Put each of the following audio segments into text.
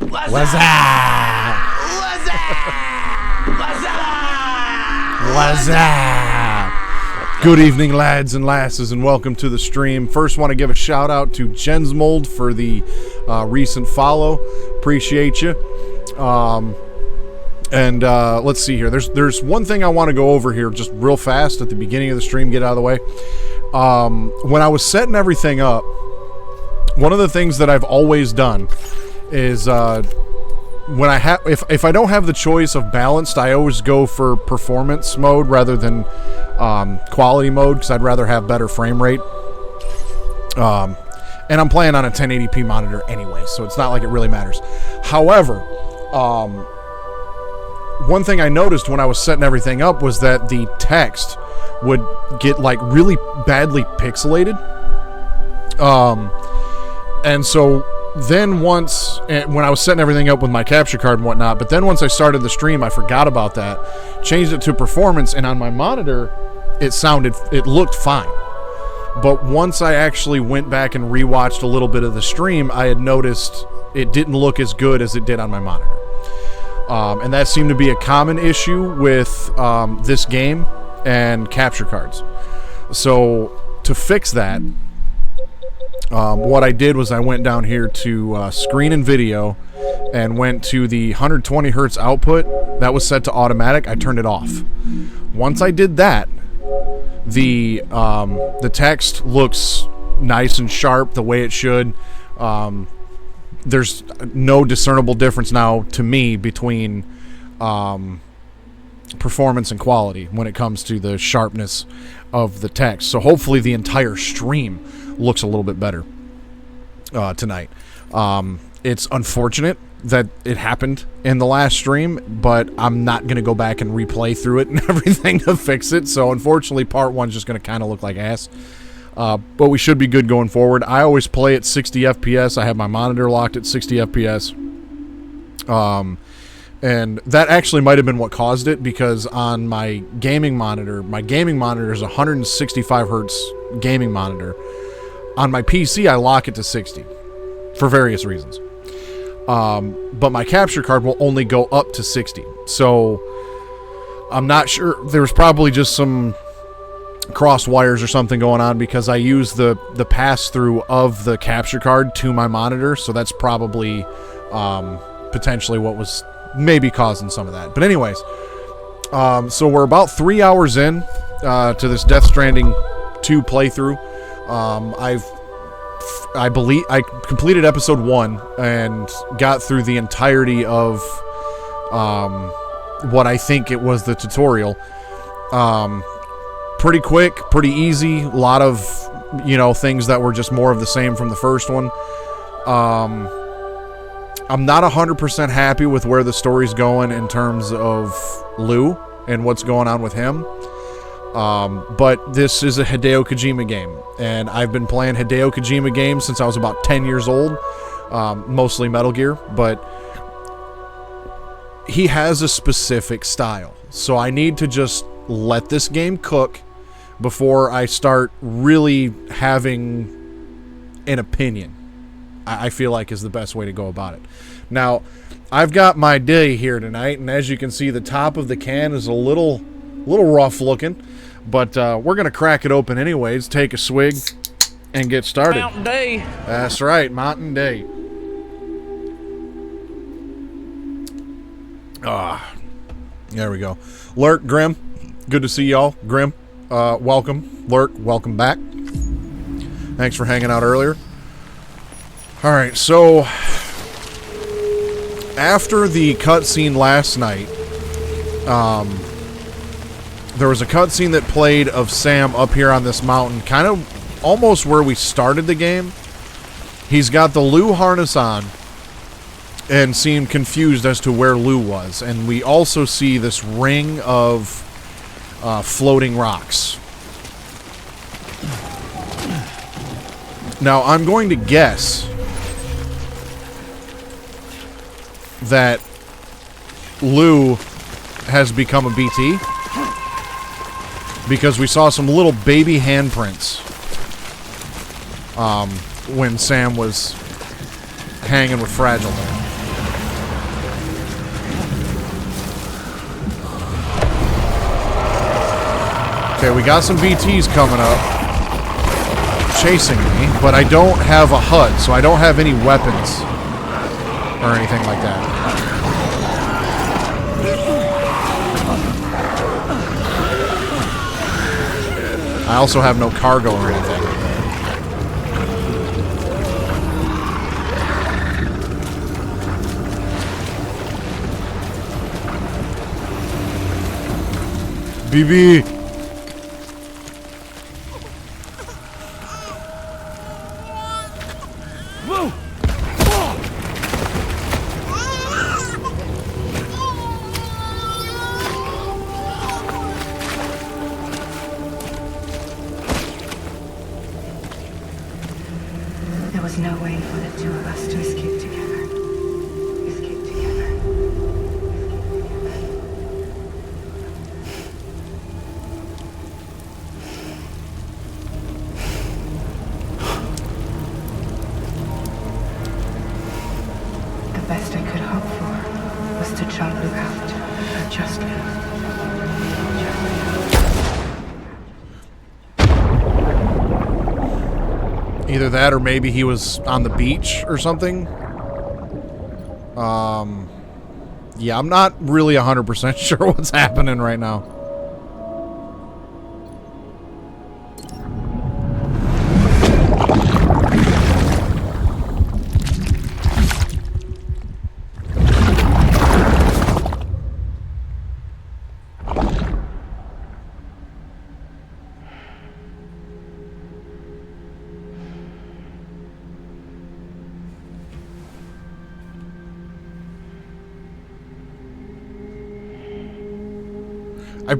What's up? What's up? Good evening, lads and lasses, and welcome to the stream. First, want to give a shout out to Jensmold for the recent follow. Appreciate you. Let's see here. There's one thing I want to go over here just real fast at the beginning of the stream. Get out of the way. When I was setting everything up, one of the things that I've always done is when I have if I don't have the choice of balanced, I always go for performance mode rather than quality mode, because I'd rather have better frame rate. And I'm playing on a 1080p monitor anyway, so it's not like it really matters. However, one thing I noticed when I was setting everything up was that the text would get like really badly pixelated. And so then when I was setting everything up with my capture card and whatnot, but then once I started the stream, I forgot about that, changed it to performance, and on my monitor, it looked fine. But once I actually went back and rewatched a little bit of the stream, I had noticed it didn't look as good as it did on my monitor. And that seemed to be a common issue with this game and capture cards. So to fix that, what I did was I went down here to screen and video and went to the 120 hertz output. That was set to automatic. I turned it off. Once I did that, the text looks nice and sharp the way it should. There's no discernible difference now to me between performance and quality when it comes to the sharpness of the text. So hopefully the entire stream looks a little bit better tonight. It's unfortunate that it happened in the last stream, but I'm not going to go back and replay through it and everything to fix it. So unfortunately, part one's just going to kind of look like ass. But we should be good going forward. I always play at 60 FPS. I have my monitor locked at 60 FPS. And that actually might have been what caused it, because on my gaming monitor is a 165 hertz gaming monitor. On my PC, I lock it to 60 for various reasons. But my capture card will only go up to 60. So I'm not sure. There's probably just some crossed wires or something going on, because I use the pass-through of the capture card to my monitor. So that's probably potentially what was maybe causing some of that. But anyways, so we're about 3 hours in to this Death Stranding 2 playthrough. I believe I completed episode 1 and got through the entirety of what I think it was the tutorial. Pretty quick, pretty easy. A lot of, things that were just more of the same from the first one. I'm not 100% happy with where the story's going in terms of Lou and what's going on with him. But this is a Hideo Kojima game, and I've been playing Hideo Kojima games since I was about 10 years old, mostly Metal Gear, but he has a specific style. So I need to just let this game cook before I start really having an opinion, I feel like is the best way to go about it. Now, I've got my day here tonight, and as you can see, the top of the can is a little rough looking, but we're going to crack it open anyways, take a swig, and get started. Mountain Day. That's right, Mountain Day. There we go. Lurk, Grim, good to see y'all. Grim, welcome. Lurk, welcome back. Thanks for hanging out earlier. Alright, so after the cutscene last night, there was a cutscene that played of Sam up here on this mountain, kind of almost where we started the game. He's got the Lou harness on and seemed confused as to where Lou was. And we also see this ring of floating rocks. Now, I'm going to guess that Lou has become a BT, because we saw some little baby handprints when Sam was hanging with Fragile there. Okay, we got some BTs coming up, chasing me, but I don't have a HUD, so I don't have any weapons or anything like that. I also have no cargo or anything. BB! There was no way for the two of us to escape together. Escape together. The best I could hope for was to jump you out. Just you. Either that or maybe he was on the beach or something. Yeah, I'm not really 100% sure what's happening right now.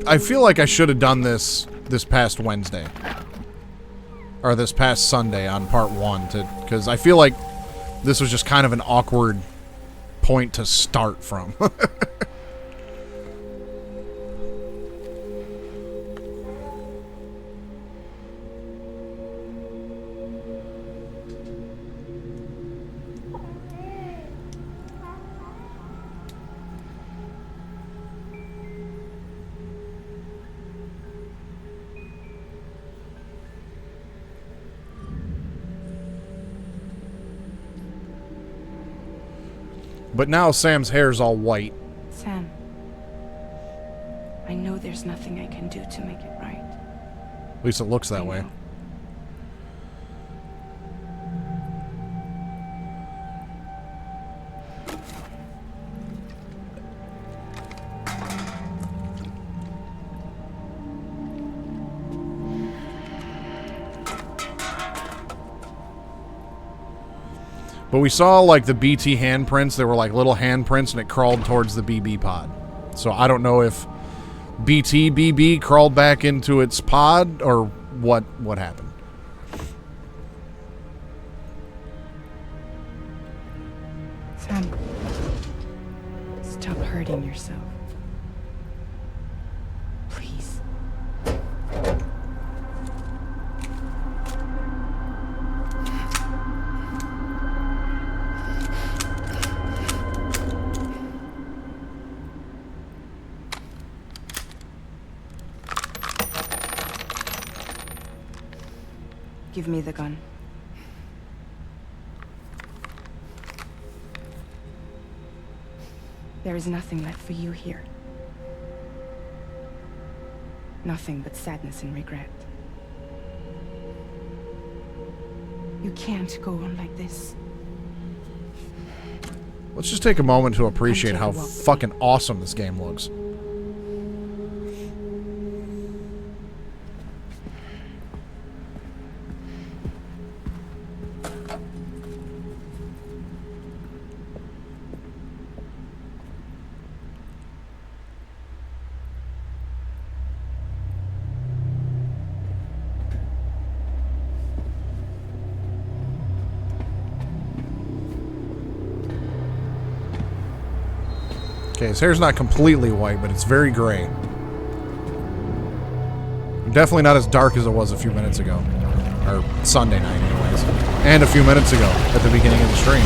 I feel like I should have done this past Wednesday. Or this past Sunday on part 1, because I feel like this was just kind of an awkward point to start from. But now Sam's hair's all white. Sam, I know there's nothing I can do to make it right. At least it looks that way. But we saw, like, the BT handprints. They were like little handprints, and it crawled towards the BB pod. So I don't know if BB crawled back into its pod or what happened. Sam, stop hurting yourself. Please. Give me the gun. There is nothing left for you here. Nothing but sadness and regret. You can't go on like this. Let's just take a moment to appreciate how fucking awesome this game looks. Okay, his hair's not completely white, but it's very gray. Definitely not as dark as it was a few minutes ago. Or Sunday night, anyways. And a few minutes ago, at the beginning of the stream.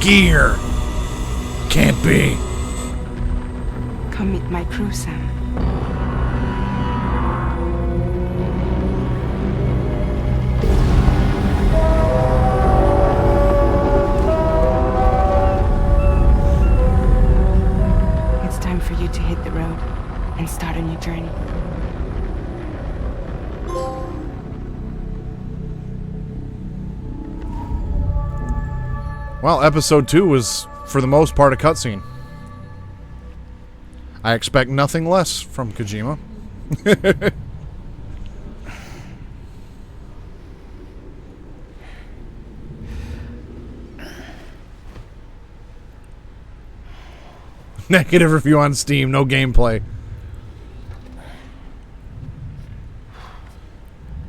gear. Can't be. Come meet my crew, Sam. It's time for you to hit the road and start a new journey. Well, episode 2 was, for the most part, a cutscene. I expect nothing less from Kojima. Negative review on Steam, no gameplay.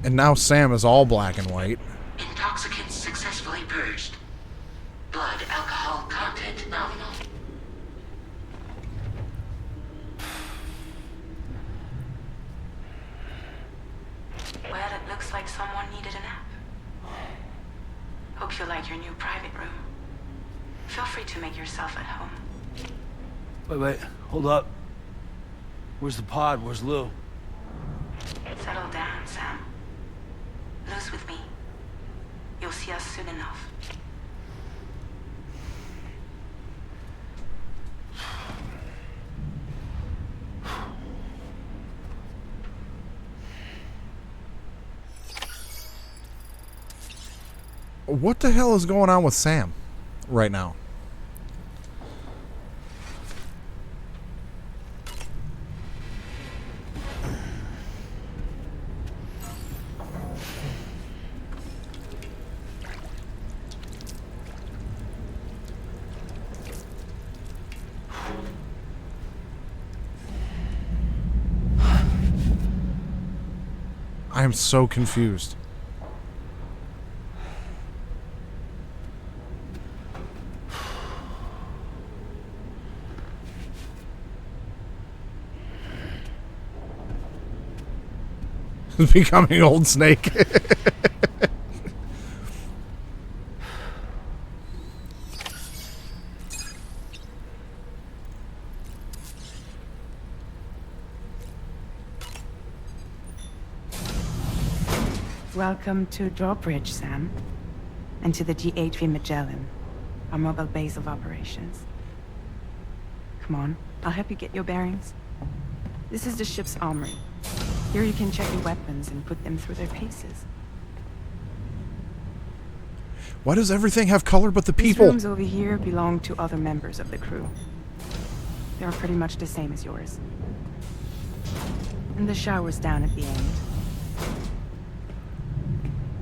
And now Sam is all black and white. Intoxicants successfully purged. Blood alcohol content nominal. Well, it looks like someone needed a nap. Hope you like your new private room. Feel free to make yourself at home. Wait, hold up. Where's the pod? Where's Lou? Settle down, Sam. Lou's with me. You'll see us soon enough. What the hell is going on with Sam right now? I am so confused. Becoming Old Snake. Welcome to Drawbridge, Sam. And to the DHV Magellan, our mobile base of operations. Come on, I'll help you get your bearings. This is the ship's armory. Here you can check your weapons and put them through their paces. Why does everything have color but the These people? rooms over here belong to other members of the crew. They are pretty much the same as yours. And the shower's down at the end.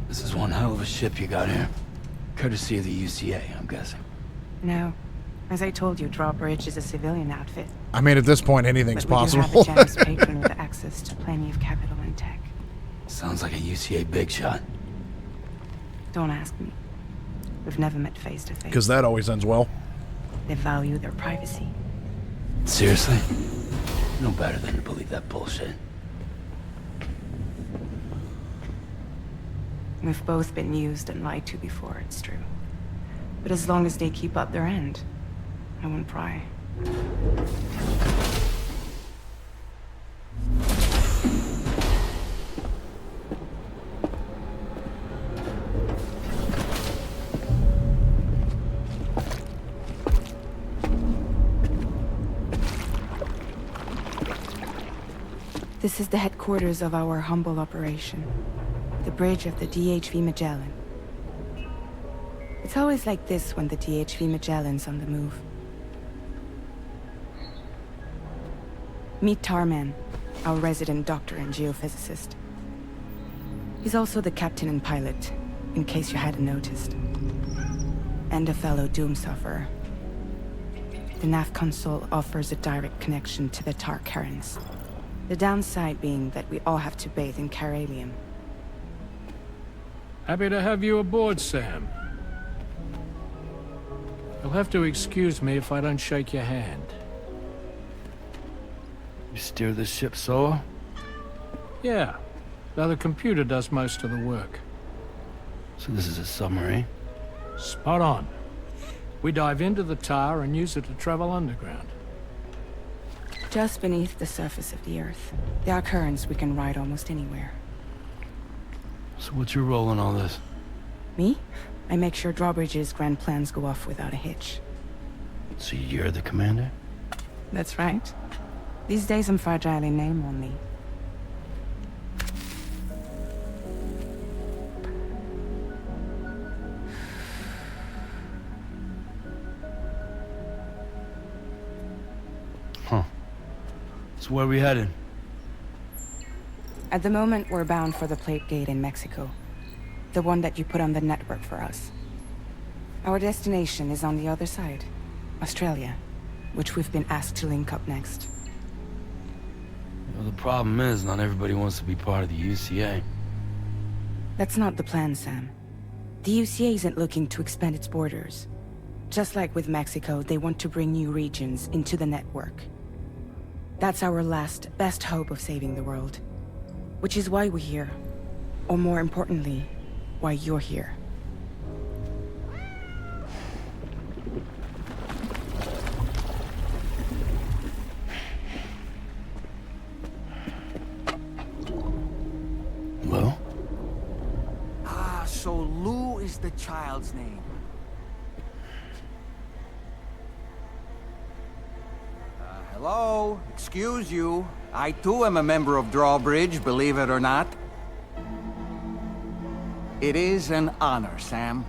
This is one hell of a ship you got here. Courtesy of the UCA, I'm guessing. No. As I told you, Drawbridge is a civilian outfit. I mean, at this point, anything's But we do possible. have a generous patron with access to plenty of capital and tech. Sounds like a UCA big shot. Don't ask me. We've never met face to face. Because that always ends well. They value their privacy. Seriously? No better than to believe that bullshit. We've both been used and lied to before, it's true. But as long as they keep up their end, I won't pry. This is the headquarters of our humble operation. The bridge of the DHV Magellan. It's always like this when the DHV Magellan's on the move. Meet Tarman, our resident doctor and geophysicist. He's also the captain and pilot, in case you hadn't noticed. And a fellow doom sufferer. The nav console offers a direct connection to the tar currents. The downside being that we all have to bathe in caralium. Happy to have you aboard, Sam. You'll have to excuse me if I don't shake your hand. You steer this ship solo? Yeah, though the computer does most of the work. So this is a submarine? Spot on. We dive into the tower and use it to travel underground. Just beneath the surface of the Earth, there are currents we can ride almost anywhere. So what's your role in all this? Me? I make sure Drawbridge's grand plans go off without a hitch. So you're the commander? That's right. These days I'm fragile in name only. Huh. So where are we headed? At the moment, we're bound for the Plate Gate in Mexico. The one that you put on the network for us. Our destination is on the other side, Australia, which we've been asked to link up next. Well, the problem is, not everybody wants to be part of the UCA. That's not the plan, Sam. The UCA isn't looking to expand its borders. Just like with Mexico, they want to bring new regions into the network. That's our last, best hope of saving the world. Which is why we're here. Or more importantly, why you're here. Lou? So Lou is the child's name. Hello? Excuse you. I too am a member of Drawbridge, believe it or not. It is an honor, Sam.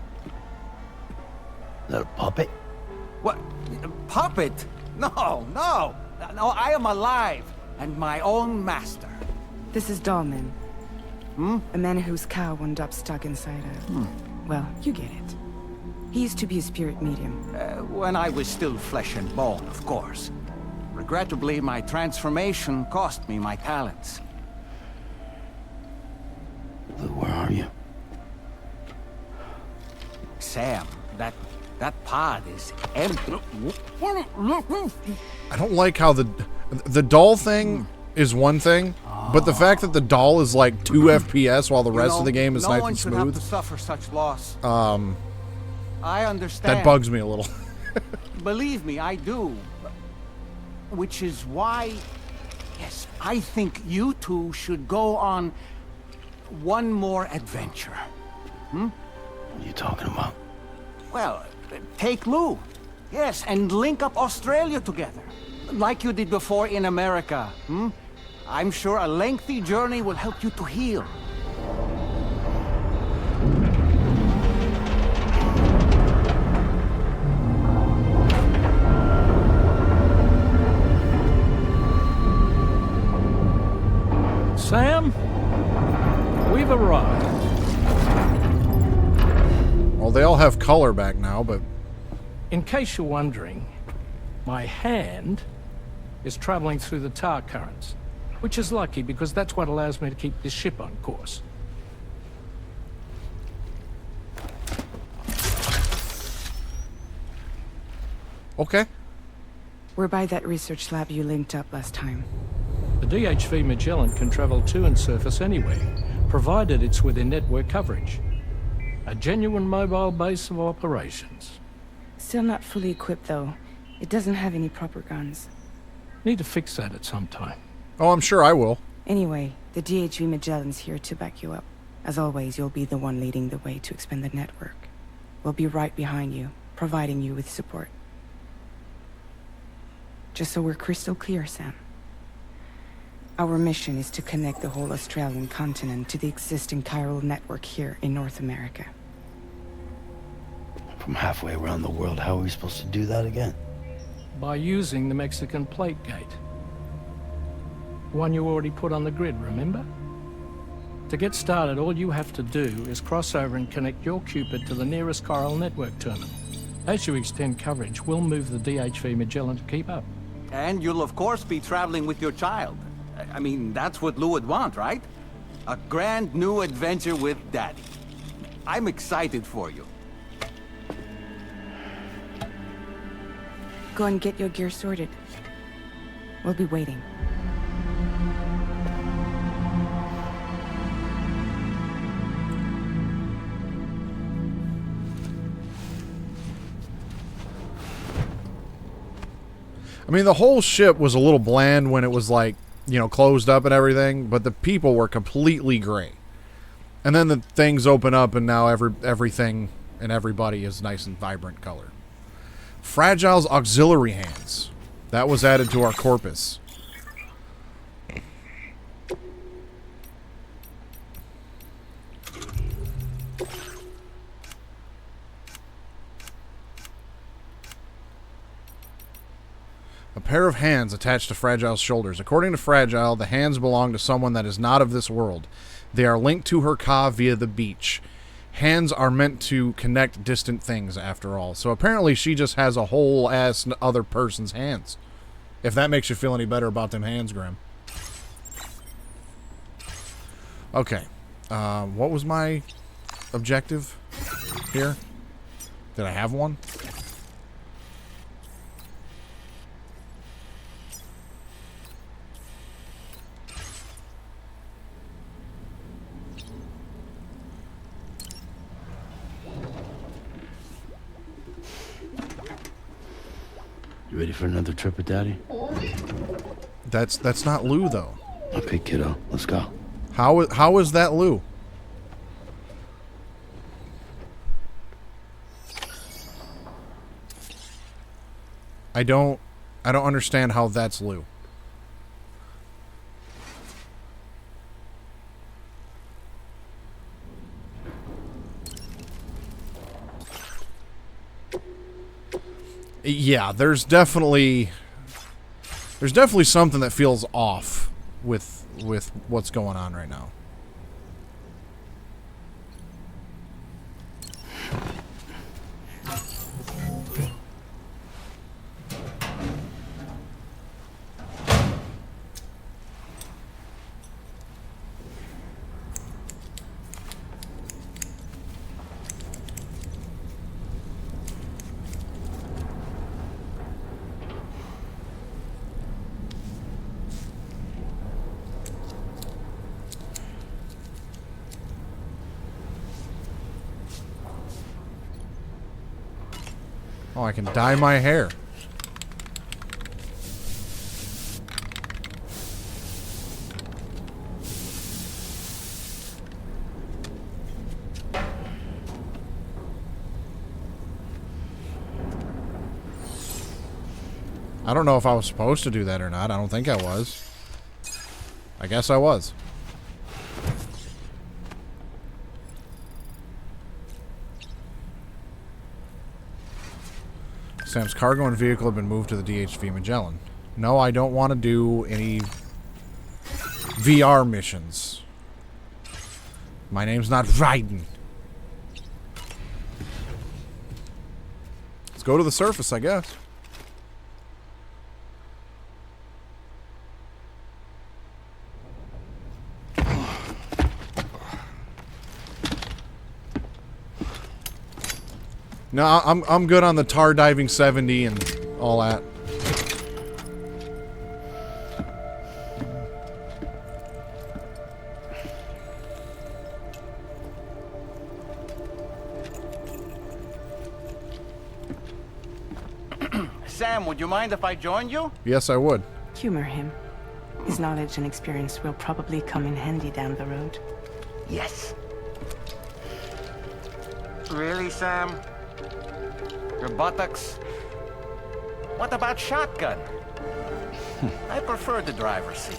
Is that a puppet? What? Puppet? No, no. No, I am alive and my own master. This is Dahlman. A man whose cow wound up stuck inside a... Well, you get it. He used to be a spirit medium. When I was still flesh and bone, of course. Regrettably, my transformation cost me my talents. Lou, where are you? Sam, that pod is empty. I don't like how the doll thing is one thing, but the fact that the doll is like 2 FPS while the rest of the game is no nice one and should have smooth, to suffer such loss. I understand. that bugs me a little. Believe me, I do. Which is why, yes, I think you two should go on one more adventure. What are you talking about? Well, take Lou. Yes, and link up Australia together. Like you did before in America. I'm sure a lengthy journey will help you to heal. Sam, we've arrived. Well, they all have color back now, but In case you're wondering, my hand is traveling through the tar currents, which is lucky because that's what allows me to keep this ship on course. okay. We're by that research lab you linked up last time. The DHV Magellan can travel to and surface anywhere, provided it's within network coverage. A genuine mobile base of operations. Still not fully equipped, though. It doesn't have any proper guns. Need to fix that at some time. Oh, I'm sure I will. Anyway, the DHV Magellan's here to back you up. As always, you'll be the one leading the way to expand the network. We'll be right behind you, providing you with support. Just so we're crystal clear, Sam. Our mission is to connect the whole Australian continent to the existing chiral network here in North America. From halfway around the world, how are we supposed to do that again? By using the Mexican plate gate. One you already put on the grid, remember? To get started, all you have to do is cross over and connect your Cupid to the nearest chiral network terminal. As you extend coverage, we'll move the DHV Magellan to keep up. And you'll of course be traveling with your child. I mean, that's what Lou would want, right? A grand new adventure with Daddy. I'm excited for you. Go and get your gear sorted. We'll be waiting. I mean, the whole ship was a little bland when it was like, you know, closed up and everything, but the people were completely gray. And then the things open up, and now everything and everybody is nice and vibrant color. Fragile's auxiliary hands. That was added to our corpus. A pair of hands attached to Fragile's shoulders. According to Fragile, the hands belong to someone that is not of this world. They are linked to her ka via the beach. Hands are meant to connect distant things, after all. So apparently she just has a whole ass other person's hands. If that makes you feel any better about them hands, Grim. Okay. What was my objective here? Did I have one? You ready for another trip with Daddy? That's not Lou, though. Okay, kiddo. Let's go. How is that Lou? I don't understand how that's Lou. Yeah, there's definitely something that feels off with what's going on right now. Oh, I can dye my hair. I don't know if I was supposed to do that or not. I don't think I was. I guess I was. Sam's cargo and vehicle have been moved to the DHV Magellan. No, I don't want to do any VR missions. My name's not Raiden. Let's go to the surface, I guess. No, I'm good on the tar diving 70 and all that. Sam, would you mind if I joined you? Yes, I would. Humor him. His knowledge and experience will probably come in handy down the road. Yes. Really, Sam? Your buttocks? What about shotgun? I prefer the driver's seat.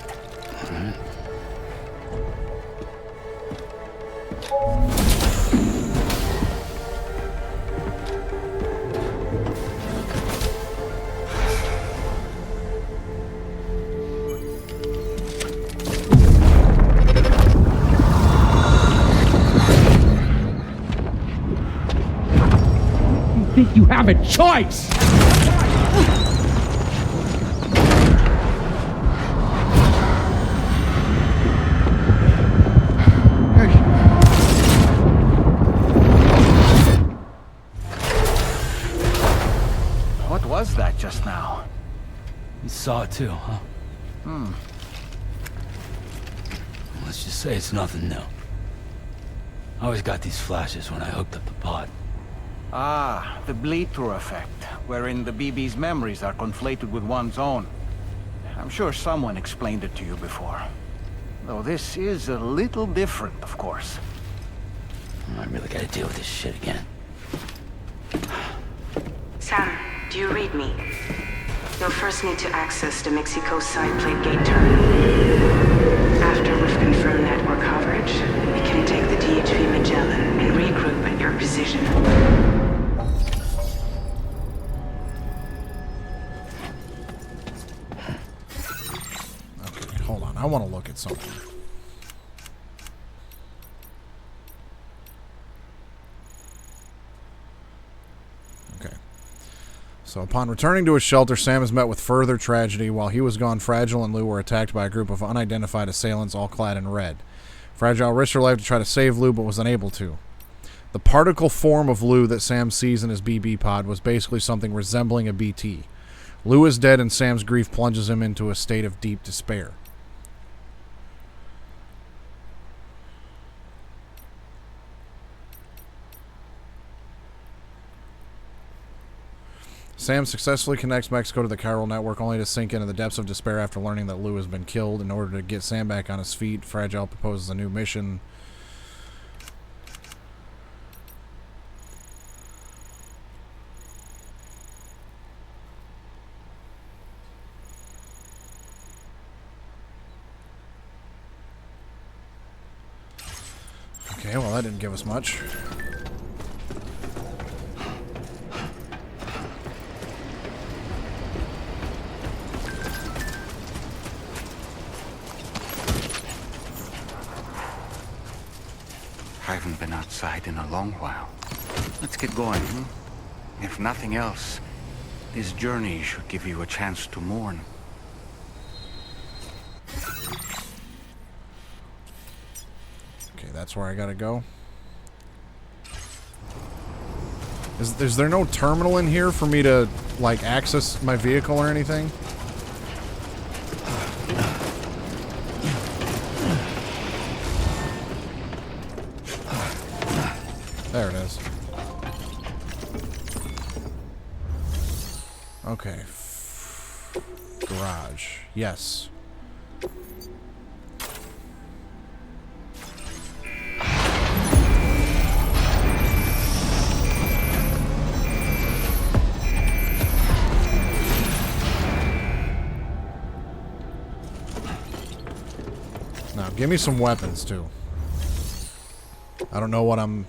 Think you have a choice? What was that just now? You saw it too, huh? Let's just say it's nothing new. I always got these flashes when I hooked up the pod. Ah, the bleed-through effect, wherein the BB's memories are conflated with one's own. I'm sure someone explained it to you before. Though this is a little different, of course. I really gotta deal with this shit again. Sam, do you read me? You'll first need to access the Mexico side plate gate terminal. After we've confirmed network coverage, we can take the DHV Magellan and regroup at your position. Okay, hold on. I want to look at something. Okay. So upon returning to his shelter, Sam is met with further tragedy. While he was gone, Fragile and Lou were attacked by a group of unidentified assailants, all clad in red. Fragile risked her life to try to save Lou, but was unable to. The particle form of Lou that Sam sees in his BB pod was basically something resembling a BT. Lou is dead, and Sam's grief plunges him into a state of deep despair. Sam successfully connects Mexico to the chiral network, only to sink into the depths of despair after learning that Lou has been killed. In order to get Sam back on his feet, Fragile proposes a new mission. Okay, well that didn't give us much. I haven't been outside in a long while. Let's get going, If nothing else, this journey should give you a chance to mourn. Okay, that's where I gotta go. Is there no terminal in here for me to, like, access my vehicle or anything? There it is. Okay. Garage. Yes. Now, give me some weapons, too. I don't know what I'm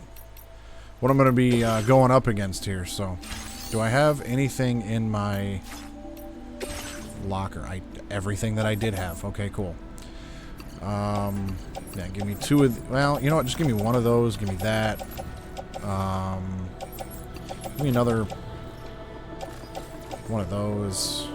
going to be going up against here, so... Do I have anything in my locker? Everything that I did have. Okay, cool. Yeah, give me two of... Well, you know what? Just give me one of those. Give me that. Give me another... one of those.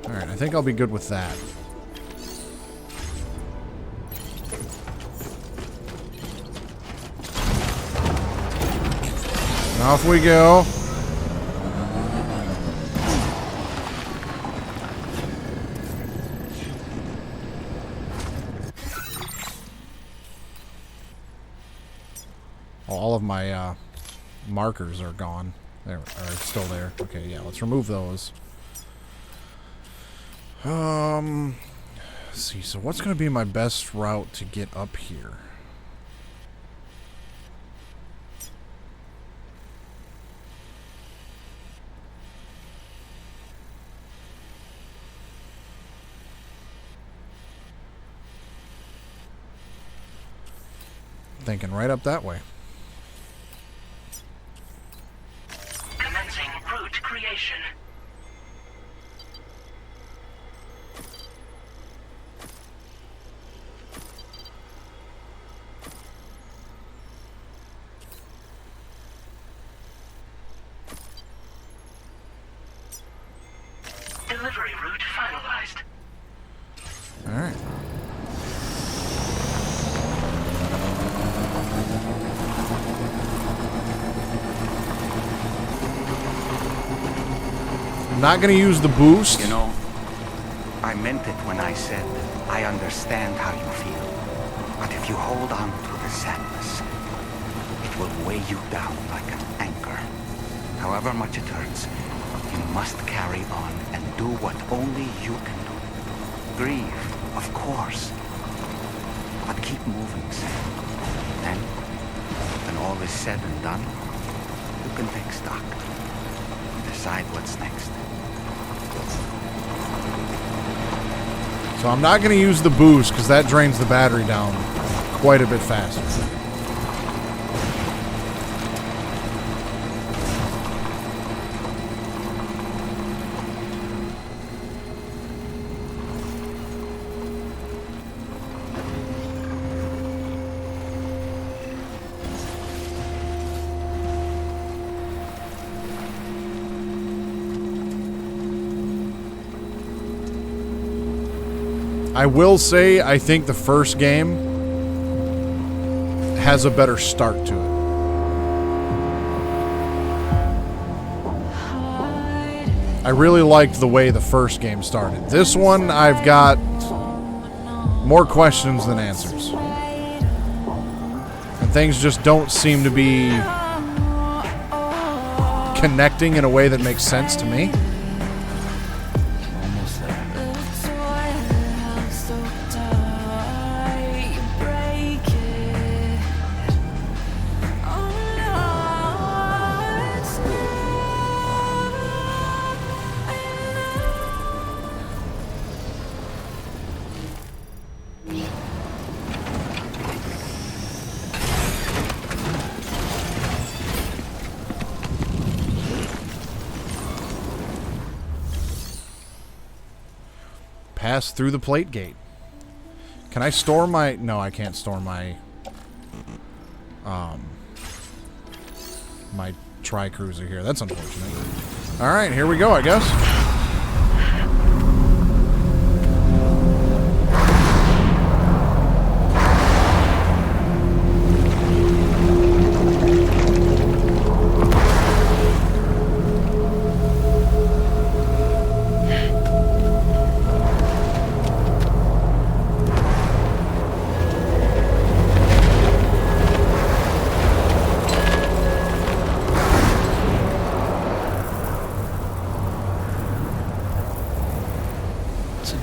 Alright, I think I'll be good with that. And off we go. All of my markers are gone. They are still there. Okay, yeah, let's remove those. Let's see, so what's going to be my best route to get up here? Thinking right up that way. Commencing route creation. Delivery route finalized. Alright. not going to use the boost. You know, I meant it when I said I understand how you feel. But if you hold on to the sadness, it will weigh you down like an anchor. However much it hurts, you must carry on and do what only you can do. Grieve, of course. But keep moving, Sam. Then, when all is said and done, you can take stock. Decide what's next. So I'm not going to use the boost because that drains the battery down quite a bit faster. I will say, I think the first game has a better start to it. I really liked the way the first game started. This one, I've got more questions than answers. And things just don't seem to be connecting in a way that makes sense to me. Almost there. Pass through the plate gate. Can I store my... No, I can't store my... my tri-cruiser here. That's unfortunate. Alright, here we go, I guess.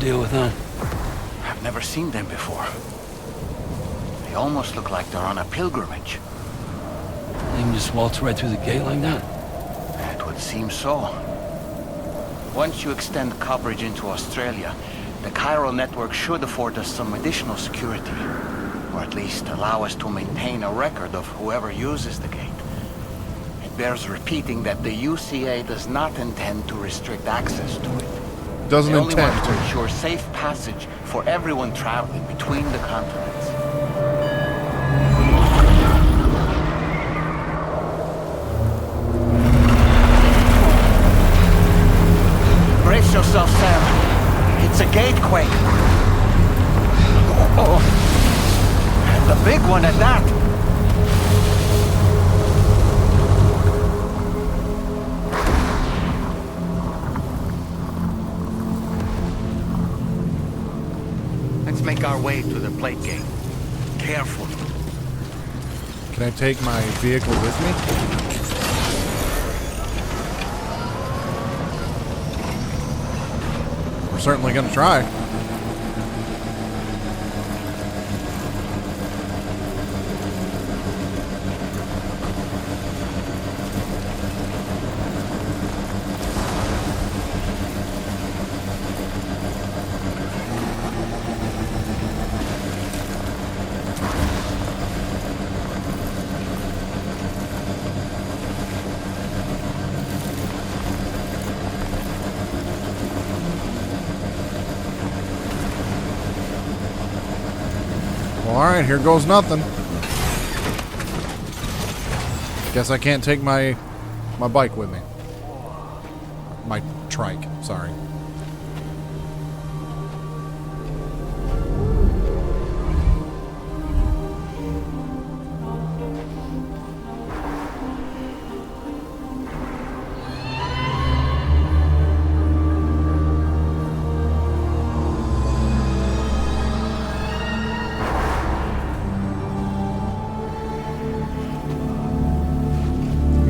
Deal with them. I've never seen them before. They almost look like they're on a pilgrimage. They can just waltz right through the gate like that? It would seem so. Once you extend coverage into Australia, the chiral network should afford us some additional security. Or at least allow us to maintain a record of whoever uses the gate. It bears repeating that the UCA does not intend to restrict access to it. Doesn't they only intend want to to. ensure safe passage for everyone traveling between the continents. Brace yourself, Sam. It's a gatequake. Oh, and the big one at that. Make our way to the plate gate. Careful. Can I take my vehicle with me? We're certainly going to try. Alright, here goes nothing. Guess I can't take my bike with me. My trike, sorry.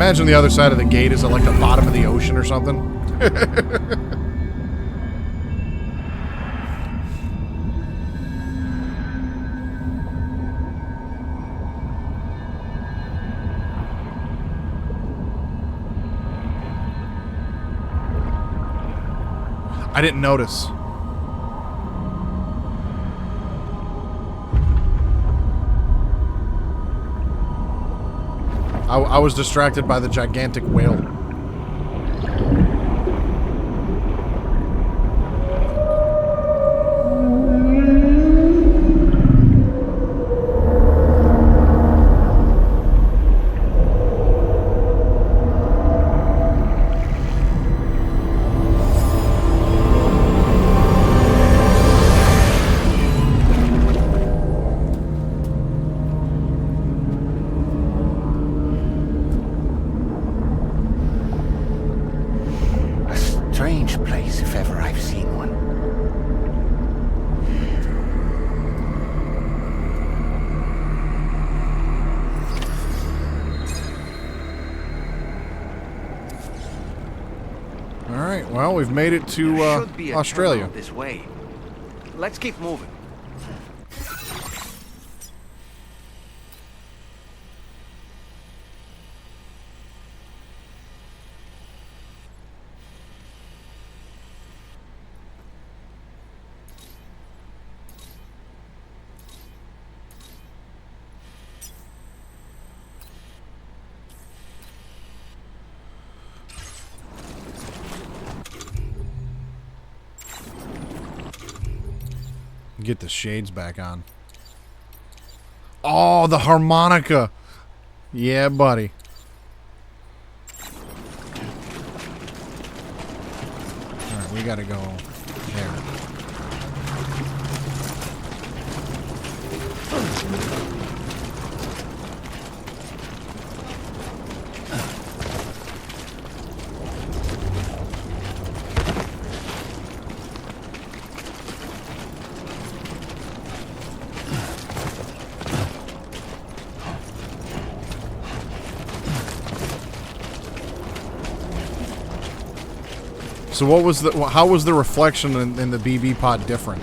Imagine the other side of the gate is at like the bottom of the ocean or something. I didn't notice. I was distracted by the gigantic whale. Strange place, if ever I've seen one. All right, well, we've made it to Should be a Australia. tunnel this way. Let's keep moving. Get the shades back on. Oh, the harmonica. Yeah, buddy. Alright, we gotta go there. So what was the? How was the reflection in the BB pod different?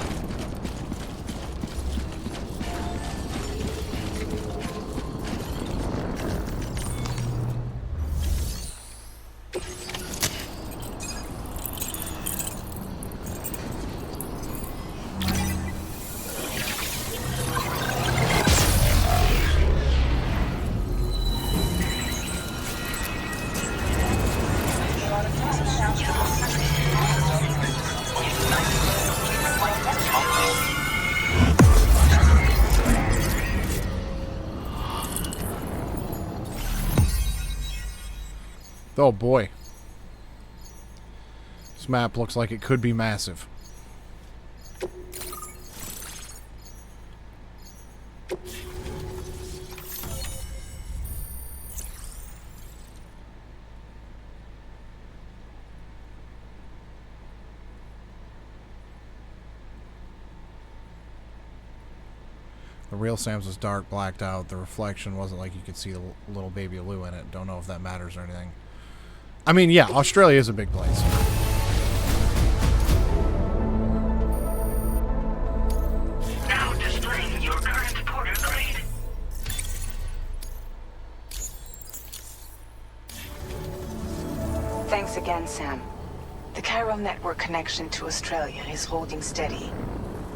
Oh boy. This map looks like it could be massive. The real Sam's was dark, blacked out. The reflection wasn't like you could see the little baby Lou in it. Don't know if that matters or anything. I mean, yeah, Australia is a big place. Now displaying your current porter grade. Thanks again, Sam. The chiral network connection to Australia is holding steady.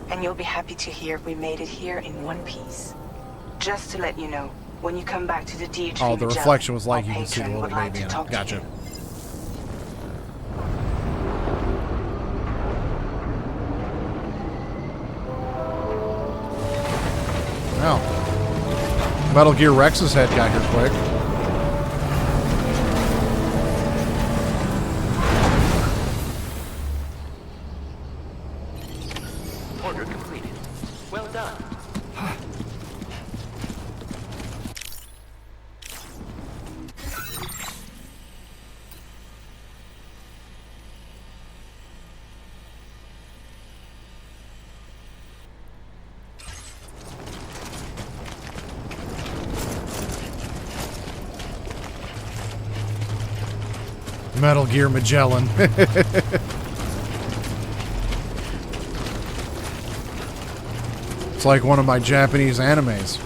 And you'll be happy to hear we made it here in one piece. Just to let you know, when you come back to the DHV Oh, the reflection was like you can see the little like baby in it. Gotcha. Well, Metal Gear Rex's head got here quick. Order completed. Well done. Metal Gear Magellan. It's like one of my Japanese animes.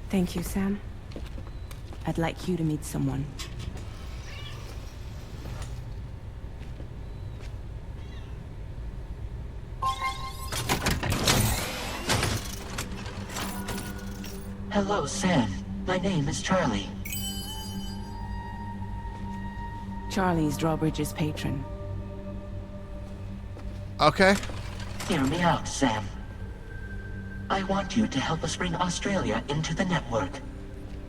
Thank you, Sam. I'd like you to meet someone. Hello, Sam. My name is Charlie. Charlie's Drawbridge's patron. Okay. Hear me out, Sam. I want you to help us bring Australia into the network.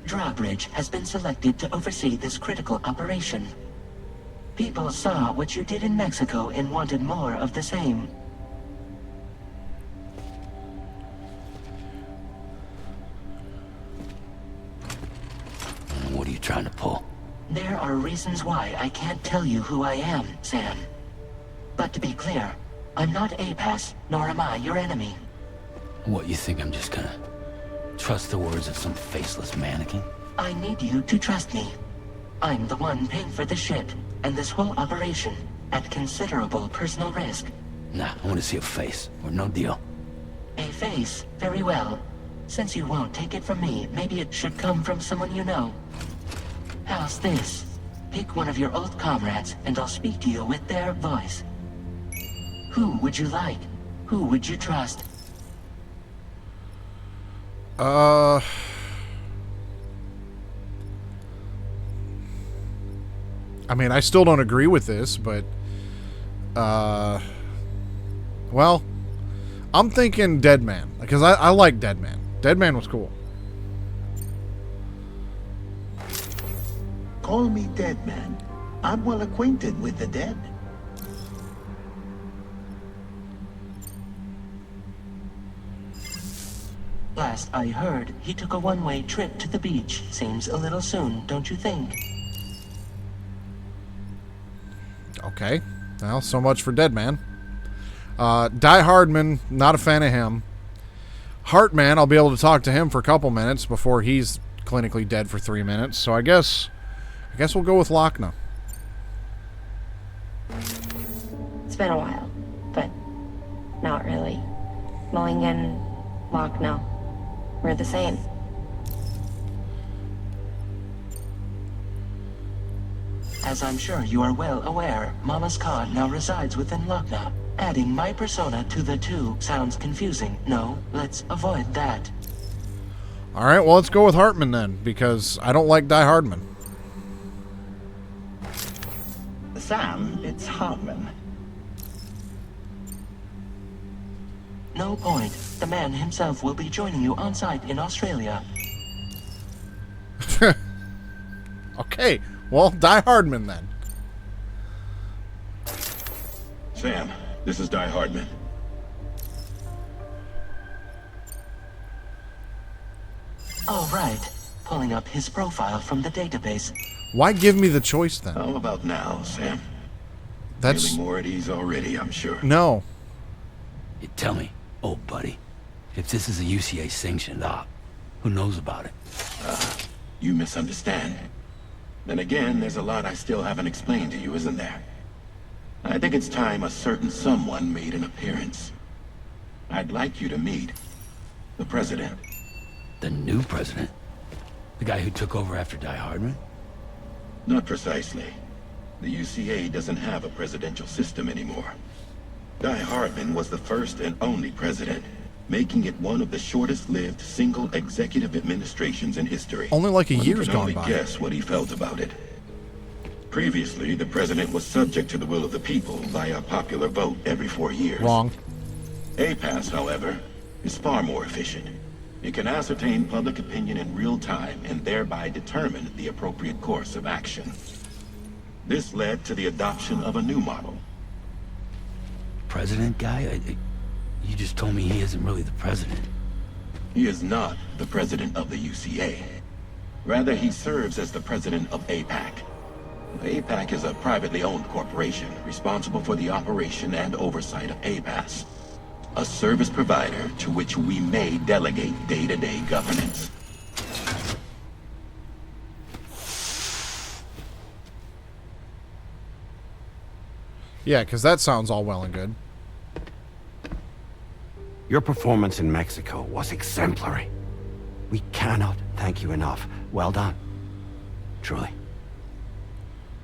Drawbridge has been selected to oversee this critical operation. People saw what you did in Mexico and wanted more of the same. What are you trying to pull? There are reasons why I can't tell you who I am, Sam. But to be clear, I'm not APAS, nor am I your enemy. What, you think I'm just gonna trust the words of some faceless mannequin? I need you to trust me. I'm the one paying for the ship and this whole operation at considerable personal risk. Nah, I want to see a face, or no deal. A face? Very well. Since you won't take it from me, maybe it should come from someone you know. How's this? Pick one of your old comrades, and I'll speak to you with their voice. Who would you like? Who would you trust? I mean, I still don't agree with this, but, well, I'm thinking Dead Man, because I like Dead Man. Dead Man was cool. Call me Dead Man. I'm well acquainted with the dead. Last I heard, he took a one-way trip to the beach. Seems a little soon, don't you think? Okay. Well, so much for Dead Man. Die Hardman, not a fan of him. Heartman, I'll be able to talk to him for a couple minutes before he's clinically dead for 3 minutes. So I guess we'll go with Lochner. It's been a while, but not really. Mulligan, Lochner, we're the same. As I'm sure you are well aware, Mama's Khan now resides within Lochner. Adding my persona to the two sounds confusing. No, let's avoid that. Alright, well, let's go with Hartman then, because I don't like Die Hardman. Sam, it's Hartman. No point. The man himself will be joining you on site in Australia. Okay, well, Die Hardman then. Sam, this is Die Hardman. All right. Pulling up his profile from the database. Why give me the choice then? How about now, Sam? That's... Feeling more at ease already, I'm sure. No. You tell me, old buddy, if this is a UCA sanctioned op, who knows about it? You misunderstand. Then again, there's a lot I still haven't explained to you, isn't there? I think it's time a certain someone made an appearance. I'd like you to meet the president. The new president? The guy who took over after Die Hardman? Not precisely. The UCA doesn't have a presidential system anymore. Die Hardman was the first and only president, making it one of the shortest-lived single executive administrations in history. Only like a year's gone by. You gone can by. only guess what he felt about it. Previously, the president was subject to the will of the people via popular vote every 4 years. Wrong. APAS, however, is far more efficient. It can ascertain public opinion in real time and thereby determine the appropriate course of action. This led to the adoption of a new model. President guy? You just told me he isn't really the president. He is not the president of the UCA. Rather, he serves as the president of APAC. APAC is a privately owned corporation responsible for the operation and oversight of APAS, a service provider to which we may delegate day-to-day governance. Yeah, because that sounds all well and good. Your performance in Mexico was exemplary. We cannot thank you enough. Well done. Truly.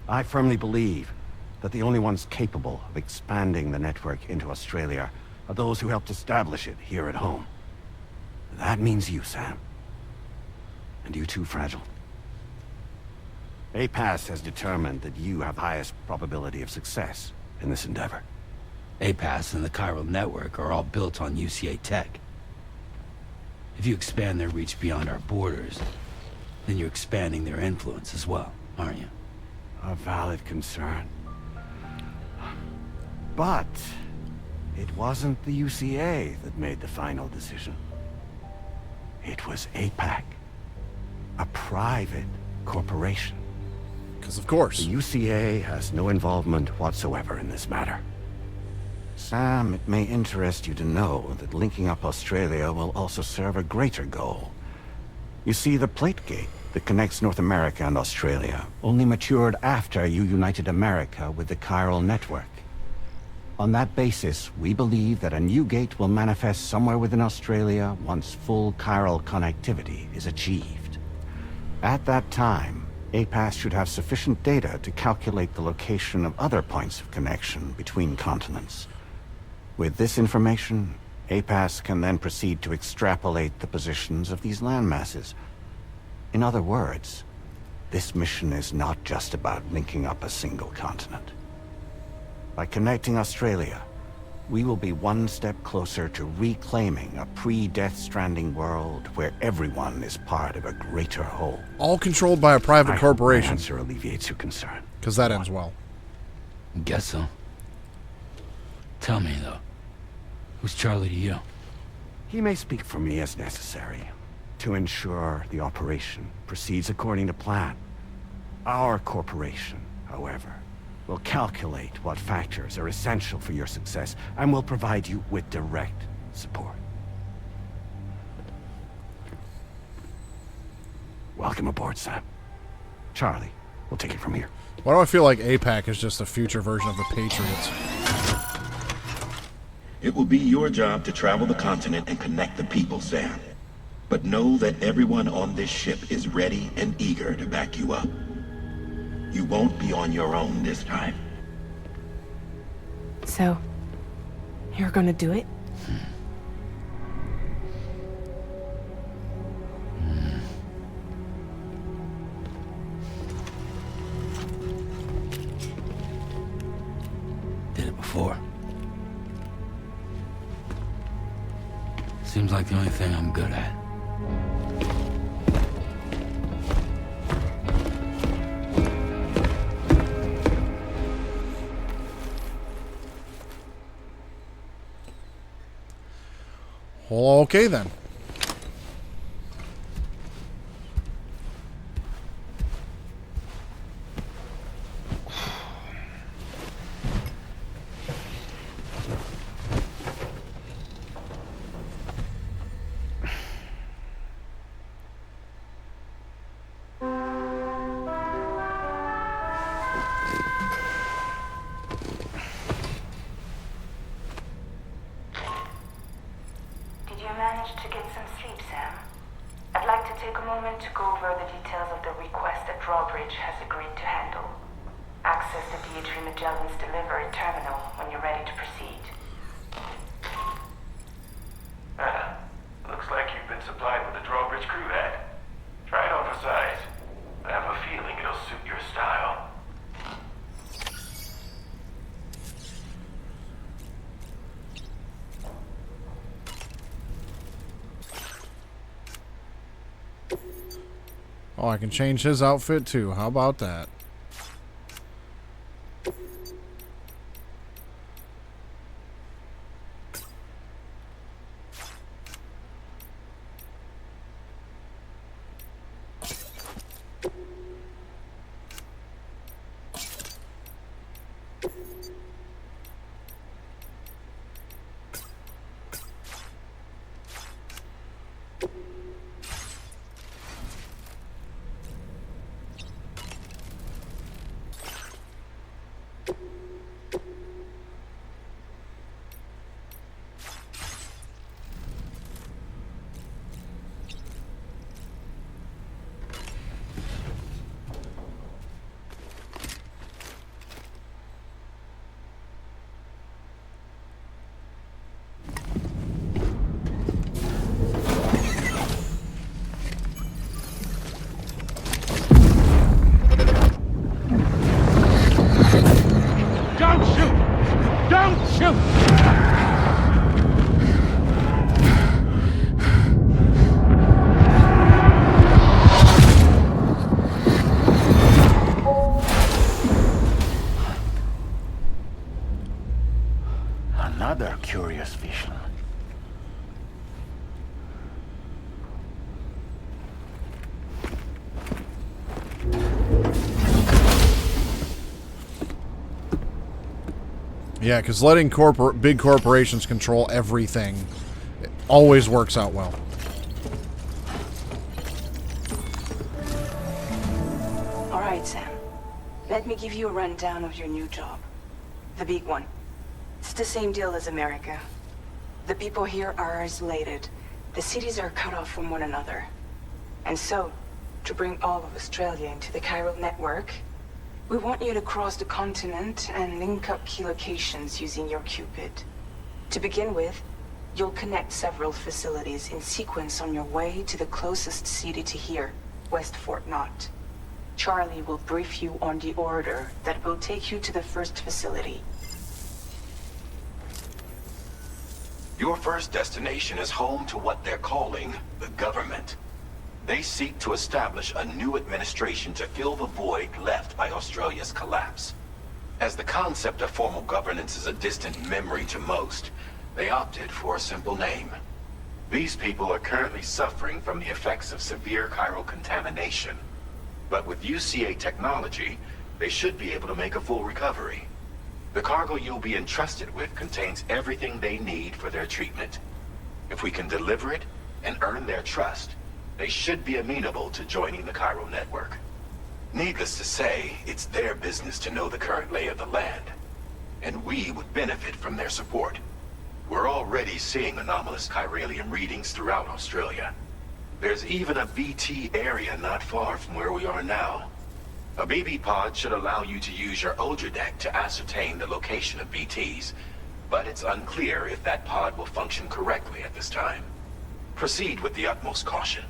I firmly believe that the only ones capable of expanding the network into Australia are those who helped establish it here at home. That means you, Sam. And you too, Fragile. APAS has determined that you have the highest probability of success in this endeavor. APAS and the chiral network are all built on UCA tech. If you expand their reach beyond our borders, then you're expanding their influence as well, aren't you? A valid concern. But it wasn't the UCA that made the final decision. It was APAC, a private corporation. Because of course. The UCA has no involvement whatsoever in this matter. Sam, it may interest you to know that linking up Australia will also serve a greater goal. You see, the plate gate that connects North America and Australia only matured after you united America with the chiral network. On that basis, we believe that a new gate will manifest somewhere within Australia once full chiral connectivity is achieved. At that time, APAS should have sufficient data to calculate the location of other points of connection between continents. With this information, APAS can then proceed to extrapolate the positions of these landmasses. In other words, this mission is not just about linking up a single continent. By connecting Australia, we will be one step closer to reclaiming a pre-Death Stranding world where everyone is part of a greater whole. All controlled by a private corporation. My answer alleviates your concern. Because that ends well. Guess so. Tell me, though. Who's Charlie to you? He may speak for me as necessary to ensure the operation proceeds according to plan. Our corporation, however, will calculate what factors are essential for your success and will provide you with direct support. Welcome aboard, Sam. Charlie, we'll take it from here. Why do I feel like APAC is just a future version of the Patriots? It will be your job to travel the continent and connect the people, Sam. But know that everyone on this ship is ready and eager to back you up. You won't be on your own this time. So, you're gonna do it? Did it before. Seems like the only thing I'm good at. Well, okay then. To get some sleep, Sam. I'd like to take a moment to go over the details of the request that Drawbridge has agreed to handle. Access the D.H. Magellan's delivery terminal when you're ready to proceed. Looks like you've been supplied with the Drawbridge crew hat. Try it on for size. I have a feeling it'll suit your style. Oh, I can change his outfit too. How about that? Don't shoot! Another curious vision. Yeah, because letting big corporations control everything always works out well. All right, Sam. Let me give you a rundown of your new job. The big one. It's the same deal as America. The people here are isolated. The cities are cut off from one another. And so, to bring all of Australia into the chiral network, we want you to cross the continent and link up key locations using your Cupid. To begin with, you'll connect several facilities in sequence on your way to the closest city to here, West Fort Knott. Charlie will brief you on the order that will take you to the first facility. Your first destination is home to what they're calling the government. They seek to establish a new administration to fill the void left by Australia's collapse. As the concept of formal governance is a distant memory to most, they opted for a simple name. These people are currently suffering from the effects of severe chiral contamination. But with UCA technology, they should be able to make a full recovery. The cargo you'll be entrusted with contains everything they need for their treatment. If we can deliver it and earn their trust, they should be amenable to joining the chiral network. Needless to say, it's their business to know the current lay of the land, and we would benefit from their support. We're already seeing anomalous chiralium readings throughout Australia. There's even a BT area not far from where we are now. A BB pod should allow you to use your Ultra deck to ascertain the location of BTs, but it's unclear if that pod will function correctly at this time. Proceed with the utmost caution.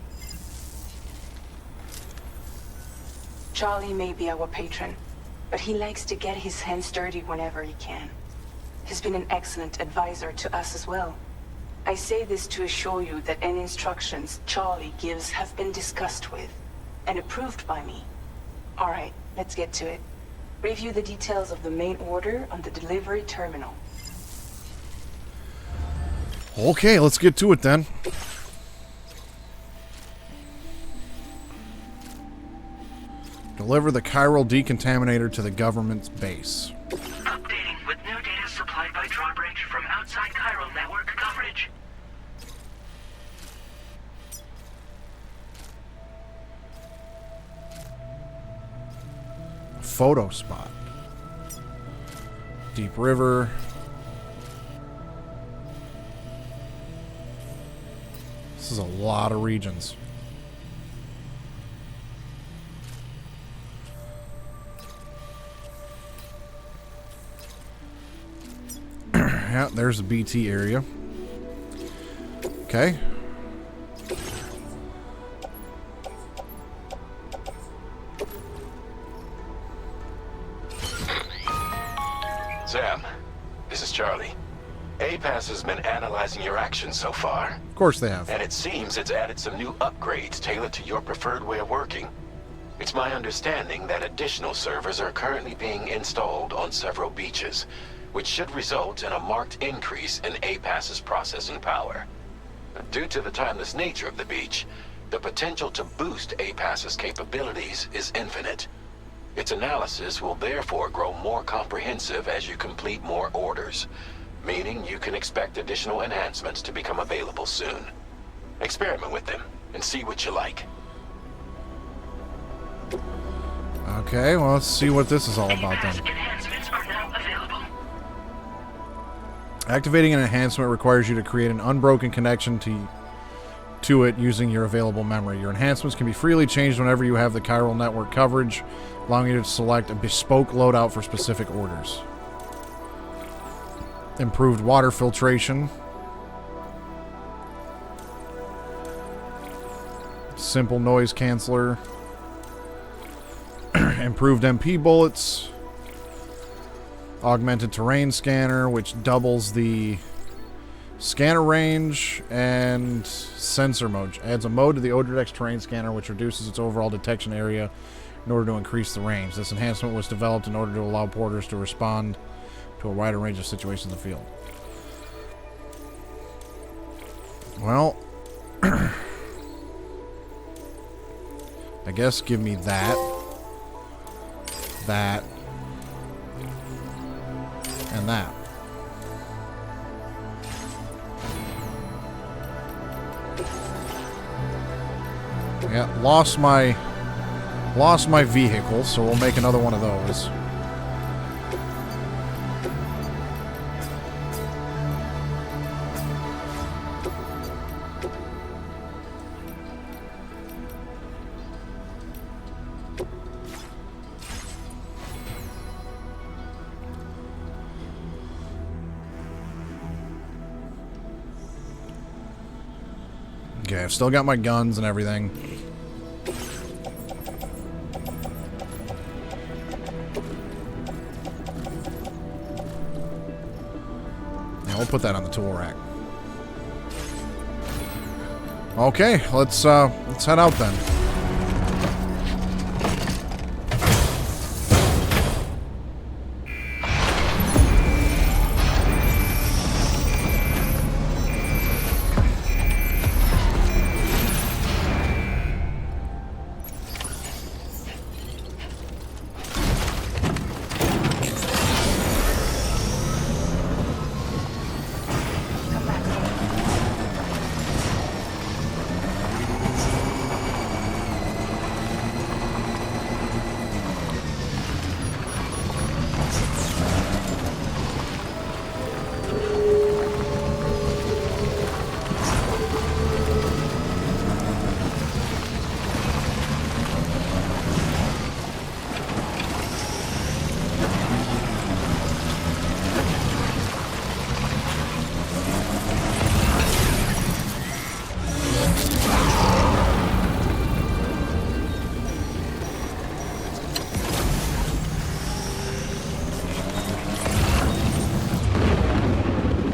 Charlie may be our patron, but he likes to get his hands dirty whenever he can. He's been an excellent advisor to us as well. I say this to assure you that any instructions Charlie gives have been discussed with and approved by me. All right, let's get to it. Review the details of the main order on the delivery terminal. Okay, let's get to it then. Deliver the chiral decontaminator to the government's base. Updating with new data supplied by drawbridge from outside chiral network coverage. Photo spot. Deep River. This is a lot of regions. Yeah, there's the BT area. Okay. Sam, this is Charlie. APAS has been analyzing your actions so far. Of course they have. And it seems it's added some new upgrades tailored to your preferred way of working. It's my understanding that additional servers are currently being installed on several beaches, which should result in a marked increase in APAS's processing power. Due to the timeless nature of the beach, the potential to boost APAS's capabilities is infinite. Its analysis will therefore grow more comprehensive as you complete more orders, meaning you can expect additional enhancements to become available soon. Experiment with them and see what you like. Okay, well, let's see what this is all about then. Enhancements are now available. Activating an enhancement requires you to create an unbroken connection to it using your available memory. Your enhancements can be freely changed whenever you have the chiral network coverage, allowing you to select a bespoke loadout for specific orders. Improved water filtration. Simple noise canceller. Improved MP bullets. Augmented terrain scanner, which doubles the scanner range, and sensor mode. Adds a mode to the Odredex terrain scanner, which reduces its overall detection area in order to increase the range. This enhancement was developed in order to allow porters to respond to a wider range of situations in the field. Well, I guess give me that, and that. Yeah, lost my vehicle, so we'll make another one of those. Okay, I've still got my guns and everything. Yeah, we'll put that on the tool rack. Okay, let's head out then.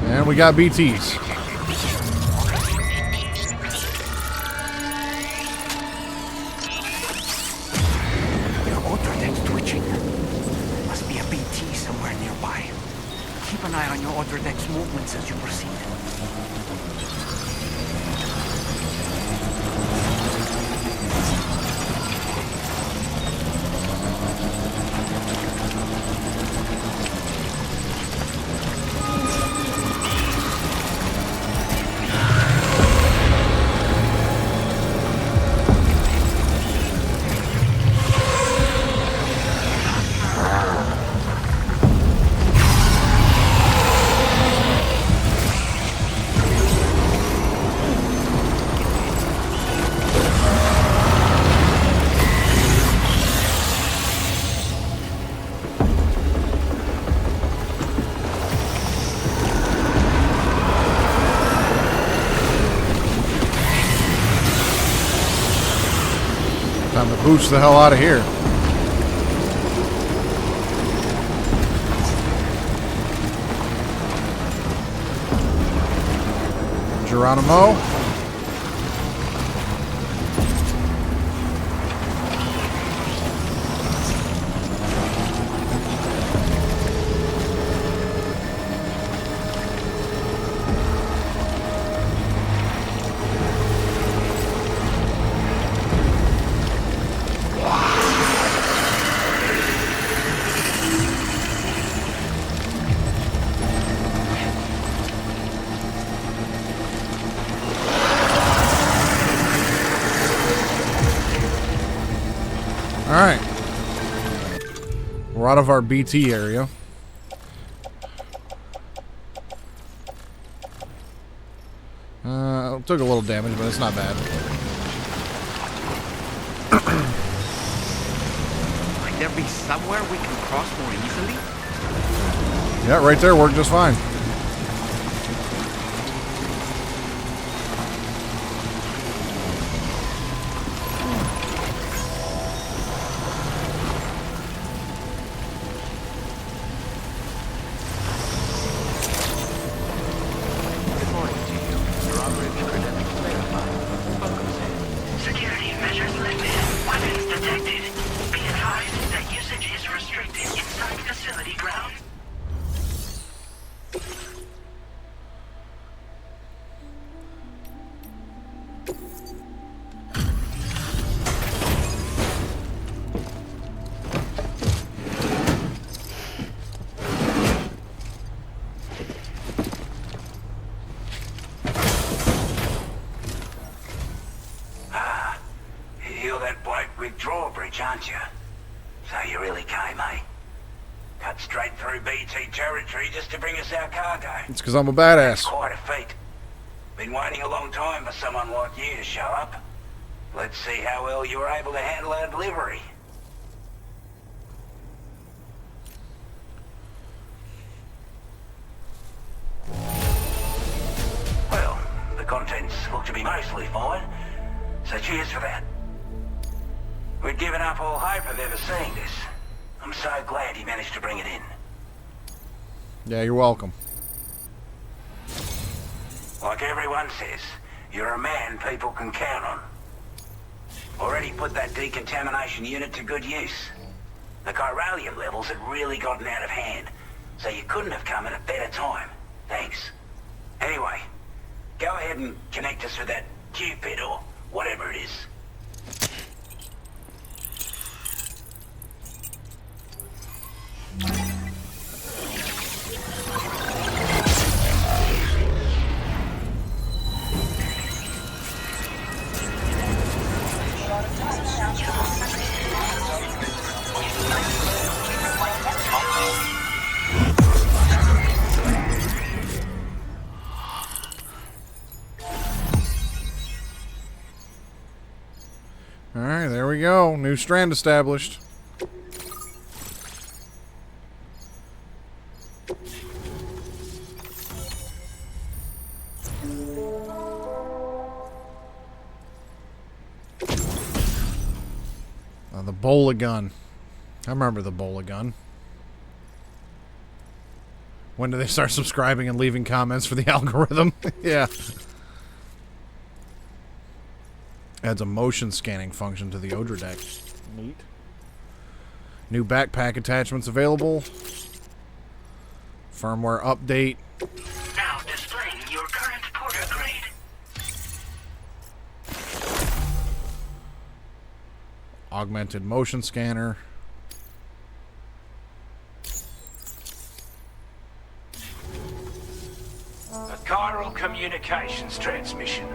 And we got BTs. Your Odredex twitching. Must be a BT somewhere nearby. Keep an eye on your Odredex movements as you proceed. Time to boost the hell out of here. Geronimo. Alright. We're out of our BT area. Took a little damage, but it's not bad. Might there be somewhere we can cross more easily? Yeah, right there worked just fine. with drawbridge, aren't you? So you really came, eh? Cut straight through BT territory just to bring us our cargo. It's because I'm a badass. It's quite a feat. Been waiting a long time for someone like you to show up. Let's see how well you were able to handle our delivery. Well, the contents look to be mostly fine, so cheers for that. We'd given up all hope of ever seeing this. I'm so glad he managed to bring it in. Yeah, you're welcome. Like everyone says, you're a man people can count on. Already put that decontamination unit to good use. The chiralium levels had really gotten out of hand, so you couldn't have come at a better time. Thanks. Anyway, go ahead and connect us with that Cupid or whatever it is. Alright, there we go. New strand established. The bowler gun. I remember the bowler gun. When do they start subscribing and leaving comments for the algorithm? Yeah. Adds a motion scanning function to the Odra deck. Neat. New backpack attachments available. Firmware update. Now displaying your current porter grade. Augmented motion scanner. A chiral communications transmission.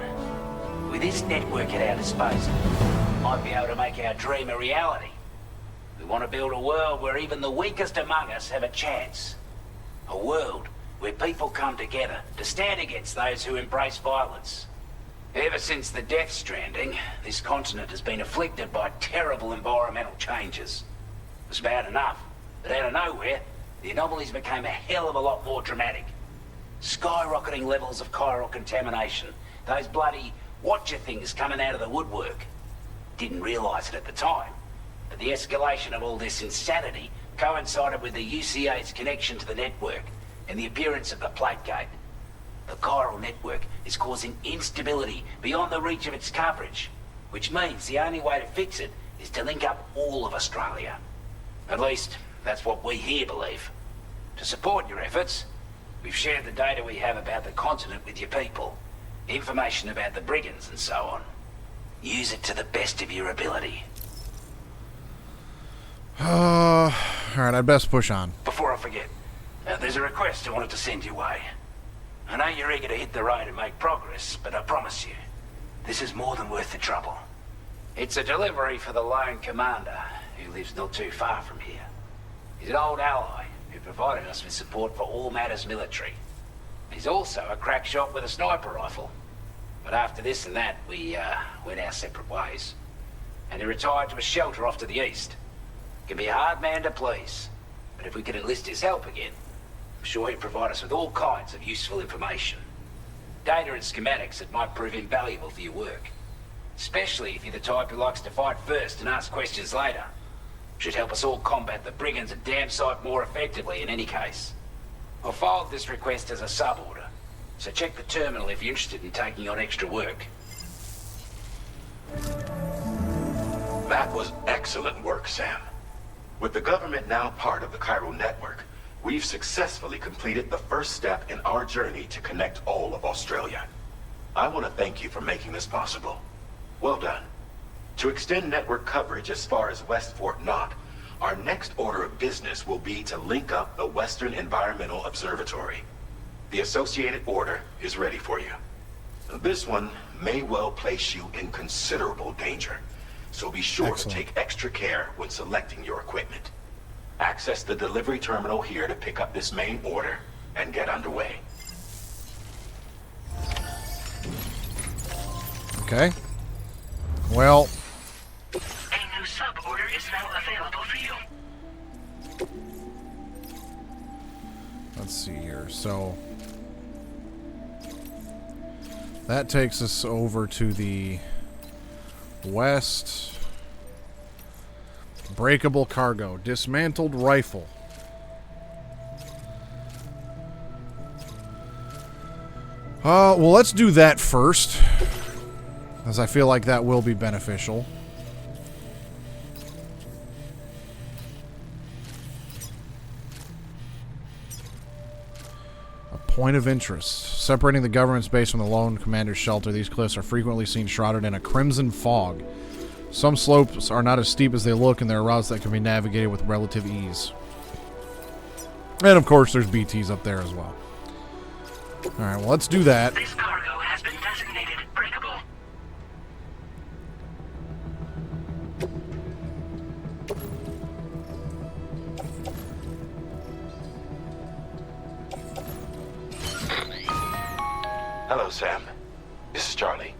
With this network at our disposal, we might be able to make our dream a reality. We want to build a world where even the weakest among us have a chance. A world where people come together to stand against those who embrace violence. Ever since the Death Stranding, this continent has been afflicted by terrible environmental changes. It was bad enough, but out of nowhere, the anomalies became a hell of a lot more dramatic. Skyrocketing levels of chiral contamination, those bloody watcher things coming out of the woodwork. Didn't realize it at the time, but the escalation of all this insanity coincided with the UCA's connection to the network and the appearance of the plate gate. The chiral network is causing instability beyond the reach of its coverage, which means the only way to fix it is to link up all of Australia. At least, that's what we here believe. To support your efforts, we've shared the data we have about the continent with your people. Information about the brigands and so on. Use it to the best of your ability. Alright, I'd best push on. Before I forget, there's a request I wanted to send your way. I know you're eager to hit the road and make progress, but I promise you, this is more than worth the trouble. It's a delivery for the lone commander, who lives not too far from here. He's an old ally who provided us with support for all matters military. He's also a crack shot with a sniper rifle. But after this and that, we went our separate ways. And he retired to a shelter off to the east. Can be a hard man to please, but if we could enlist his help again, I'm sure he'd provide us with all kinds of useful information. Data and schematics that might prove invaluable for your work. Especially if you're the type who likes to fight first and ask questions later. Should help us all combat the brigands at Dam Site more effectively in any case. I'll filed this request as a sub-order, so check the terminal if you're interested in taking on extra work. That was excellent work, Sam. With the government now part of the chiral network, we've successfully completed the first step in our journey to connect all of Australia. I want to thank you for making this possible. Well done. To extend network coverage as far as West Fort Knott, our next order of business will be to link up the Western Environmental Observatory. The associated order is ready for you. This one may well place you in considerable danger, so be sure Excellent. to take extra care when selecting your equipment. Access the delivery terminal here to pick up this main order and get underway. Okay. Well, A new sub-order is now available for you. let's see here. So that takes us over to the west. Breakable cargo. Dismantled rifle. Well, let's do that first, as I feel like that will be beneficial. A point of interest. Separating the government's base from the lone commander's shelter, these cliffs are frequently seen shrouded in a crimson fog. Some slopes are not as steep as they look, and there are routes that can be navigated with relative ease. And of course, there's BTs up there as well. Alright, well, let's do that. This cargo has been designated breakable. Hello, Sam. This is Charlie.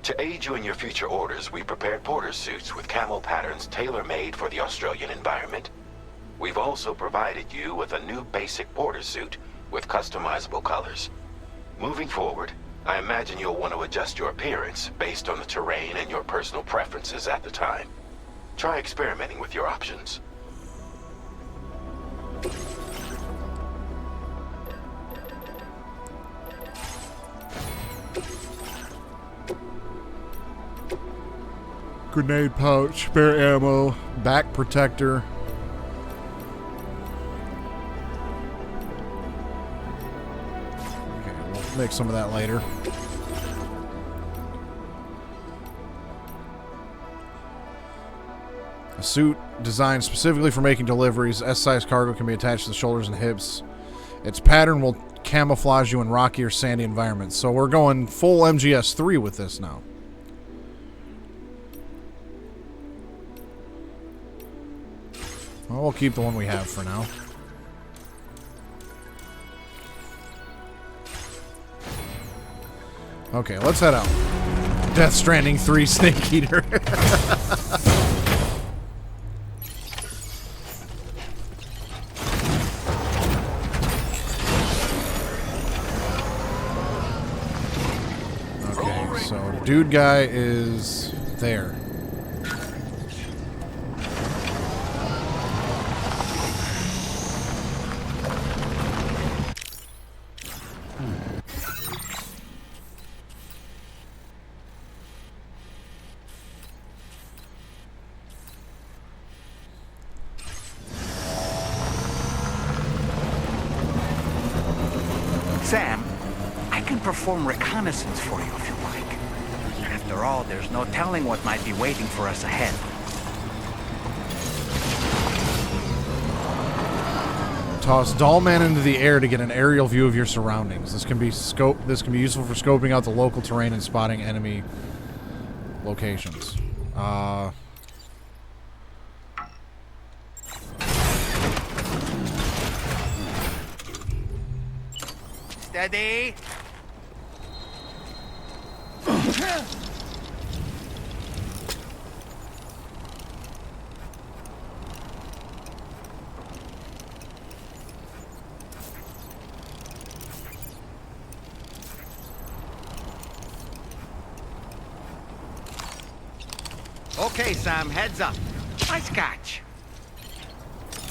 To aid you in your future orders, we prepared porter suits with camo patterns tailor-made for the Australian environment. We've also provided you with a new basic porter suit with customizable colors. Moving forward, I imagine you'll want to adjust your appearance based on the terrain and your personal preferences at the time. Try experimenting with your options. Grenade pouch, spare ammo, back protector. Okay, we'll make some of that later. A suit designed specifically for making deliveries. S-size cargo can be attached to the shoulders and hips. Its pattern will camouflage you in rocky or sandy environments. So we're going full MGS3 with this now. Well, we'll keep the one we have for now. Okay, let's head out. Death Stranding 3 Snake Eater. Okay, so dude guy is there. Sam, I can perform reconnaissance for you if you like. After all, there's no telling what might be waiting for us ahead. Toss Dollman into the air to get an aerial view of your surroundings. This can be useful for scoping out the local terrain and spotting enemy locations. Steady. Okay, Sam, heads up. Nice catch.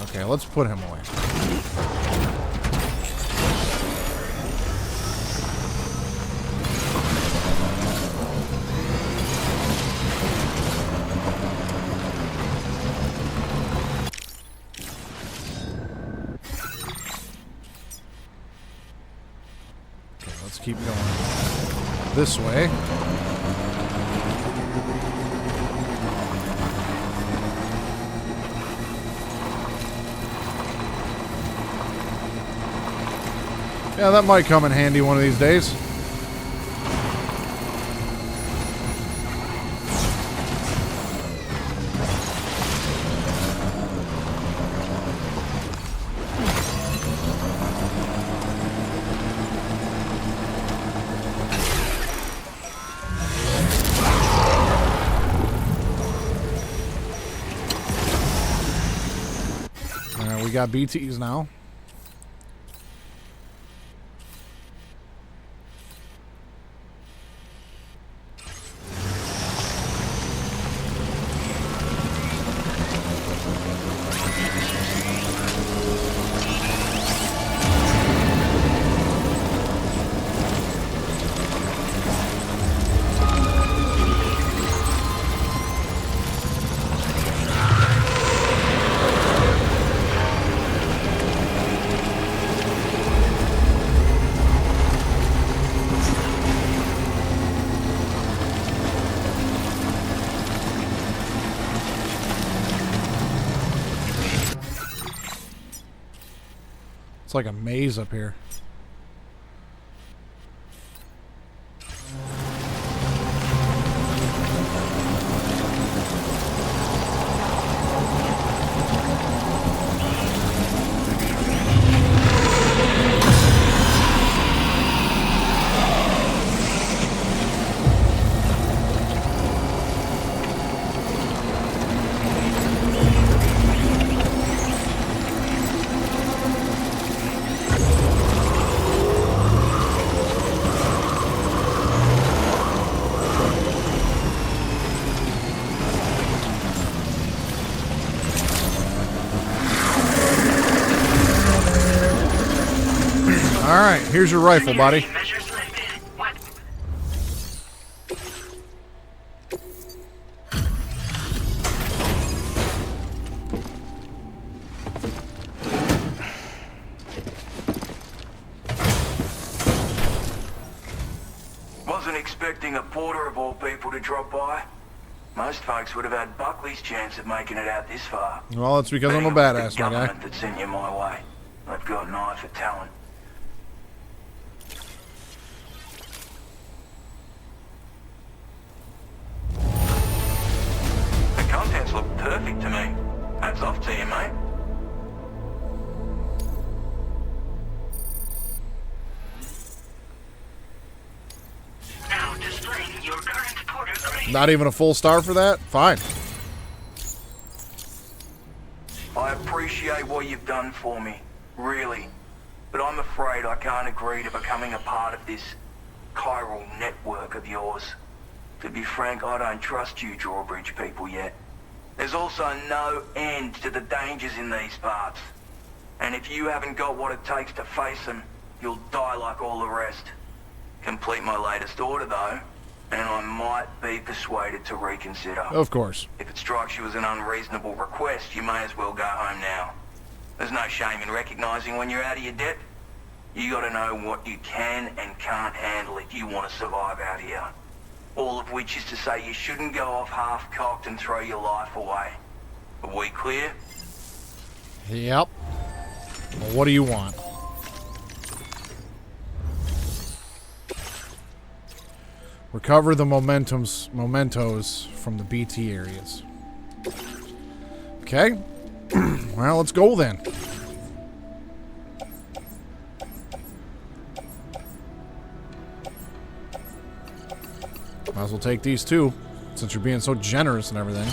Okay, let's put him away. Okay, let's keep going this way. Yeah, that might come in handy one of these days. we got BTs now. It's like a maze up here. Alright, here's your rifle, buddy. Wasn't expecting a porter of all people to drop by. Most folks would have had Buckley's chance of making it out this far. Well, it's because I'm a badass, my guy. That sent you my way. I've got an eye for talent. The contents look perfect to me. Hats off to you, mate. Now displaying your current porter grade. Not even a full star for that? Fine. I appreciate what you've done for me, really. But I'm afraid I can't agree to becoming a part of this chiral network of yours. To be frank, I don't trust you drawbridge people yet. There's also no end to the dangers in these parts. And if you haven't got what it takes to face them, you'll die like all the rest. Complete my latest order, though, and I might be persuaded to reconsider. Of course. If it strikes you as an unreasonable request, you may as well go home now. There's no shame in recognizing when you're out of your depth. You gotta know what you can and can't handle if you want to survive out here. All of which is to say you shouldn't go off half-cocked and throw your life away. Are we clear? Yep. Well, what do you want? Recover the mementos from the BT areas. Okay. Well, let's go then. Might as well take these too, since you're being so generous and everything.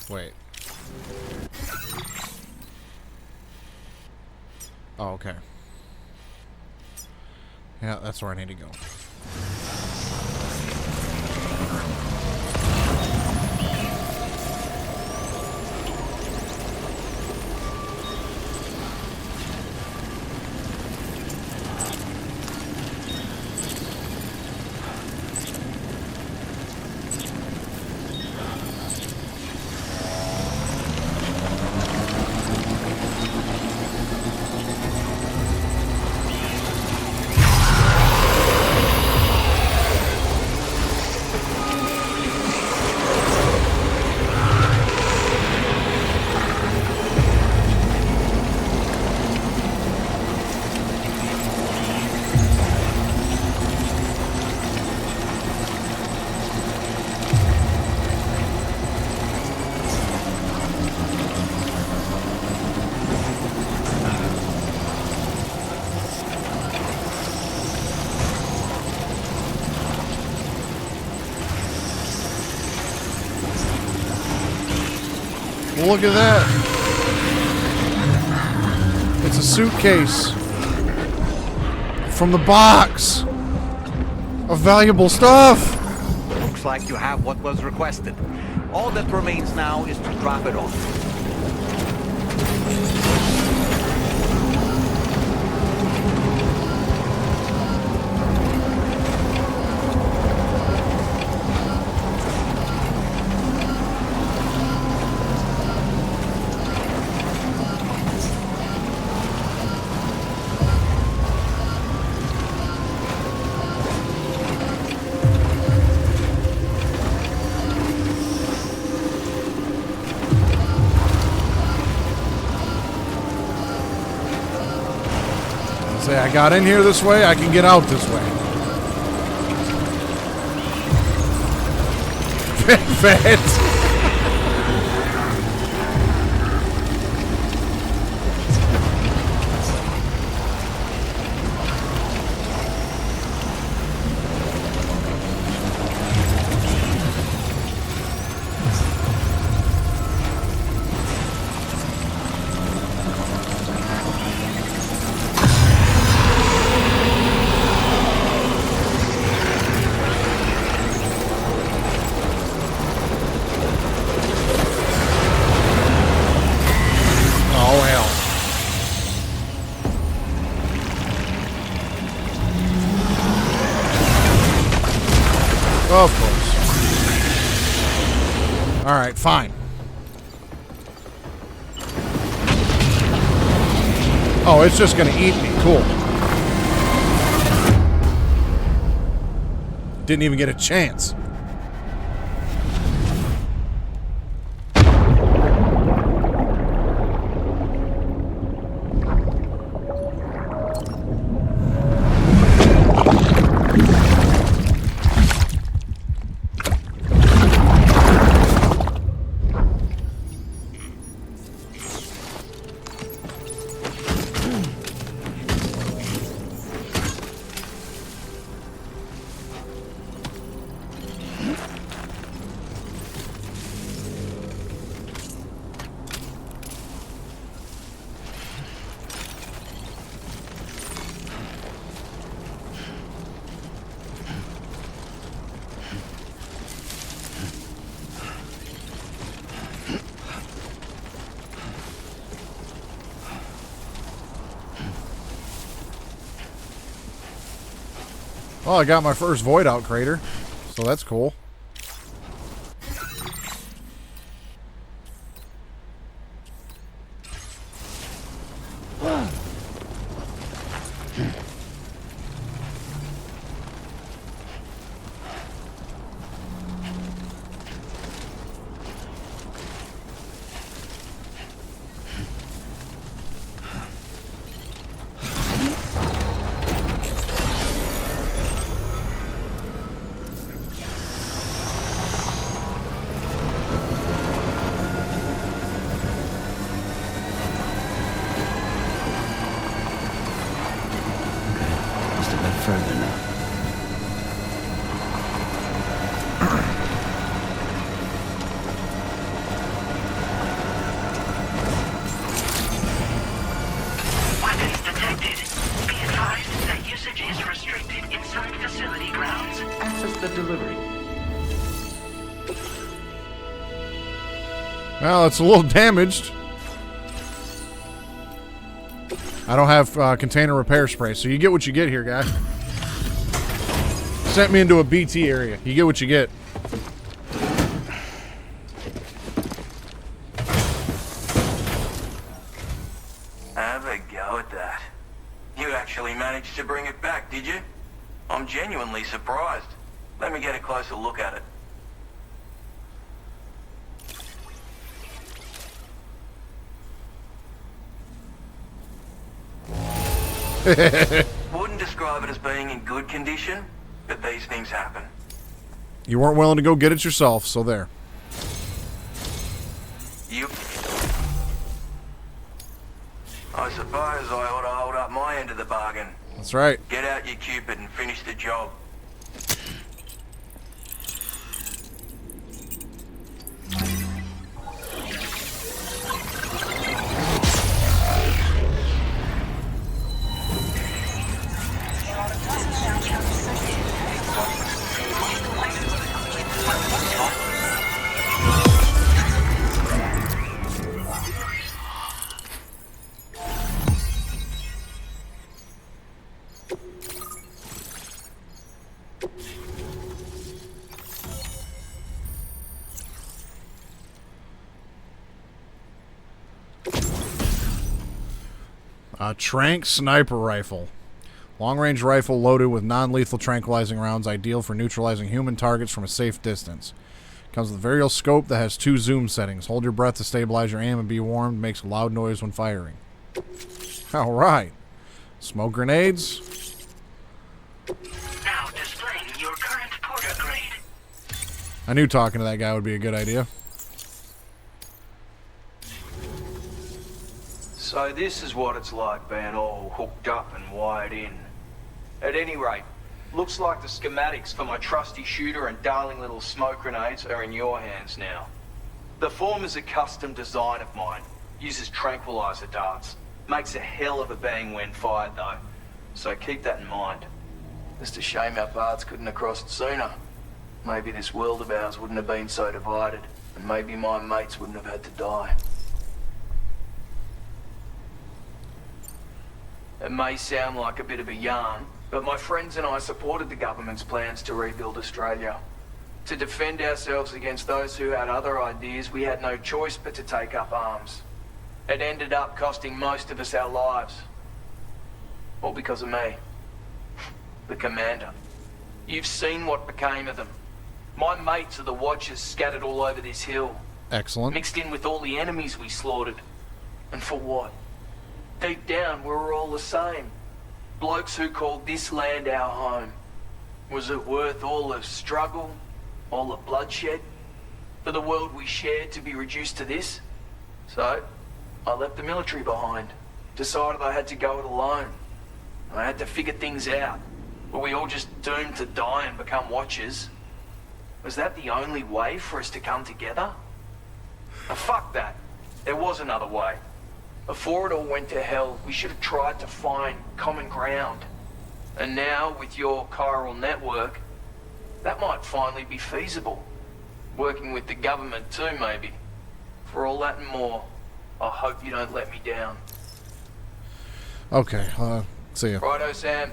Wait. Oh, okay. Yeah, that's where I need to go. look at that. It's a suitcase from the box of valuable stuff. Looks like you have what was requested. All that remains now is to drop it off. Say, I got in here this way, I can get out this way. Perfect. Of course. Alright, fine. Oh, it's just gonna eat me. Cool. Didn't even get a chance. Well, I got my first void out crater, so that's cool. Further now. Weapons detected. Be advised that usage is restricted inside facility grounds. Access the delivery. Well, it's a little damaged. I don't have container repair spray, so you get what you get here, guy. Sent me into a BT area. You get what you get. Have a go at that. You actually managed to bring it back, did you? I'm genuinely surprised. Let me get a closer look at it. Wouldn't describe it as being in good condition, but these things happen. You weren't willing to go get it yourself, so there. I suppose I ought to hold up my end of the bargain. That's right. Get out your Cupid and finish the job. A Trank sniper rifle. Long-range rifle loaded with non-lethal tranquilizing rounds, ideal for neutralizing human targets from a safe distance. Comes with a variable scope that has 2 zoom settings. Hold your breath to stabilize your aim and be warmed. Makes a loud noise when firing. All right. Smoke grenades. Now displaying your current porter grade. I knew talking to that guy would be a good idea. So this is what it's like being all hooked up and wired in. At any rate, looks like the schematics for my trusty shooter and darling little smoke grenades are in your hands now. The form is a custom design of mine. Uses tranquilizer darts. Makes a hell of a bang when fired though. So keep that in mind. Just a shame our paths couldn't have crossed sooner. Maybe this world of ours wouldn't have been so divided. And maybe my mates wouldn't have had to die. It may sound like a bit of a yarn, but my friends and I supported the government's plans to rebuild Australia. To defend ourselves against those who had other ideas, we had no choice but to take up arms. It ended up costing most of us our lives. All because of me. The commander. You've seen what became of them. My mates are the Watchers scattered all over this hill. Excellent. Mixed in with all the enemies we slaughtered. And for what? Deep down, we were all the same. Blokes who called this land our home. Was it worth all the struggle, all the bloodshed, for the world we shared to be reduced to this? So, I left the military behind. Decided I had to go it alone. I had to figure things out. Were we all just doomed to die and become Watchers? Was that the only way for us to come together? Now, fuck that. There was another way. Before it all went to hell, we should have tried to find common ground. And now, with your chiral network, that might finally be feasible. Working with the government too, maybe. For all that and more, I hope you don't let me down. Okay, see ya. Righto, Sam.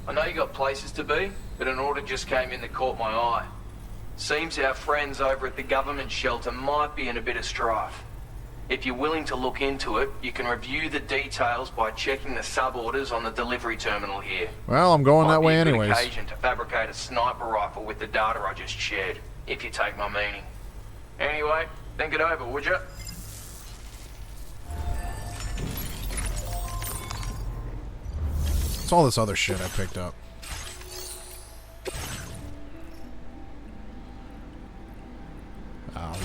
I know you got places to be, but an order just came in that caught my eye. Seems our friends over at the government shelter might be in a bit of strife. If you're willing to look into it, you can review the details by checking the sub-orders on the delivery terminal here. Well, I'm going that way Might be a anyways. good occasion to fabricate a sniper rifle with the data I just shared, if you take my meaning. Anyway, think it over, would you? It's all this other shit I picked up.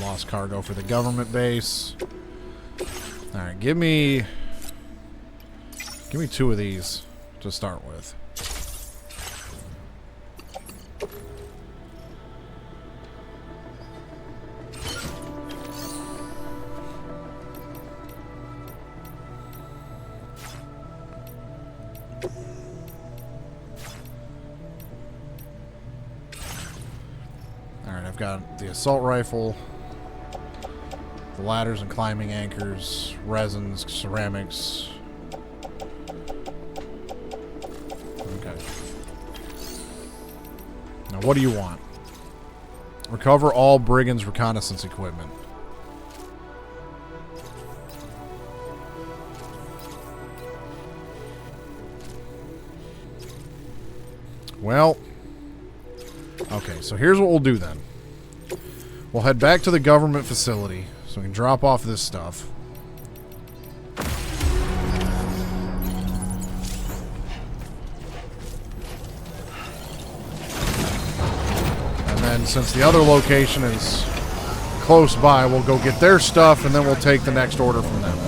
Lost cargo for the government base. Alright, give me 2 of these to start with. Alright, I've got the assault rifle, the ladders and climbing anchors, resins, ceramics. Okay. Now, what do you want? Recover all brigands' reconnaissance equipment. Well, okay, so here's what we'll do then. We'll head back to the government facility so we can drop off this stuff. And then since the other location is close by, we'll go get their stuff and then we'll take the next order from them.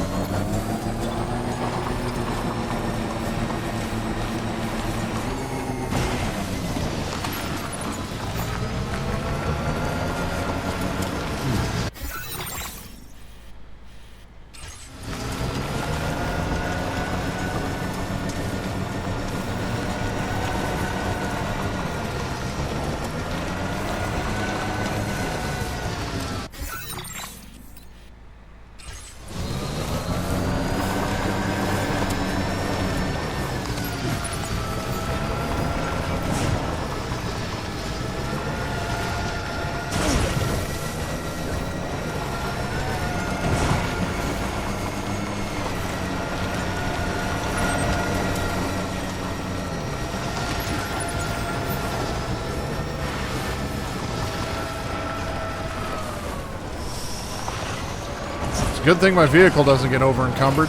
a good thing my vehicle doesn't get over encumbered.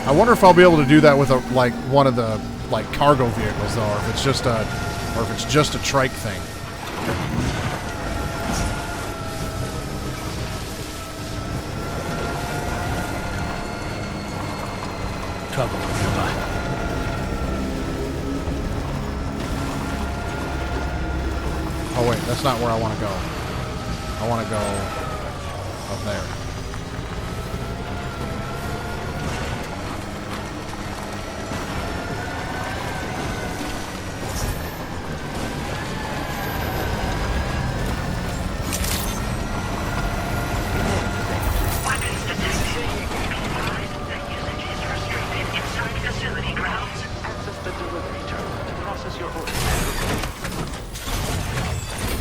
I wonder if I'll be able to do that with one of the cargo vehicles though, or if it's just a trike thing. Trouble nearby. Oh wait, that's not where I want to go. I want to go up there.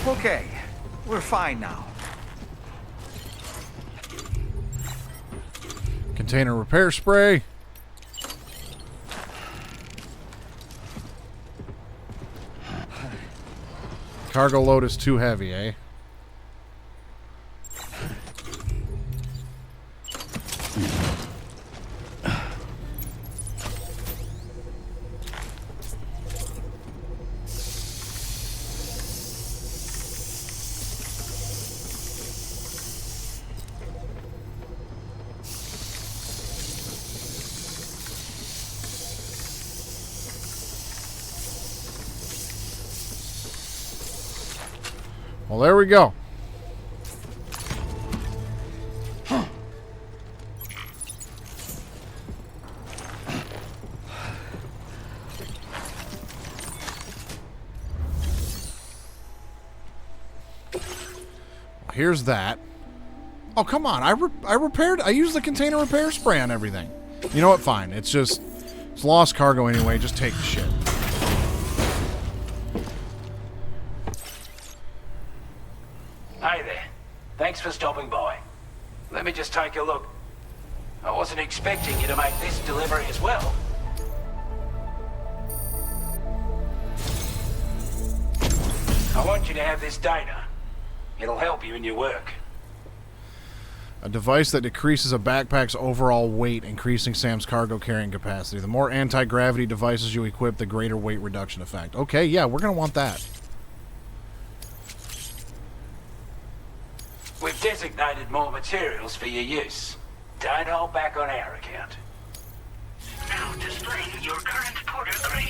Okay, we're fine now. Container repair spray. Cargo load is too heavy, eh? Well, there we go. Here's that. Oh, come on. I used the container repair spray on everything. You know what? Fine. It's lost cargo anyway. Just take the shit. Hey there. Thanks for stopping by. Let me just take a look. I wasn't expecting you to make this delivery as well. I want you to have this data. It'll help you in your work. A device that decreases a backpack's overall weight, increasing Sam's cargo carrying capacity. The more anti-gravity devices you equip, the greater weight reduction effect. Okay, yeah, we're going to want that. We've designated more materials for your use. Don't hold back on our account. Now displaying your current porter grade.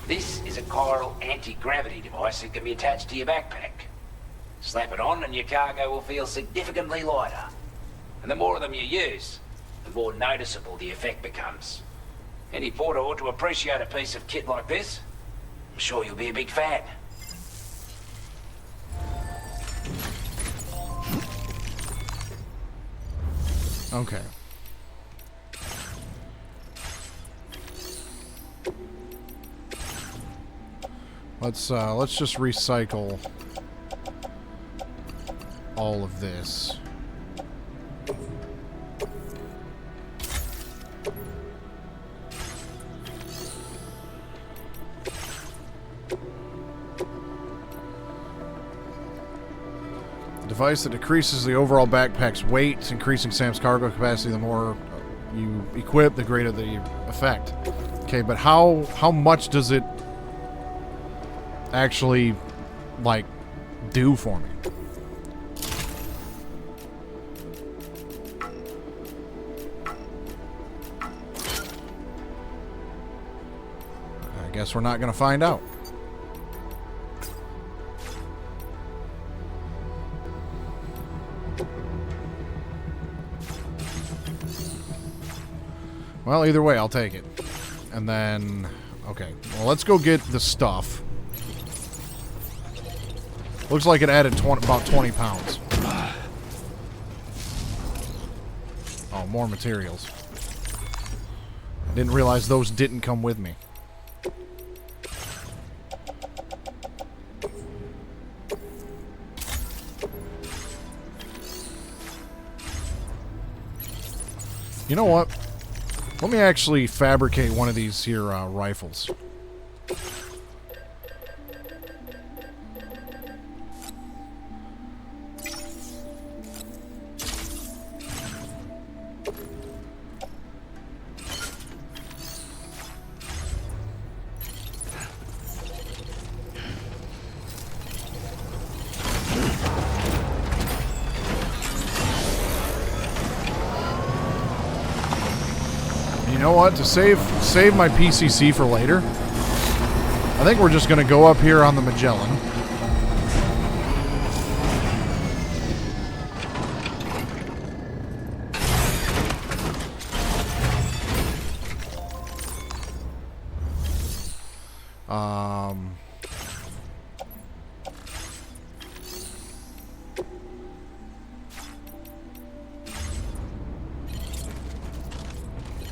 This is a chiral anti-gravity device that can be attached to your backpack. Slap it on and your cargo will feel significantly lighter. And the more of them you use, the more noticeable the effect becomes. Any porter ought to appreciate a piece of kit like this. I'm sure you'll be a big fan. Okay. Let's just recycle all of this. Device that decreases the overall backpack's weight, increasing Sam's cargo capacity. The more you equip, the greater the effect. Okay, but how much does it actually, like, do for me? I guess we're not going to find out. Well, either way, I'll take it. And then, okay. Well, let's go get the stuff. Looks like it added about 20 pounds. Oh, more materials. I didn't realize those didn't come with me. You know what? Let me actually fabricate one of these here rifles. You know what? To save my PCC for later, I think we're just going to go up here on the Magellan.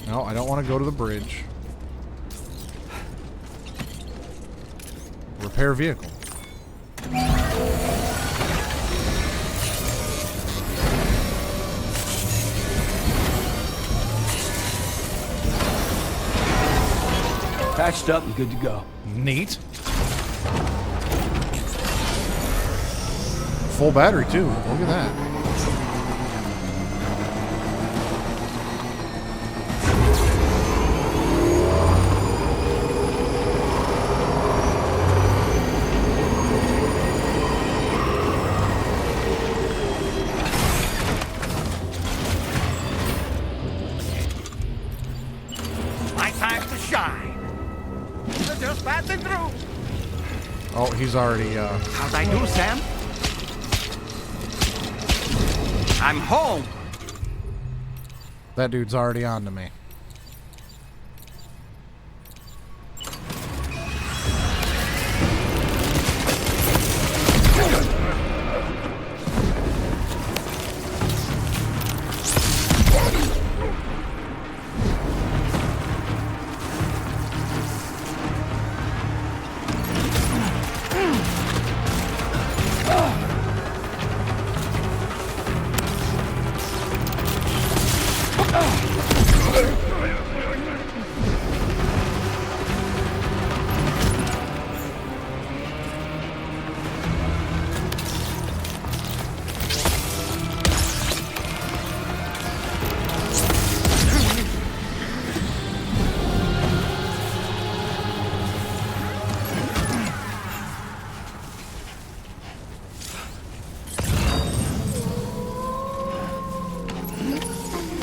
No, I don't want to go to the bridge. Repair vehicle. Patched up and good to go. Neat. Full battery too. Look at that. Oh, he's already, How'd I do, Sam? I'm home. That dude's already on to me.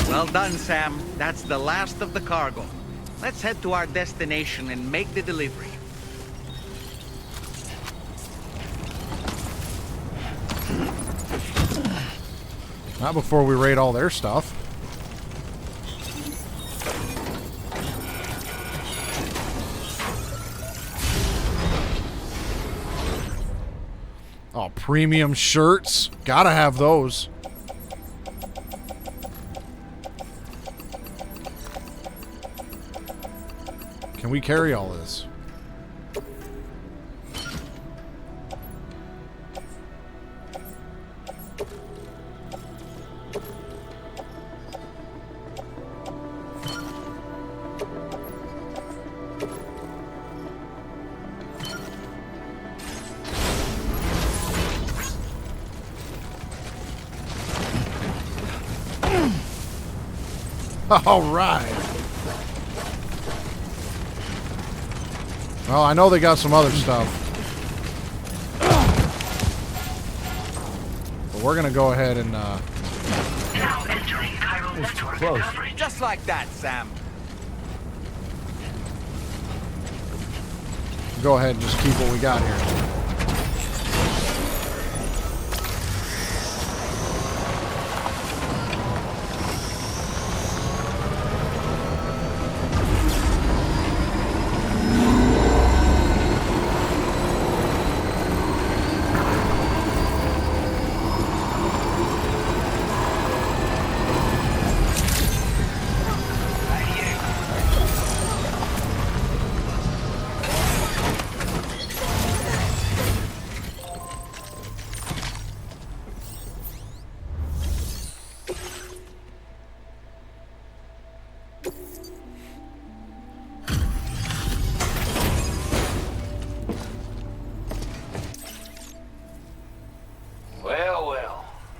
Well done, Sam. That's the last of the cargo. Let's head to our destination and make the delivery. Not before we raid all their stuff. Oh, premium shirts. Gotta have those. Can we carry all this? All right. Well, I know they got some other stuff. But we're gonna go ahead and Now entering chiral network close. coverage. Just like that, Sam. go ahead and just keep what we got here.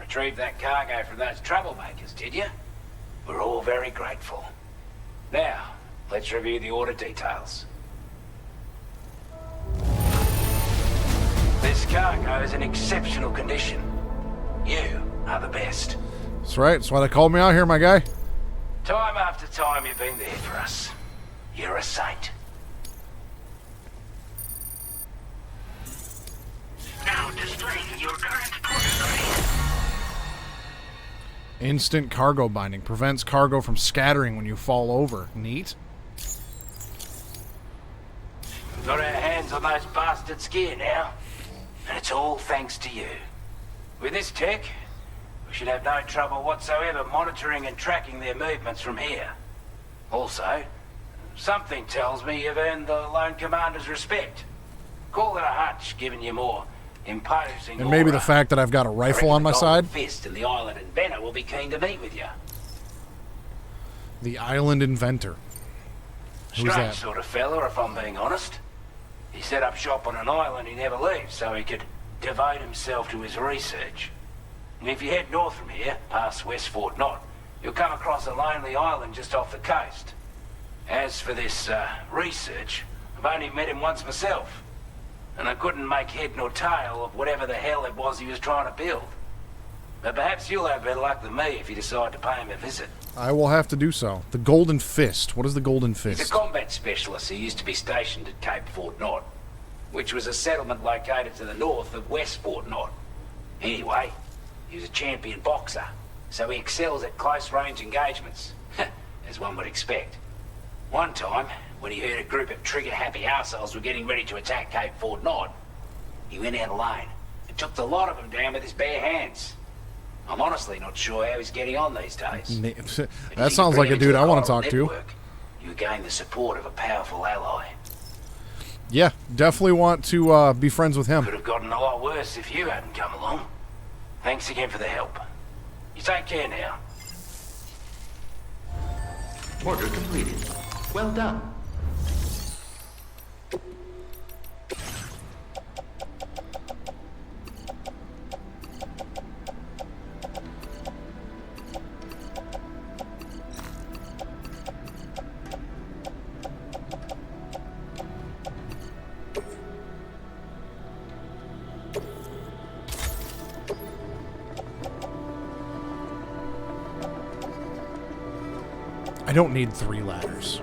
Retrieved that cargo from those troublemakers, did you? We're all very grateful. Now, let's review the order details. This cargo is in exceptional condition. You are the best. That's right. That's why they called me out here, my guy. Time after time you've been there for us. You're a saint. Now displaying your current port. Instant cargo binding. Prevents cargo from scattering when you fall over. Neat. We've got our hands on those bastards' gear now. And it's all thanks to you. With this tech, we should have no trouble whatsoever monitoring and tracking their movements from here. Also, something tells me you've earned the Lone Commander's respect. Call it a hunch, giving you more imposing. And maybe aura. the fact that I've got a rifle on my side. Fist and the island inventor will be keen to meet with you. The island inventor. Who's Strange that? sort of fella, if I'm being honest. He set up shop on an island he never leaves, so he could devote himself to his research. And if you head north from here, past West Fort Knot, you'll come across a lonely island just off the coast. As for this research, I've only met him once myself, and I couldn't make head nor tail of whatever the hell it was he was trying to build. But perhaps you'll have better luck than me if you decide to pay him a visit. I will have to do so. The Golden Fist. What is the Golden He's Fist? a combat specialist who used to be stationed at Cape Fort Knot, which was a settlement located to the north of West Fort Knot. Anyway, he was a champion boxer, so he excels at close-range engagements, as one would expect. One time, when he heard a group of trigger-happy arseholes were getting ready to attack Cape Fort Knot, he went out alone and took the lot of them down with his bare hands. I'm honestly not sure how he's getting on these days. That sounds like a dude I want to talk to. You gain the support of a powerful ally. Yeah, definitely want to be friends with him. Could have gotten a lot worse if you hadn't come along. Thanks again for the help. You take care now. Order completed. Well done. I don't need 3 ladders.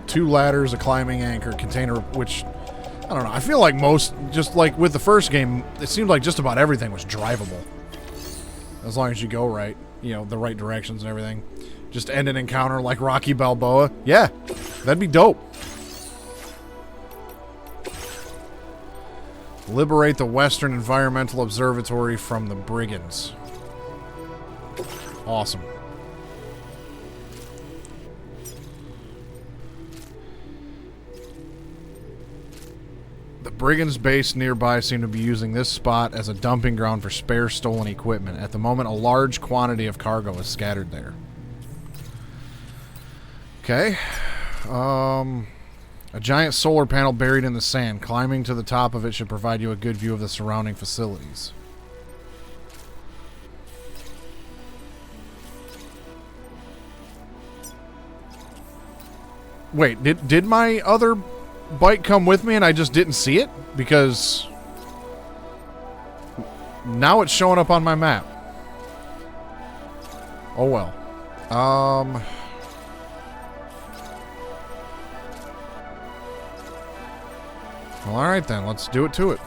2 ladders, a climbing anchor, container, which, I don't know, I feel like most, just like with the first game, it seemed like just about everything was drivable. As long as you go right, you know, the right directions and everything. Just end an encounter like Rocky Balboa. Yeah, that'd be dope. Liberate the Western Environmental Observatory from the brigands. Awesome. The brigands base nearby seem to be using this spot as a dumping ground for spare stolen equipment. At the moment, a large quantity of cargo is scattered there. Okay. A giant solar panel buried in the sand. Climbing to the top of it should provide you a good view of the surrounding facilities. Wait, did my other bike come with me and I just didn't see it? Because now it's showing up on my map. Oh well. Well, alright then, let's do it to it.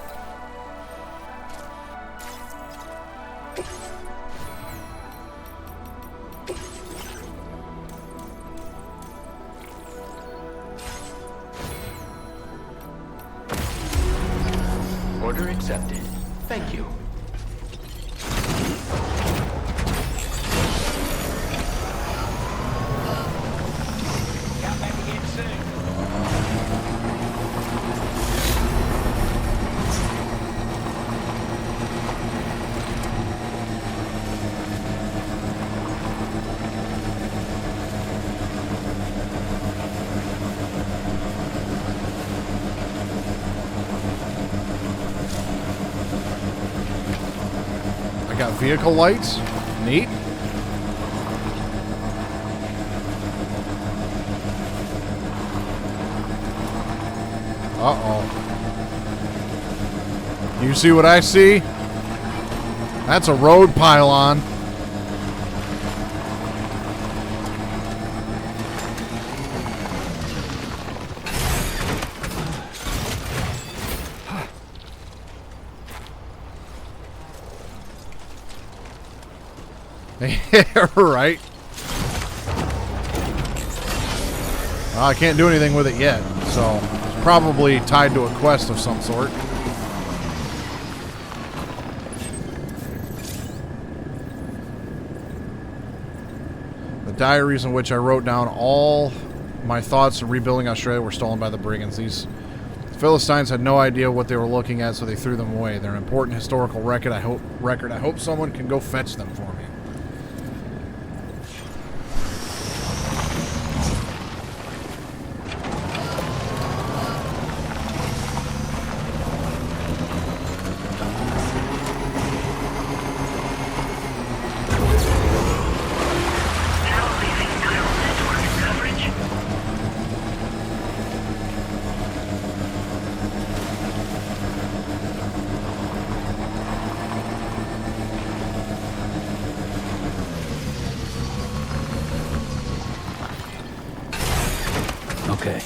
Order accepted. Thank you. Come back again soon. got vehicle lights. Neat. Uh-oh. You see what I see? That's a road pylon. Yeah, right. Well, I can't do anything with it yet, so it's probably tied to a quest of some sort. The diaries in which I wrote down all my thoughts of rebuilding Australia were stolen by the brigands. These Philistines had no idea what they were looking at, so they threw them away. They're an important historical record. I hope someone can go fetch them for me. Okay.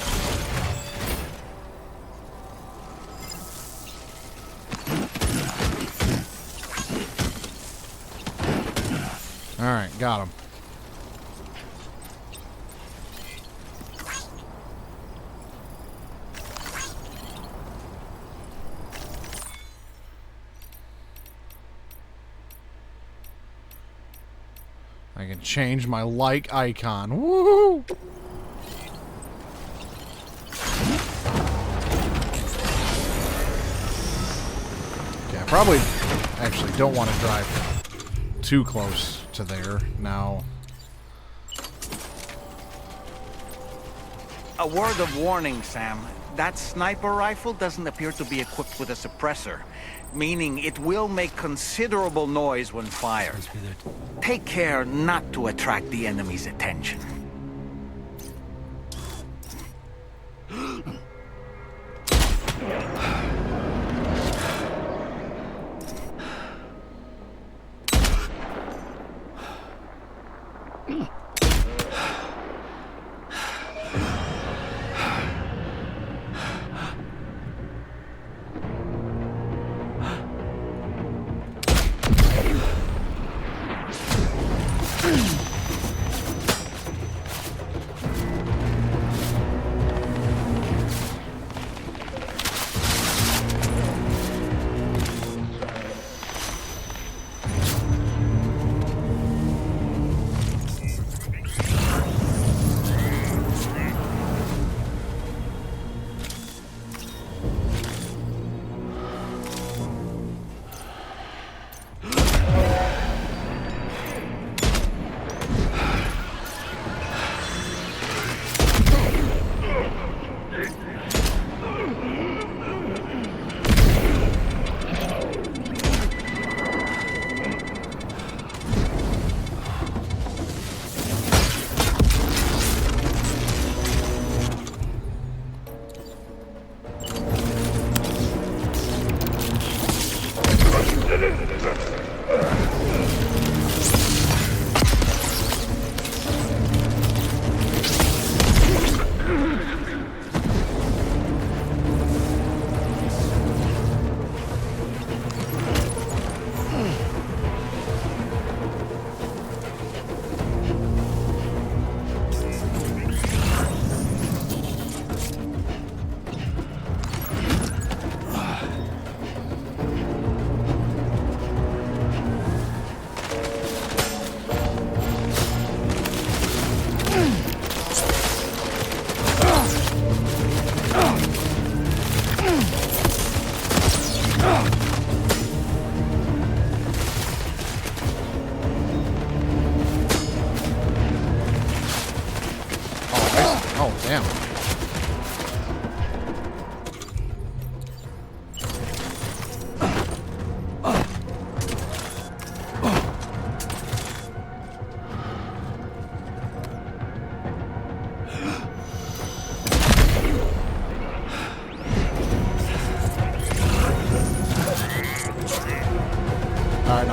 All right, got him. I can change my like icon. Woo! Okay, I probably actually don't want to drive too close to there now. A word of warning, Sam. That sniper rifle doesn't appear to be equipped with a suppressor, meaning it will make considerable noise when fired. Take care not to attract the enemy's attention.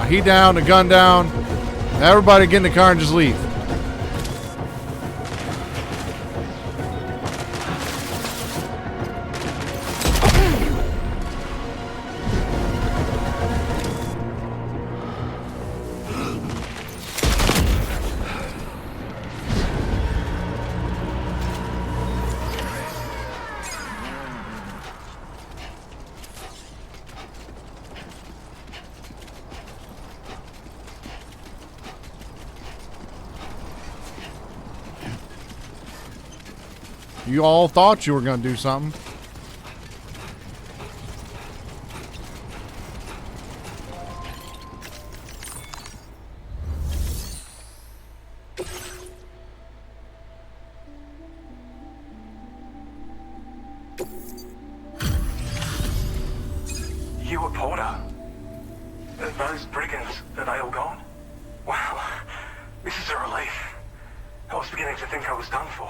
He down, the gun down. Everybody get in the car and just leave. You all thought you were going to do something. You a Porter? Those brigands, are they all gone? Wow, this is a relief. I was beginning to think I was done for.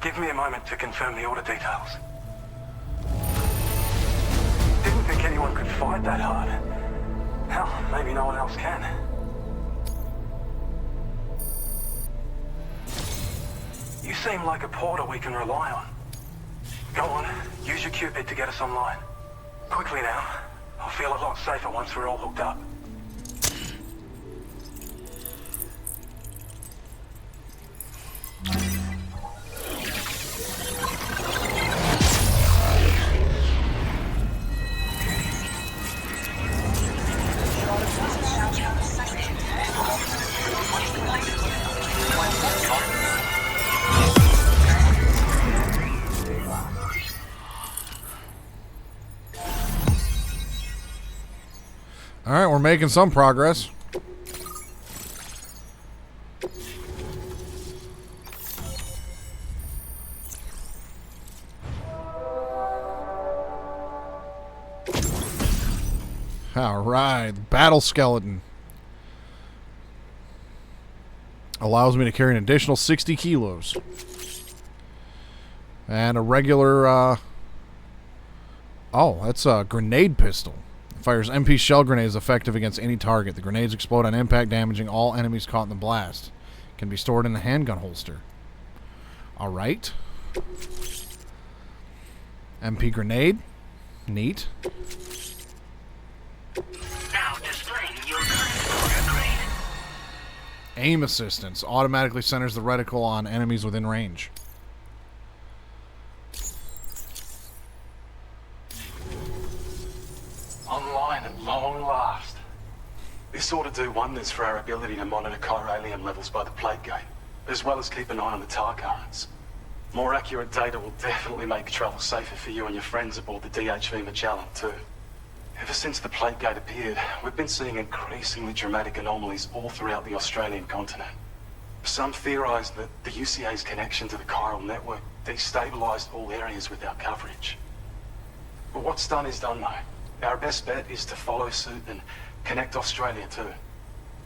Give me a moment to confirm the order details. Didn't think anyone could fight that hard. Hell, maybe no one else can. You seem like a Porter we can rely on. Go on, use your Cupid to get us online. Quickly now. I'll feel a lot safer once we're all hooked up. All right, we're making some progress. All right, battle skeleton. Allows me to carry an additional 60 kilos. And a regular, oh, that's a grenade pistol. Fires MP shell grenades effective against any target. The grenades explode on impact, damaging all enemies caught in the blast. Can be stored in the handgun holster. All right. MP grenade. Neat. Now displaying your current order grade. Aim assistance. Automatically centers the reticle on enemies within range. Online at long last. This ought to do wonders for our ability to monitor chiralium levels by the plate gate, as well as keep an eye on the tar currents. More accurate data will definitely make travel safer for you and your friends aboard the DHV Magellan, too. Ever since the plate gate appeared, we've been seeing increasingly dramatic anomalies all throughout the Australian continent. Some theorize that the UCA's connection to the chiral network destabilized all areas with our coverage. But what's done is done, though. Our best bet is to follow suit and connect Australia too.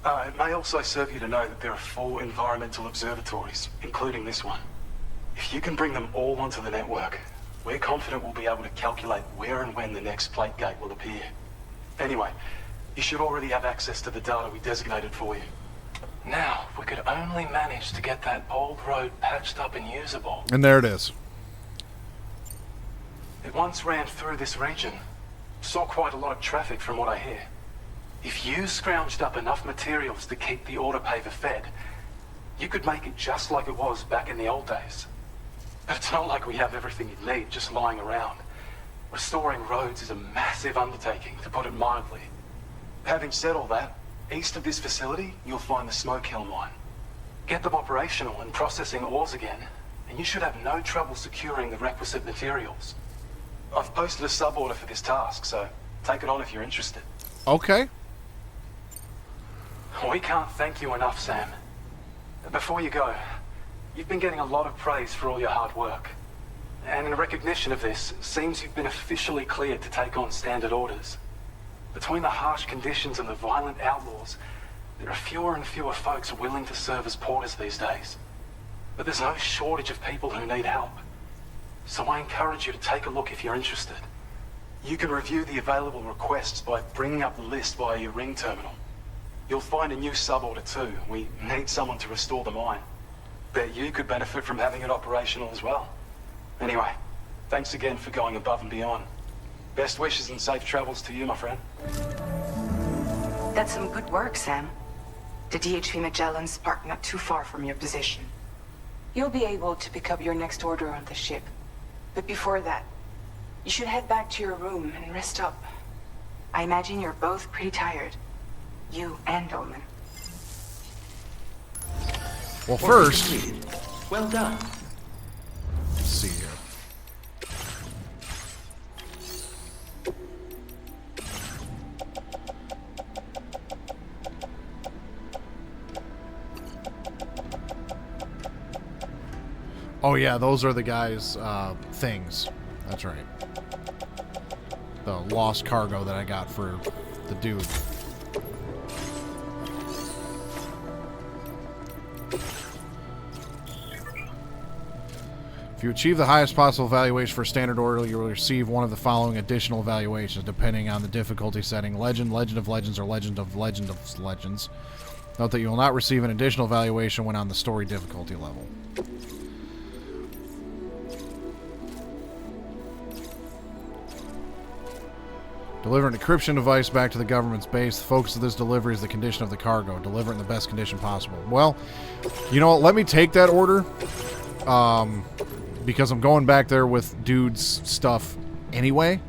It may also serve you to know that there are 4 environmental observatories, including this one. If you can bring them all onto the network, we're confident we'll be able to calculate where and when the next plate gate will appear. Anyway, you should already have access to the data we designated for you. Now, if we could only manage to get that old road patched up and usable. And there it is. It once ran through this region. Saw quite a lot of traffic from what I hear. If you scrounged up enough materials to keep the autopaver fed, you could make it just like it was back in the old days. But it's not like we have everything you need just lying around. Restoring roads is a massive undertaking, to put it mildly. Having said all that, east of this facility, you'll find the Smoke Hill mine. Get them operational and processing ores again, and you should have no trouble securing the requisite materials. I've posted a sub-order for this task, so take it on if you're interested. Okay. We can't thank you enough, Sam. Before you go, you've been getting a lot of praise for all your hard work. And in recognition of this, it seems you've been officially cleared to take on standard orders. Between the harsh conditions and the violent outlaws, there are fewer and fewer folks willing to serve as porters these days. But there's no shortage of people who need help. So I encourage you to take a look if you're interested. You can review the available requests by bringing up the list via your ring terminal. You'll find a new suborder too. We need someone to restore the mine. Bet you could benefit from having it operational as well. Anyway, thanks again for going above and beyond. Best wishes and safe travels to you, my friend. That's some good work, Sam. The DHV Magellan's parked not too far from your position. You'll be able to pick up your next order on the ship. But before that, you should head back to your room and rest up. I imagine you're both pretty tired. You and Dolman. Well, first... Well done. Let's see here. Oh yeah, those are the guys' things. That's right. The lost cargo that I got for the dude. If you achieve the highest possible valuation for standard order, you will receive one of the following additional evaluations, depending on the difficulty setting: Legend, Legend of Legends, or Legend of Legends. Note that you will not receive an additional valuation when on the story difficulty level. Deliver an encryption device back to the government's base. The focus of this delivery is the condition of the cargo. Deliver it in the best condition possible. Well, you know what? Let me take that order. Because I'm going back there with dude's stuff anyway.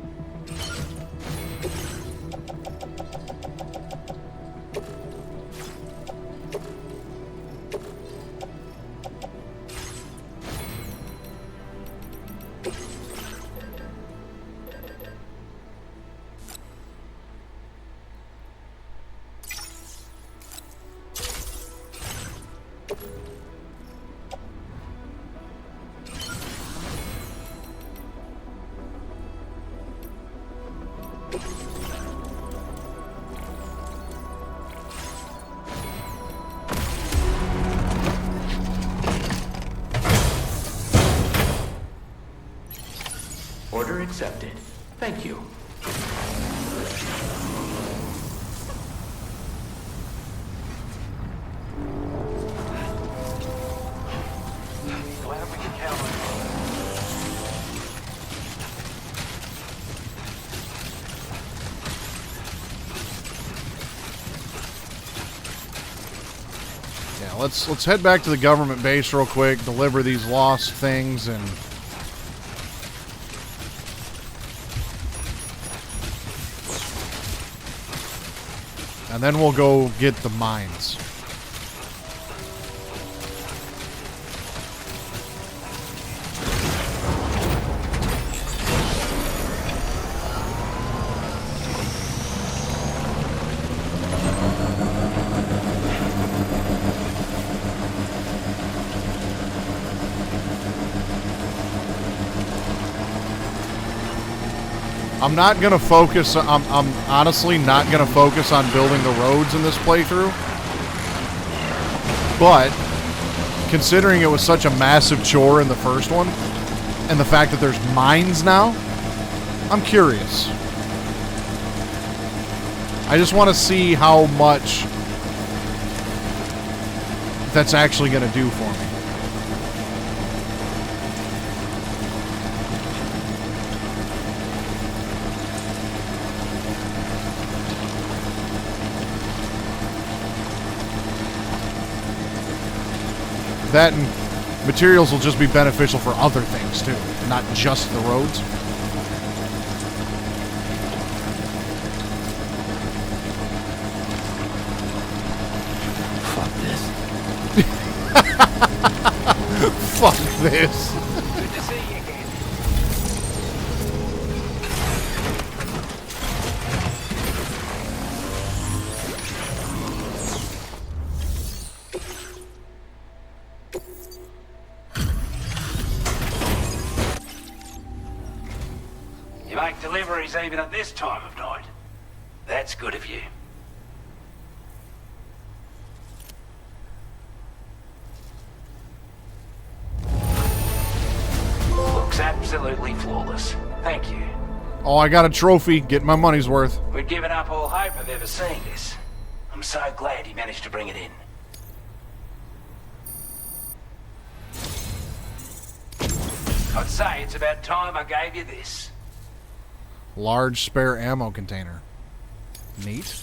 Order accepted. Thank you. Glad we can count on you. Yeah, let's head back to the government base real quick, deliver these lost things, and then we'll go get the mines. I'm not going to focus, I'm honestly not going to focus on building the roads in this playthrough. But, considering it was such a massive chore in the first one, and the fact that there's mines now, I'm curious. I just want to see how much that's actually going to do for me. That and materials will just be beneficial for other things too, not just the roads. Fuck this. Fuck this. Good to see you again. You make deliveries even at this time of night. That's good of you. Looks absolutely flawless. Thank you. Oh, I got a trophy. Get my money's worth. We'd given up all hope of ever seeing this. I'm so glad he managed to bring it in. I'd say it's about time I gave you this. Large spare ammo container. Neat.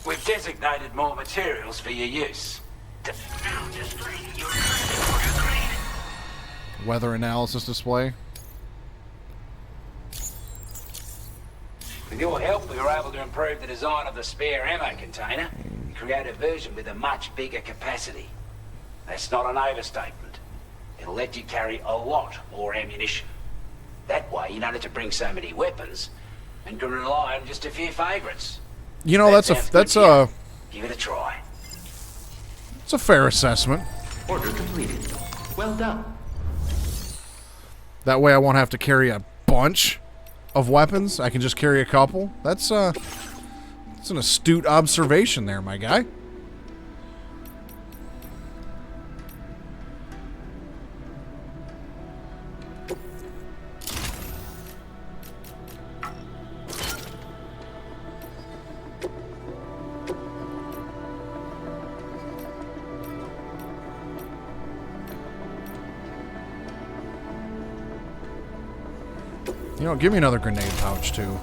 We've designated more materials for your use. Weather analysis display. With your help, we were able to improve the design of the spare ammo container and create a version with a much bigger capacity. That's not an overstatement. It'll let you carry a lot more ammunition. That way, you don't have to bring so many weapons and can rely on just a few favorites. You know, that's a Give it a try. It's a fair assessment. Order completed. Well done. That way I won't have to carry a bunch of weapons. I can just carry a couple. That's an astute observation there, my guy. You know, give me another grenade pouch, too.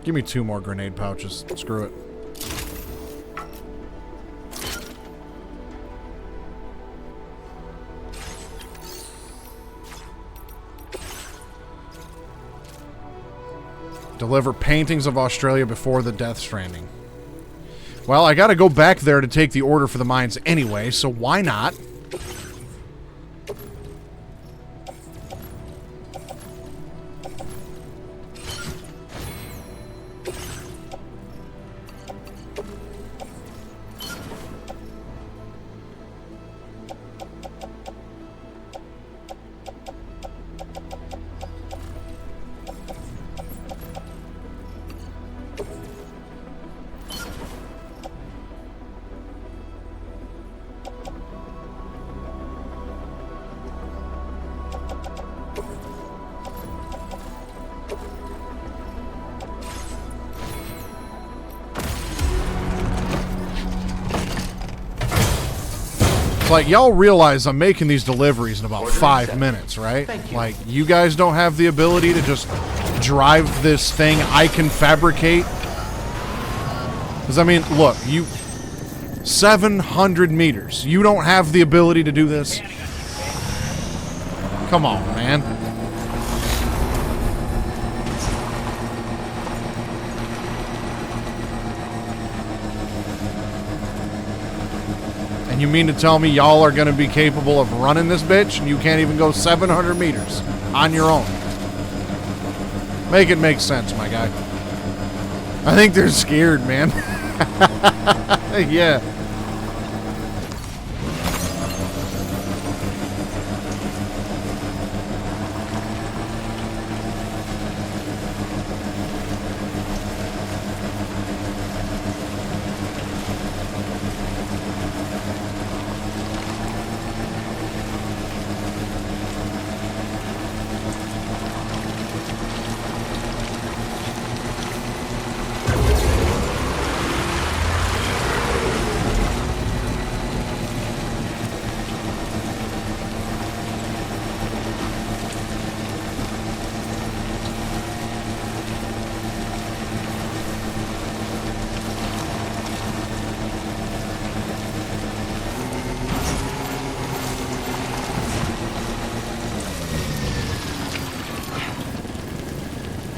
Give me 2 more grenade pouches. Screw it. Deliver paintings of Australia before the Death Stranding. Well, I gotta go back there to take the order for the mines anyway, so why not? Like, y'all realize I'm making these deliveries in about 5 minutes, right? Like, you guys don't have the ability to just drive this thing I can fabricate? Because, I mean, look, 700 meters. You don't have the ability to do this? Come on, man. And you mean to tell me y'all are going to be capable of running this bitch and you can't even go 700 meters on your own? Make it make sense, my guy. I think they're scared, man. Yeah.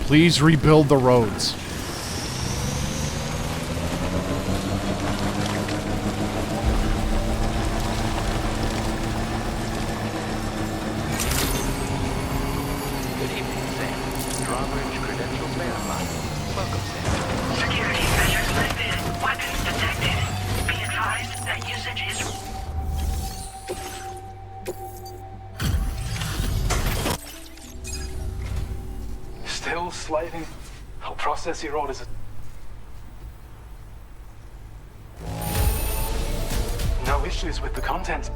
Please rebuild the roads. Good evening, Sam. Drawbridge credentials verified. Welcome, Sam. Security measures lifted. Weapons detected. Be advised that usage is... Still slaving? I'll process your orders. No issues with the content.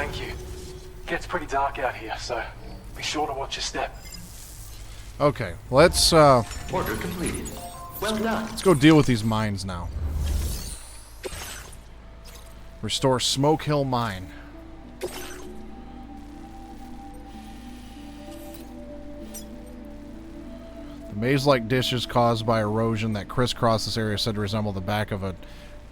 Thank you. Gets pretty dark out here, so be sure to watch your step. Okay, let's Order completed. Well done. let's go deal with these mines now. Restore Smoke Hill Mine. The maze-like dishes caused by erosion that crisscross this area are said to resemble the back of a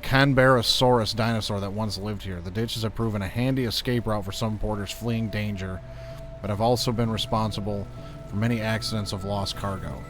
Canberrasaurus dinosaur that once lived here. The ditches have proven a handy escape route for some porters fleeing danger, but have also been responsible for many accidents of lost cargo.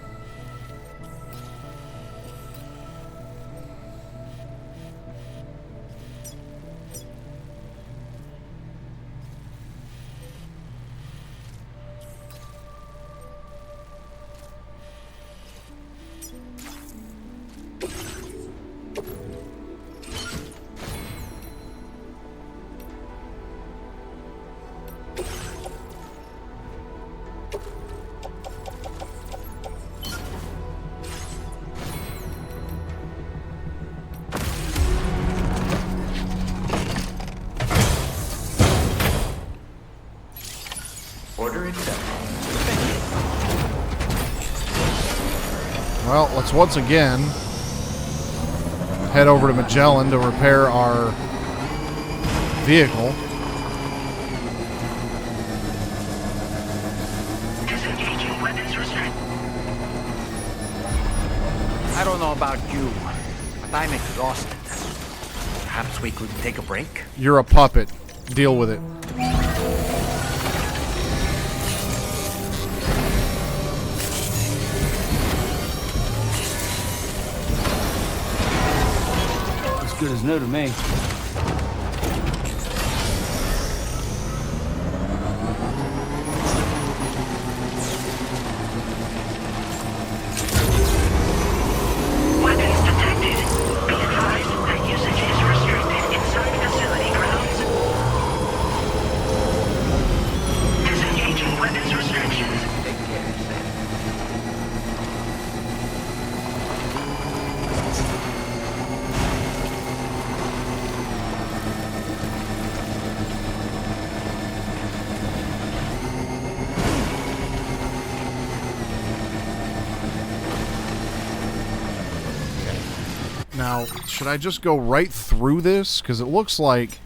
Order accepted. Well, let's once again head over to Magellan to repair our vehicle. Disengaging weapons restraint. I don't know about you, but I'm exhausted. Perhaps we could take a break? You're a puppet. Deal with it. Good as new to me. Weapons detected. Be advised that usage is restricted inside facility grounds. Disengaging weapons restrictions. Take care, Sam. Now, should I just go right through this? Because it looks like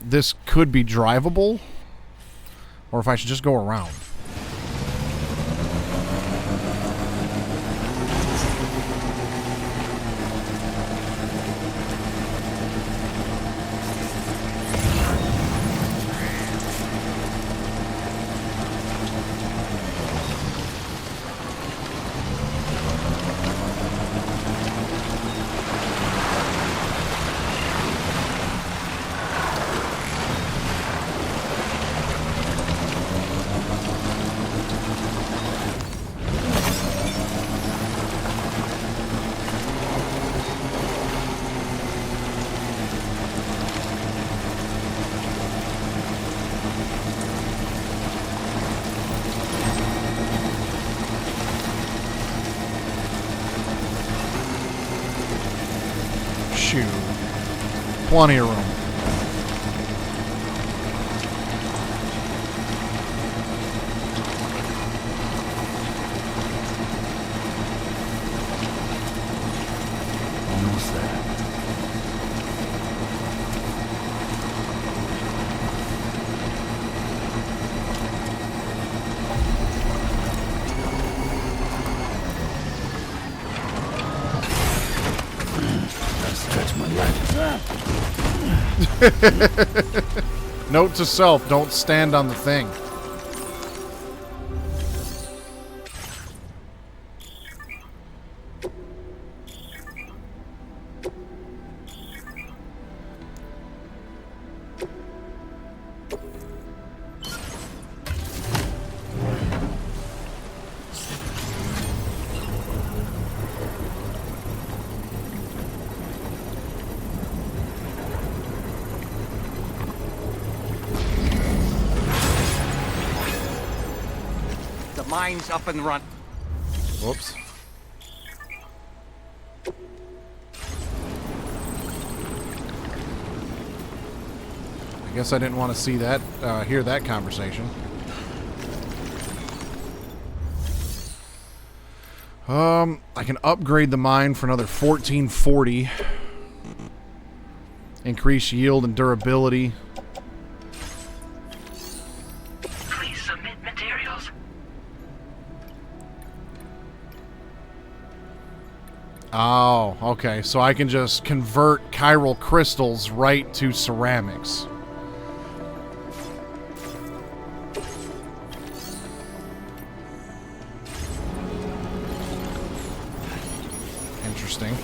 this could be drivable. Or if I should just go around. Shoot. Plenty of room. Almost there. Stretch my legs. Note to self, don't stand on the thing. Mine's up and run. Whoops. I guess I didn't want to see that, hear that conversation. I can upgrade the mine for another 1440. Increase yield and durability. Please submit materials. Oh, okay. So I can just convert chiral crystals right to ceramics. Interesting.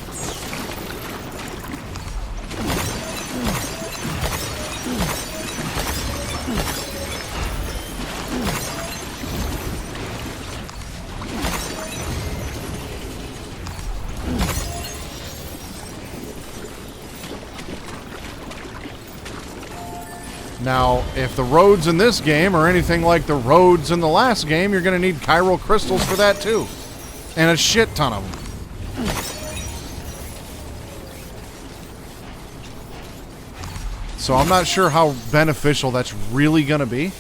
Now, if the roads in this game are anything like the roads in the last game, you're going to need chiral crystals for that too. And a shit ton of them. So I'm not sure how beneficial that's really going to be.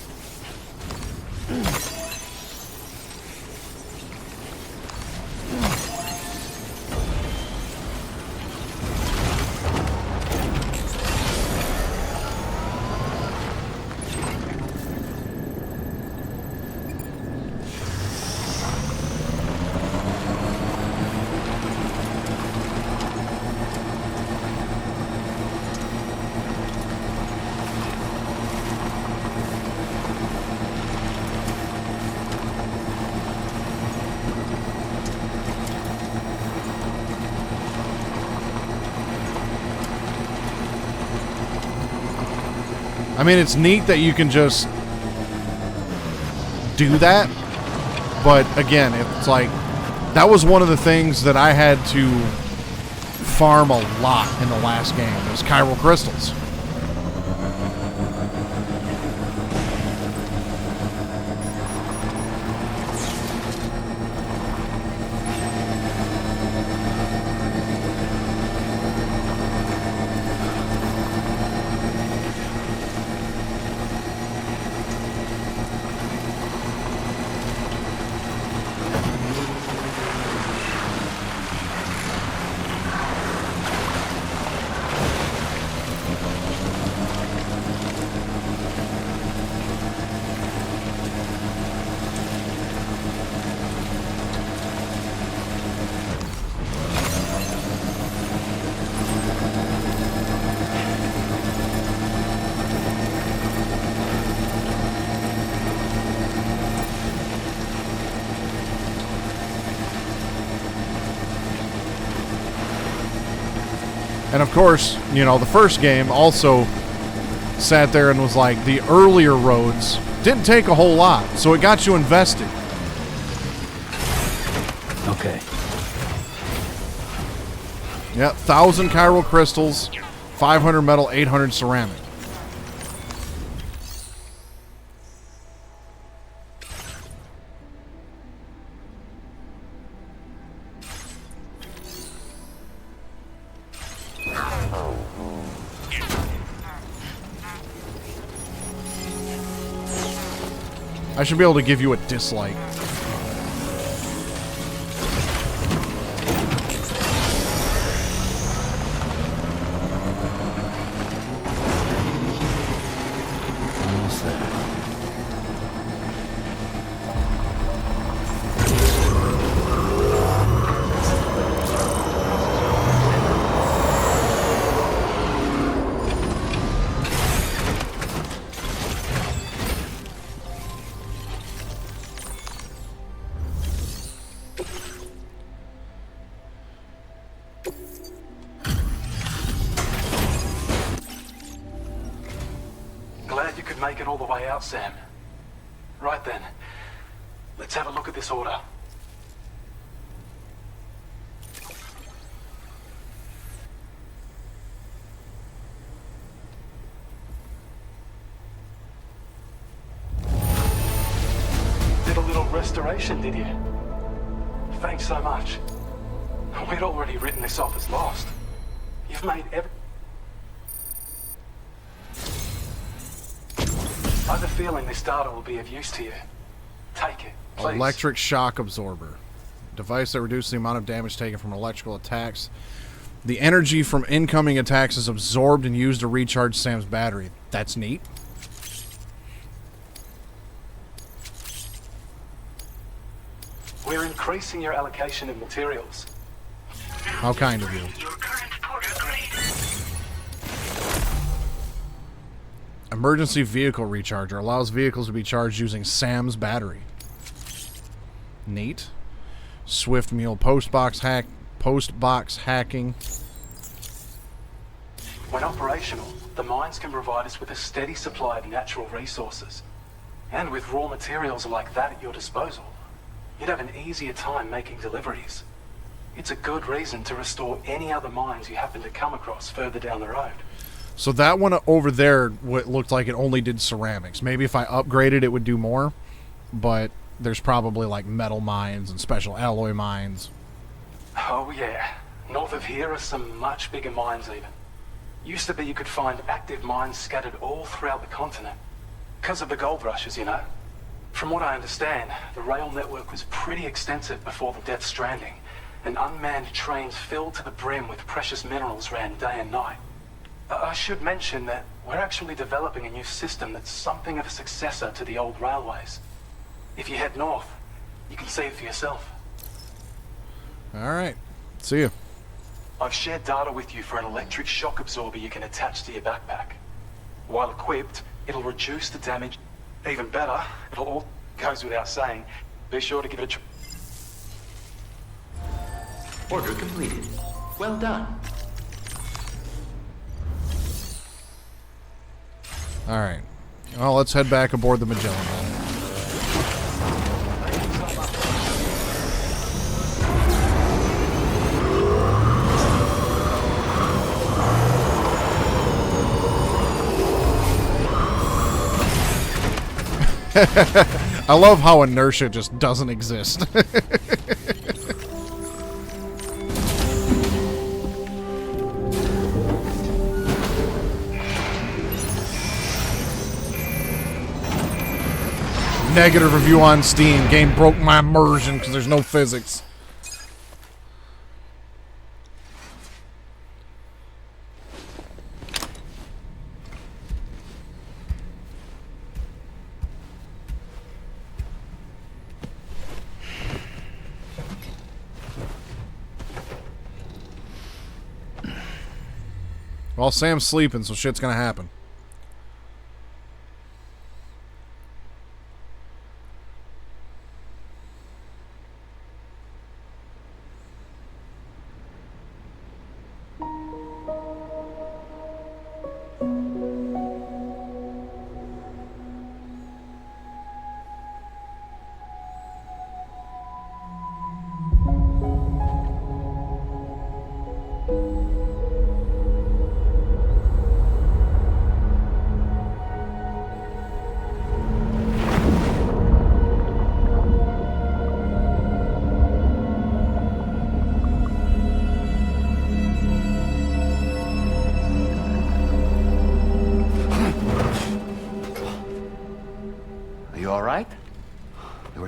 I mean, it's neat that you can just do that, but again, it's like, that was one of the things that I had to farm a lot in the last game, was chiral crystals. And of course, you know, the first game also sat there and was like, the earlier roads didn't take a whole lot, so it got you invested. Okay. Yeah, 1,000 chiral crystals, 500 metal, 800 ceramic. I should be able to give you a dislike. Almost there. Glad you could make it all the way out, Sam. Right then, let's have a look at this order. Did a little restoration, did you? Thanks so much. We'd already written this off as lost. You've made feeling this data will be of use to you. Take it, please. Electric shock absorber. Device that reduces the amount of damage taken from electrical attacks. The energy from incoming attacks is absorbed and used to recharge Sam's battery. That's neat. We're increasing your allocation of materials. How kind of you. Emergency vehicle recharger allows vehicles to be charged using Sam's battery. Neat. Swift Mule postbox hacking. When operational, the mines can provide us with a steady supply of natural resources. And with raw materials like that at your disposal, you'd have an easier time making deliveries. It's a good reason to restore any other mines you happen to come across further down the road. So that one over there looked like it only did ceramics. Maybe if I upgraded it would do more, but there's probably like metal mines and special alloy mines. Oh yeah, north of here are some much bigger mines even. Used to be you could find active mines scattered all throughout the continent. Because of the gold rushes, you know. From what I understand, the rail network was pretty extensive before the Death Stranding, and unmanned trains filled to the brim with precious minerals ran day and night. I should mention that we're actually developing a new system that's something of a successor to the old railways. If you head north, you can see it for yourself. Alright, see you. I've shared data with you for an electric shock absorber you can attach to your backpack. While equipped, it'll reduce the damage. Even better, it'll all goes without saying. Be sure to give it a Order completed. Well done. Alright. Well, let's head back aboard the Magellan then. I love how inertia just doesn't exist. Negative review on Steam. Game broke my immersion because there's no physics. Well, Sam's sleeping, so shit's gonna happen.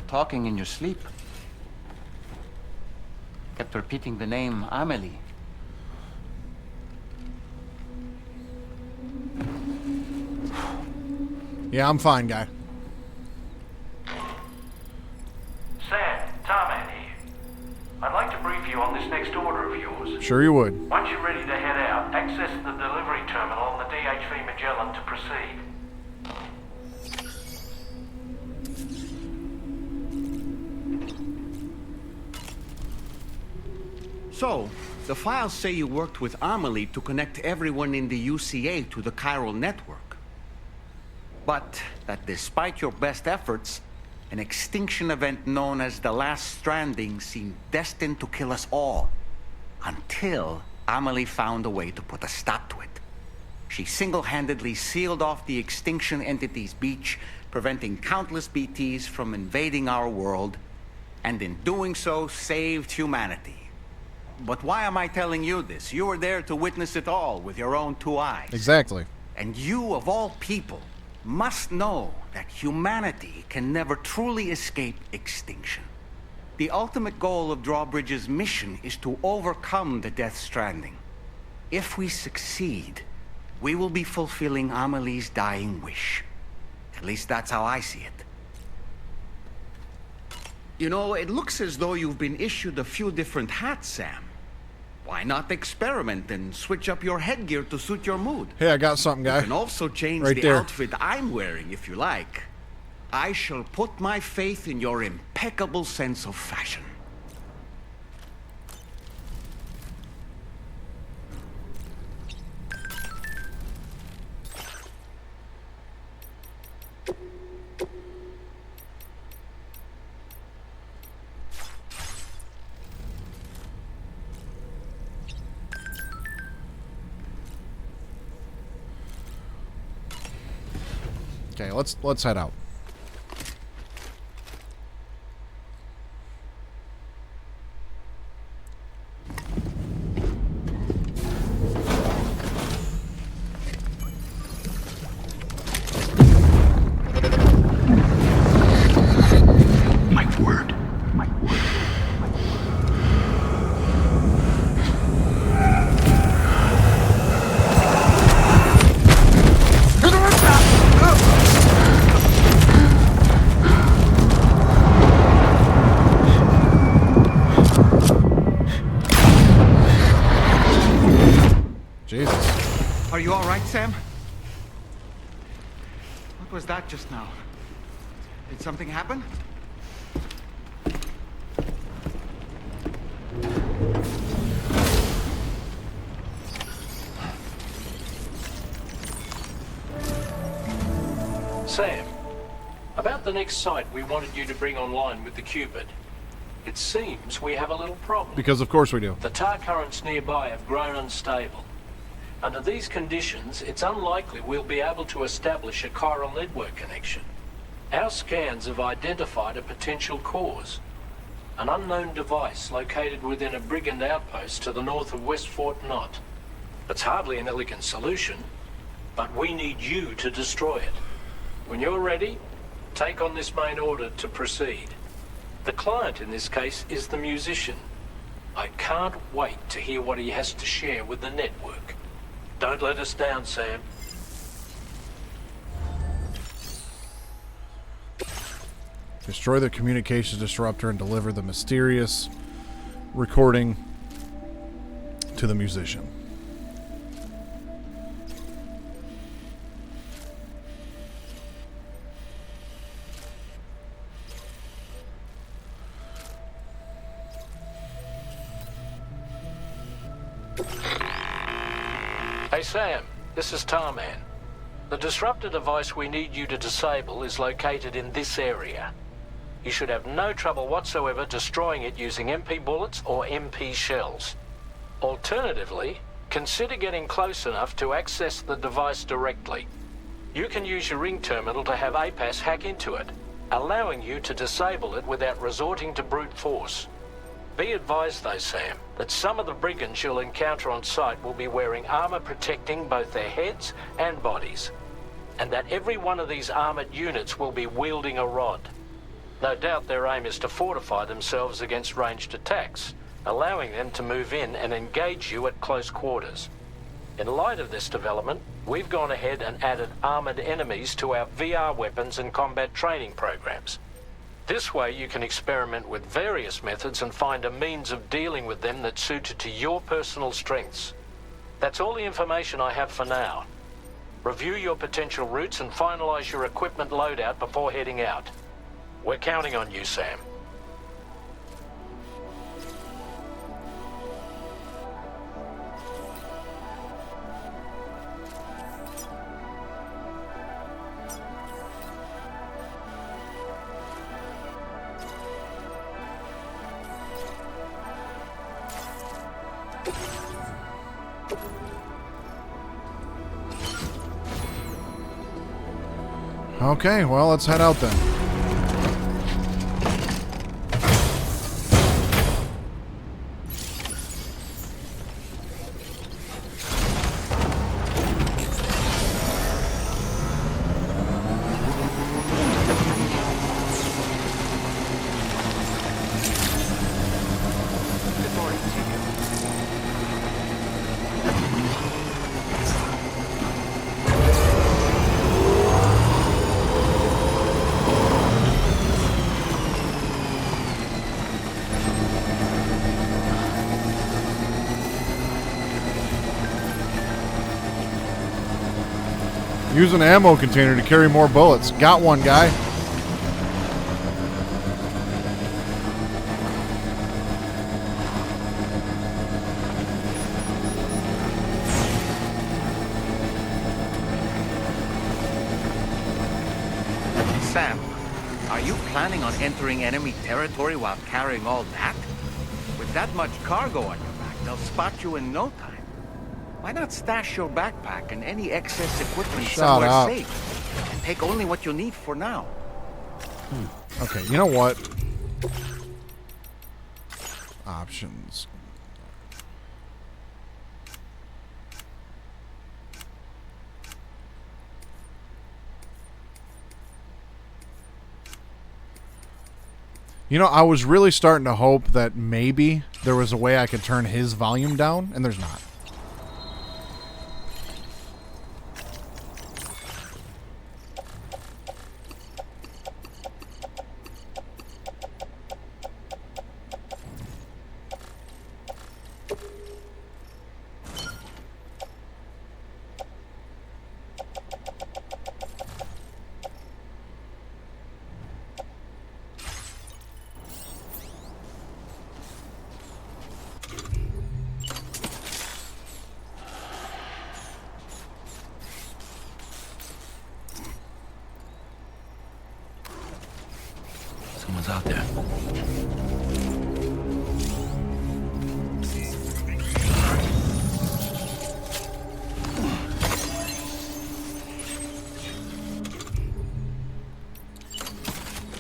Talking in your sleep. Kept repeating the name Amelie. Yeah, I'm fine, guy. Sam, Tarman here. I'd like to brief you on this next order of yours. Sure you would. Once you're ready to head out, access the delivery terminal on the DHV Magellan to proceed. So, the files say you worked with Amelie to connect everyone in the UCA to the chiral network. But that despite your best efforts, an extinction event known as the Last Stranding seemed destined to kill us all. Until Amelie found a way to put a stop to it. She single-handedly sealed off the extinction entity's beach, preventing countless BTs from invading our world, and in doing so, saved humanity. But why am I telling you this? You were there to witness it all with your own two eyes. Exactly. And you, of all people, must know that humanity can never truly escape extinction. The ultimate goal of Drawbridge's mission is to overcome the Death Stranding. If we succeed, we will be fulfilling Amelie's dying wish. At least that's how I see it. You know, it looks as though you've been issued a few different hats, Sam. Why not experiment and switch up your headgear to suit your mood? Hey, I got something, guy. You can also change right the there. outfit I'm wearing if you like. I shall put my faith in your impeccable sense of fashion. Okay, let's head out. My word. Jesus. Are you all right, Sam? What was that just now? Did something happen? Sam, about the next site we wanted you to bring online with the Cupid. It seems we have a little problem. Because of course we do. The tar currents nearby have grown unstable. Under these conditions, it's unlikely we'll be able to establish a chiral network connection. Our scans have identified a potential cause. An unknown device located within a brigand outpost to the north of West Fort Knott. It's hardly an elegant solution, but we need you to destroy it. When you're ready, take on this main order to proceed. The client in this case is the musician. I can't wait to hear what he has to share with the network. Don't let us down, Sam. Destroy the communications disruptor and deliver the mysterious recording to the musician. Hey Sam, this is Tarman. The disruptor device we need you to disable is located in this area. You should have no trouble whatsoever destroying it using MP bullets or MP shells. Alternatively, consider getting close enough to access the device directly. You can use your ring terminal to have APAS hack into it, allowing you to disable it without resorting to brute force. Be advised though, Sam, that some of the brigands you'll encounter on site will be wearing armor protecting both their heads and bodies, and that every one of these armored units will be wielding a rod. No doubt their aim is to fortify themselves against ranged attacks, allowing them to move in and engage you at close quarters. In light of this development, we've gone ahead and added armored enemies to our VR weapons and combat training programs. This way you can experiment with various methods and find a means of dealing with them that's suited to your personal strengths. That's all the information I have for now. Review your potential routes and finalize your equipment loadout before heading out. We're counting on you, Sam. Okay, well, let's head out then. Use an ammo container to carry more bullets. Got one, guy. Sam, are you planning on entering enemy territory while carrying all that? With that much cargo on your back, they'll spot you in no time. Why not stash your backpack and any excess equipment somewhere safe? And take only what you need for now. Okay, you know what? Options. You know, I was really starting to hope that maybe there was a way I could turn his volume down, and there's not. Someone's out there.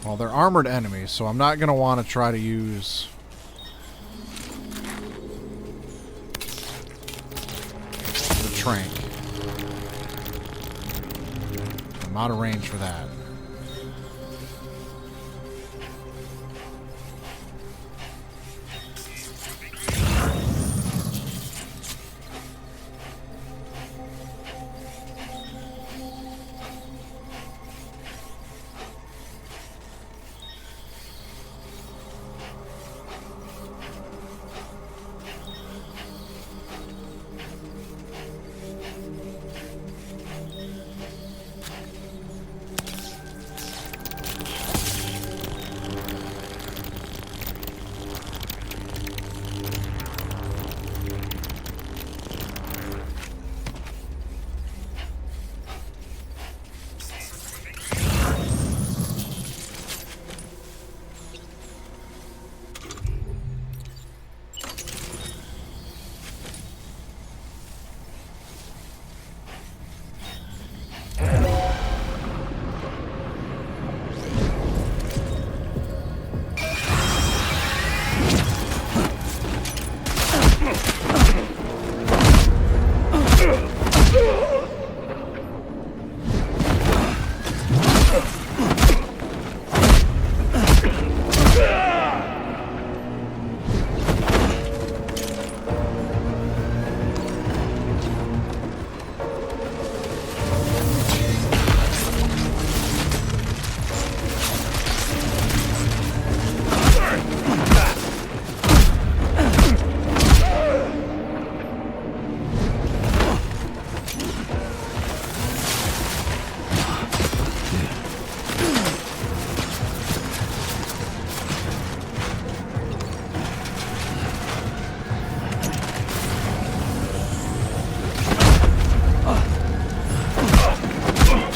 Well, they're armored enemies, so I'm not going to want to try to use... the trank. I'm out of range for that.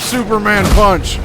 Superman punch.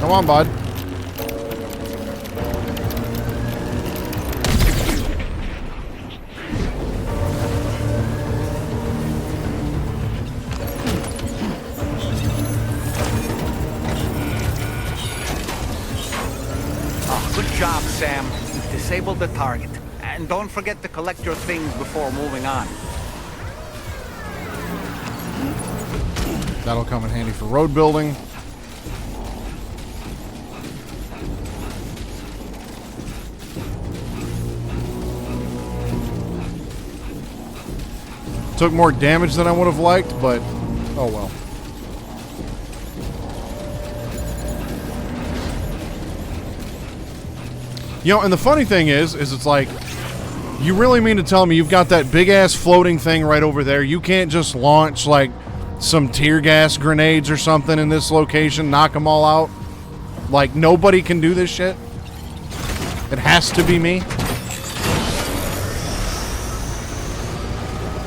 Come on, bud. Oh, good job, Sam. You've disabled the target. And don't forget to collect your things before moving on. That'll come in handy for road building. Took more damage than I would have liked, but oh well. You know, and the funny thing is it's like, you really mean to tell me you've got that big ass floating thing right over there? You can't just launch like some tear gas grenades or something in this location, knock them all out? Like, nobody can do this shit? It has to be me?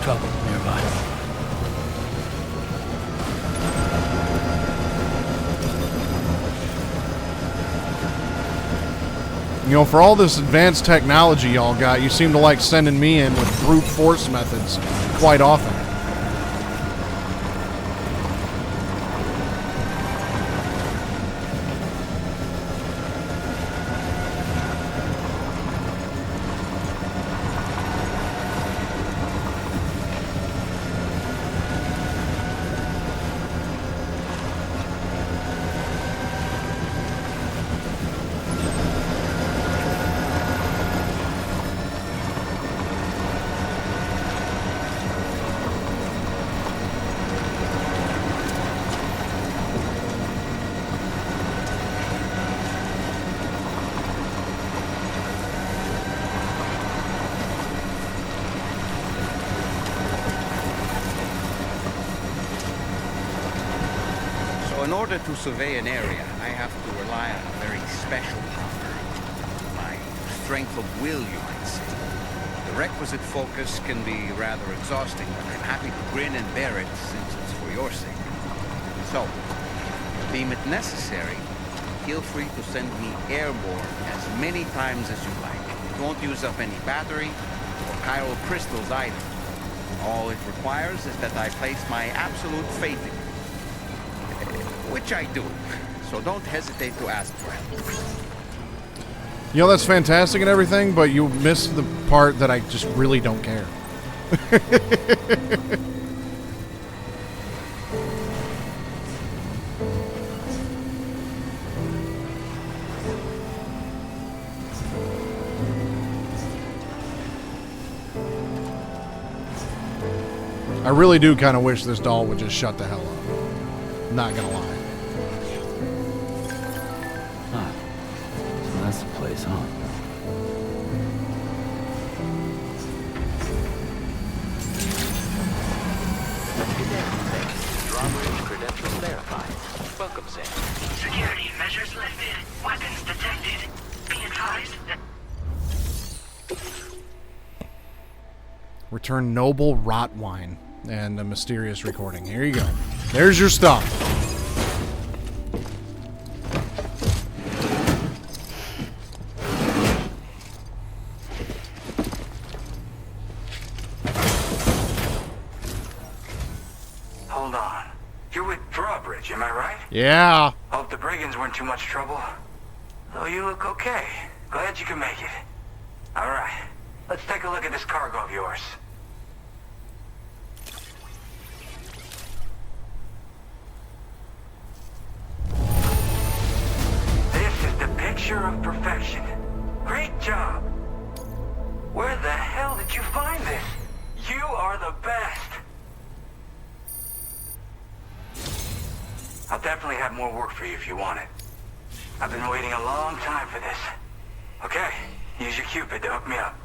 Trouble nearby. You know, for all this advanced technology y'all got, you seem to like sending me in with brute force methods quite often. In order to survey an area, I have to rely on a very special power. My strength of will, you might say. The requisite focus can be rather exhausting, but I'm happy to grin and bear it since it's for your sake. So, deem it necessary, feel free to send me airborne as many times as you like. It won't use up any battery or chiral crystals either. All it requires is that I place my absolute faith in you. Which I do, so don't hesitate to ask for help. You know, that's fantastic and everything, but you missed the part that I just really don't care. I really do kind of wish this doll would just shut the hell up. Not gonna lie. That's the place, huh? Drawbridge credentials verified. Welcome, Sam. Security measures lifted. Weapons detected. Be advised that... Return noble rot wine and a mysterious recording. Here you go. There's your stuff. Hold on. You're with Drawbridge, am I right? Yeah. Hope the brigands weren't too much trouble. Though you look okay. Glad you can make it. Alright. Let's take a look at this cargo of yours. This is the picture of perfection. Great job. Where the hell did you find this? You are the best. I'll definitely have more work for you if you want it. I've been waiting a long time for this. Okay, use your Cupid to hook me up.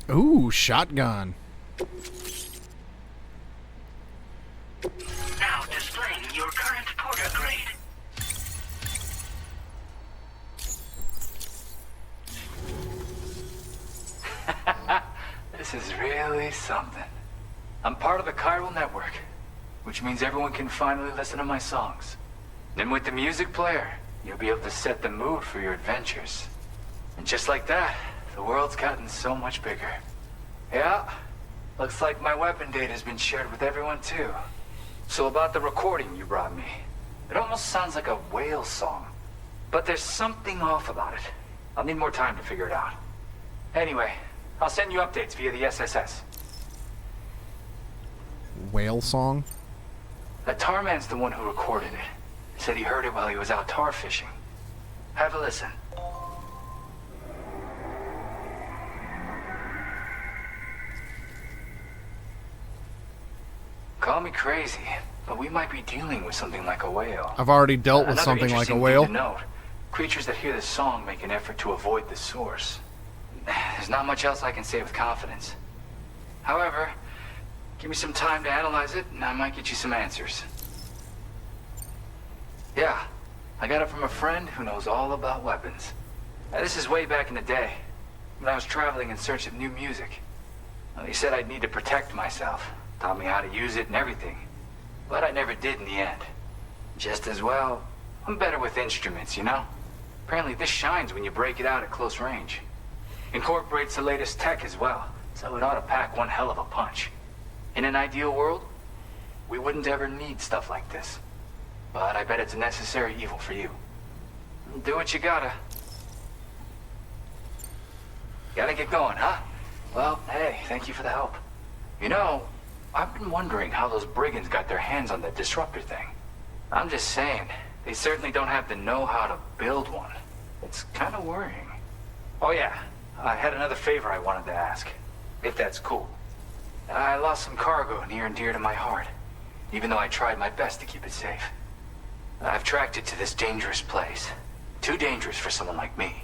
Ooh, shotgun. Now displaying your current porter grade. This is really something. I'm part of the chiral network, which means everyone can finally listen to my songs. Then with the music player, you'll be able to set the mood for your adventures. And just like that, the world's gotten so much bigger. Yeah, looks like my weapon data has been shared with everyone too. So about the recording you brought me, it almost sounds like a whale song. But there's something off about it. I'll need more time to figure it out. Anyway, I'll send you updates via the SSS. Whale song? The tar man's the one who recorded it. Said he heard it while he was out tar fishing. Have a listen. Call me crazy, but we might be dealing with something like a whale. I've already dealt with Another something like a interesting whale. thing to note, creatures that hear this song make an effort to avoid the source. There's not much else I can say with confidence. However, give me some time to analyze it, and I might get you some answers. Yeah, I got it from a friend who knows all about weapons. Now, this is way back in the day, when I was traveling in search of new music. Well, he said I'd need to protect myself, taught me how to use it and everything. But I never did in the end. Just as well, I'm better with instruments, you know? Apparently this shines when you break it out at close range. Incorporates the latest tech as well, so it ought to pack one hell of a punch. In an ideal world, we wouldn't ever need stuff like this. But I bet it's a necessary evil for you. Do what you gotta. Gotta get going, huh? Well, hey, thank you for the help. You know, I've been wondering how those brigands got their hands on that disruptor thing. I'm just saying, they certainly don't have the know-how to build one. It's kind of worrying. Oh yeah, I had another favor I wanted to ask, if that's cool. I lost some cargo near and dear to my heart, even though I tried my best to keep it safe. I've tracked it to this dangerous place. Too dangerous for someone like me.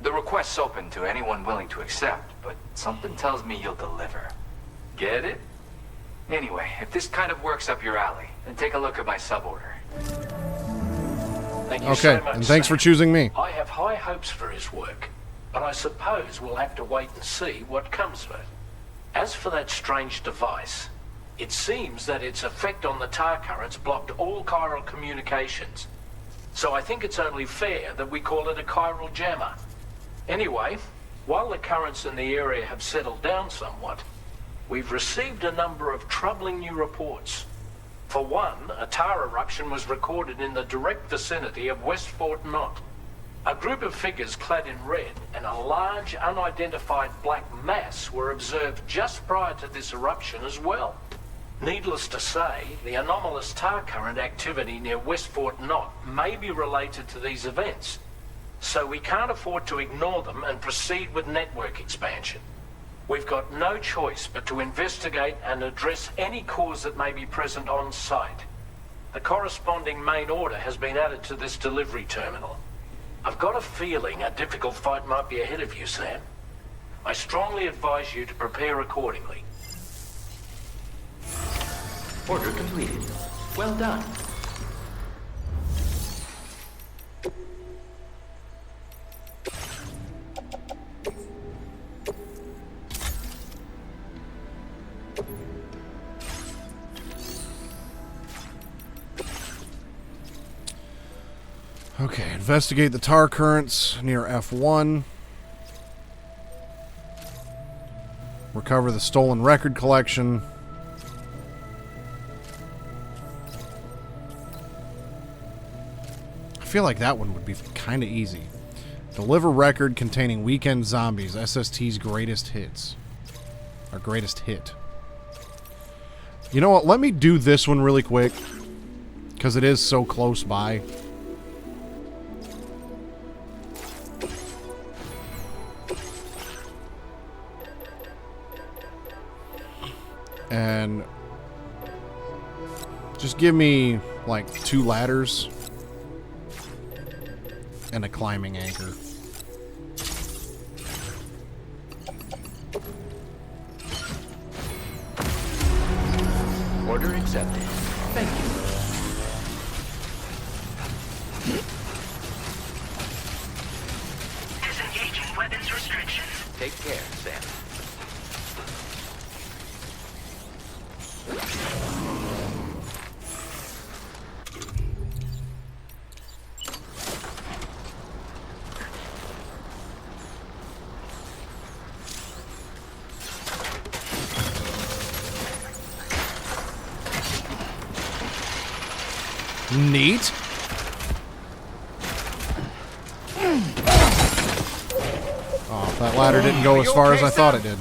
The request's open to anyone willing to accept, but something tells me you'll deliver. Get it? Anyway, if this kind of works up your alley, then take a look at my suborder. Thank you Okay, so much, and thanks for choosing me. I have high hopes for his work, but I suppose we'll have to wait and see what comes of it. As for that strange device, it seems that its effect on the tar currents blocked all chiral communications. So I think it's only fair that we call it a chiral jammer. Anyway, while the currents in the area have settled down somewhat, we've received a number of troubling new reports. For one, a tar eruption was recorded in the direct vicinity of West Fort Knot. A group of figures clad in red and a large unidentified black mass were observed just prior to this eruption as well. Needless to say, the anomalous tar current activity near West Fort Knot may be related to these events, so we can't afford to ignore them and proceed with network expansion. We've got no choice but to investigate and address any cause that may be present on site. The corresponding main order has been added to this delivery terminal. I've got a feeling a difficult fight might be ahead of you, Sam. I strongly advise you to prepare accordingly. Order completed. Well done. Okay, investigate the tar currents near F1. Recover the stolen record collection. I feel like that one would be kind of easy. Deliver record containing Weekend Zombies, SST's greatest hits. Our greatest hit. You know what? Let me do this one really quick, because it is so close by. And just give me like 2 ladders. And a climbing anchor. Order accepted. Thank you. Disengaging weapons restrictions. Take care, Sam. Neat. Oh, that ladder didn't go as far as I thought it did.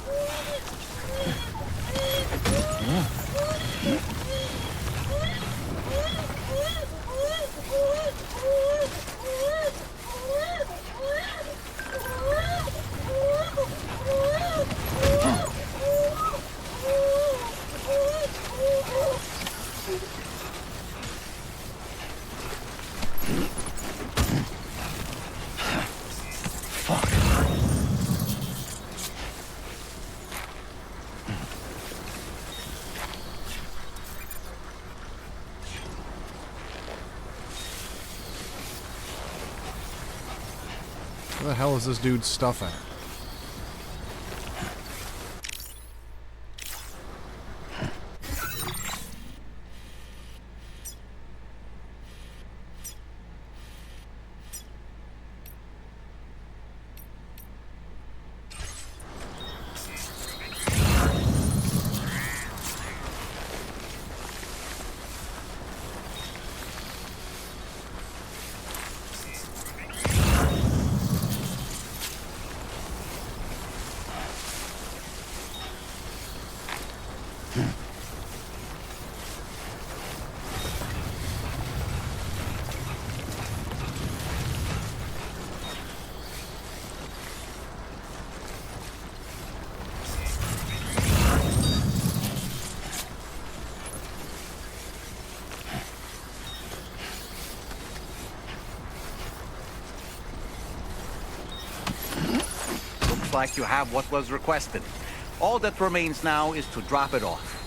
Where the hell is this dude's stuff at? Looks like you have what was requested. All that remains now is to drop it off.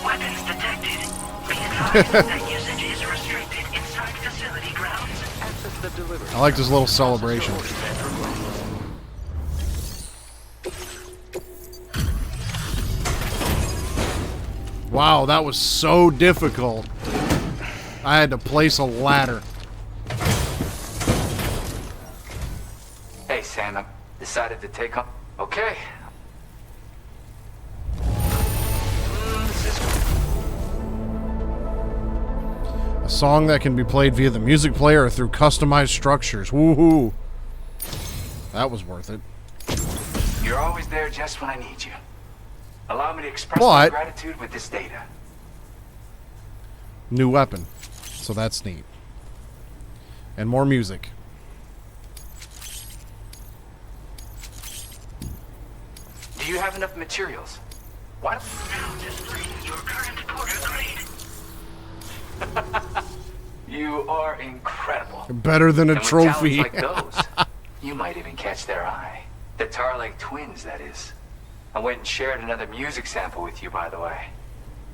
Weapons detected. Be advised that usage is restricted inside facility grounds. Access the delivery. I like this little celebration. Wow, that was so difficult. I had to place a ladder. Hey, Sam, I decided to take on... Okay. A song that can be played via the music player or through customized structures. Woohoo! That was worth it. You're always there just when I need you. Allow me to express my gratitude with this data. New weapon. So that's neat. And more music. Do you have enough materials? Why don't Now displaying your current porter grade. You are incredible. Better than a And with trophy. talents like those, you might even catch their eye. The Tar Lake twins, that is. I went and shared another music sample with you, by the way.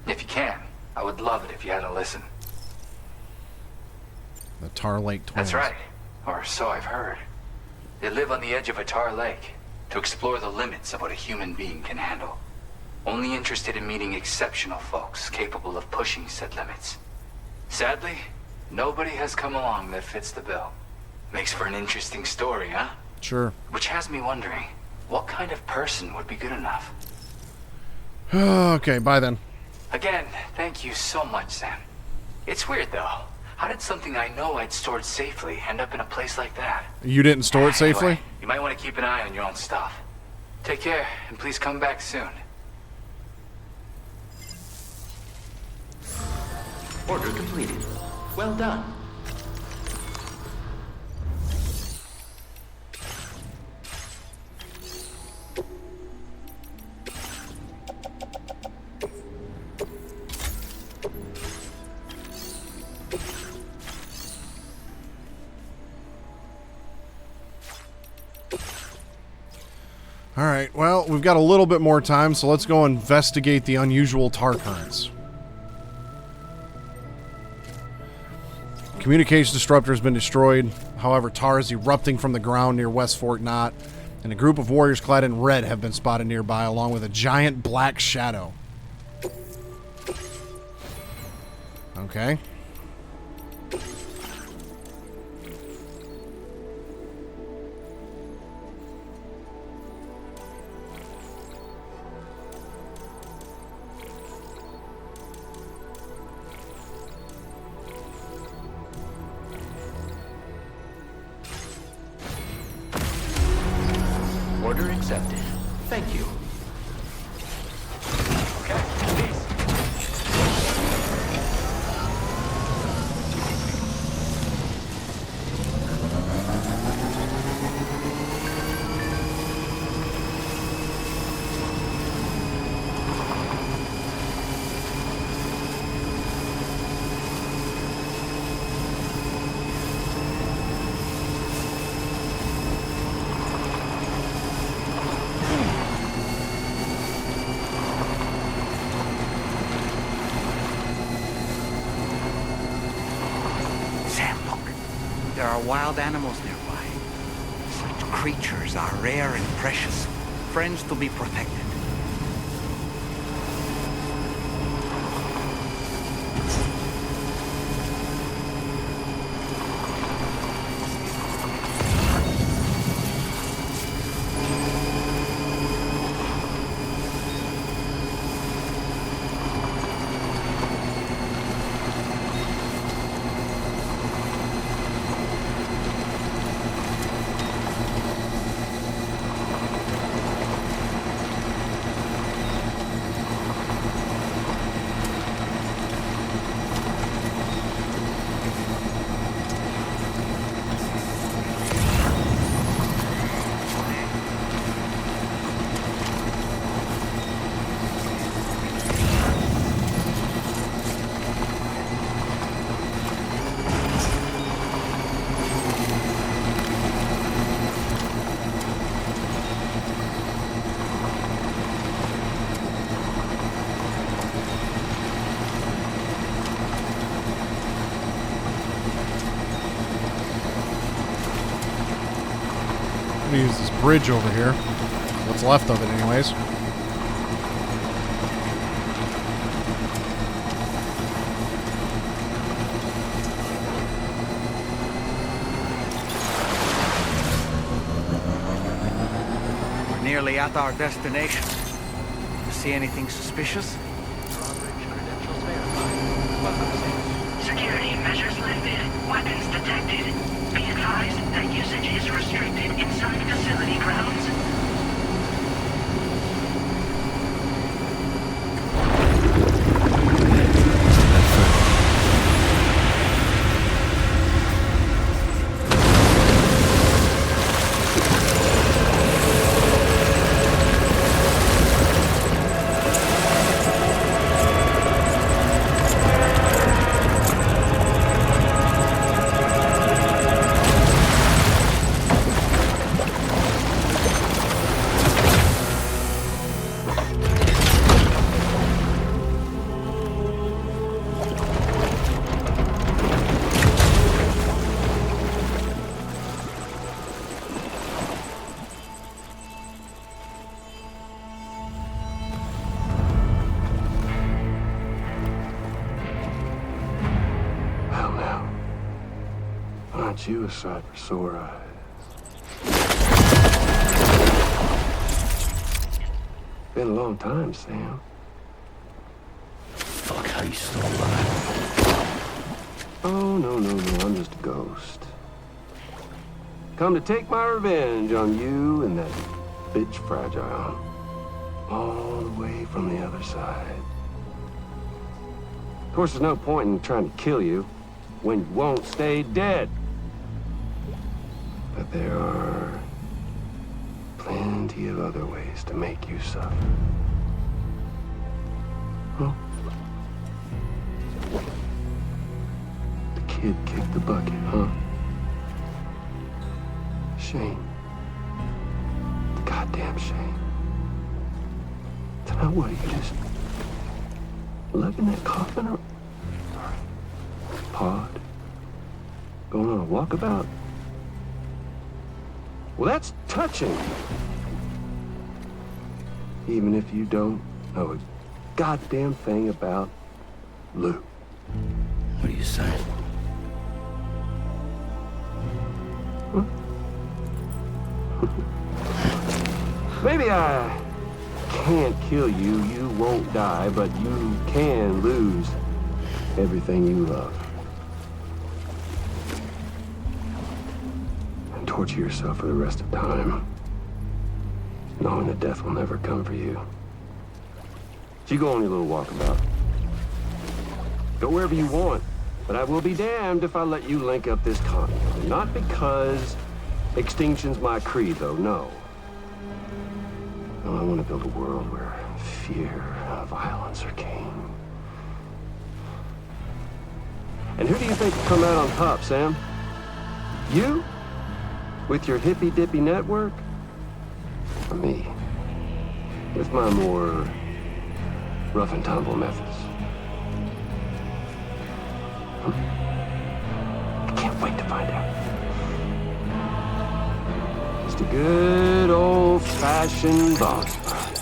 If you can, I would love it if you had a listen. The Tar Lake twins. That's right. Or so I've heard. They live on the edge of a tar lake to explore the limits of what a human being can handle. Only interested in meeting exceptional folks capable of pushing said limits. Sadly, nobody has come along that fits the bill. Makes for an interesting story, huh? Sure. Which has me wondering, what kind of person would be good enough? Okay, bye then. Again, thank you so much, Sam. It's weird, though. How did something I know I'd stored safely end up in a place like that? You didn't store it safely? Anyway, you might want to keep an eye on your own stuff. Take care, and please come back soon. Order completed. Well done. Alright, well, we've got a little bit more time, so let's go investigate the unusual tar currents. Communication disruptor has been destroyed. However, tar is erupting from the ground near West Fort Knott, and a group of warriors clad in red have been spotted nearby, along with a giant black shadow. Okay. Order accepted. Thank you. Okay, peace. Sam, look. There are wild animals nearby. Such creatures are rare and precious. Friends to be protected. I'm gonna use this bridge over here. What's left of it, anyways. We're nearly at our destination. You see anything suspicious? Security measures lifted. Weapons detected. Be advised that usage is restricted inside facility grounds. Aren't you a sight for sore eyes? Been a long time, Sam. Fuck, how you still alive? Oh, no, I'm just a ghost. Come to take my revenge on you and that bitch Fragile. All the way from the other side. Of course, there's no point in trying to kill you when you won't stay dead. But there are plenty of other ways to make you suffer. Huh? The kid kicked the bucket, huh? Shame. Goddamn shame. Now what, are you just lugging that coffin or pod? Going on a walkabout? Well, that's touching. Even if you don't know a goddamn thing about Lou. What are you saying? Huh? Maybe I can't kill you, you won't die, but you can lose everything you love. And torture yourself for the rest of time, knowing that death will never come for you. So you go on your little walkabout. Go wherever you want, but I will be damned if I let you link up this continent. Not because extinction's my creed, though, no. No, I want to build a world where fear and violence are king. And who do you think will come out on top, Sam? You? With your hippy-dippy network? Or me? With my more rough and tumble methods? I can't wait to find out. Just a good old-fashioned boss fight.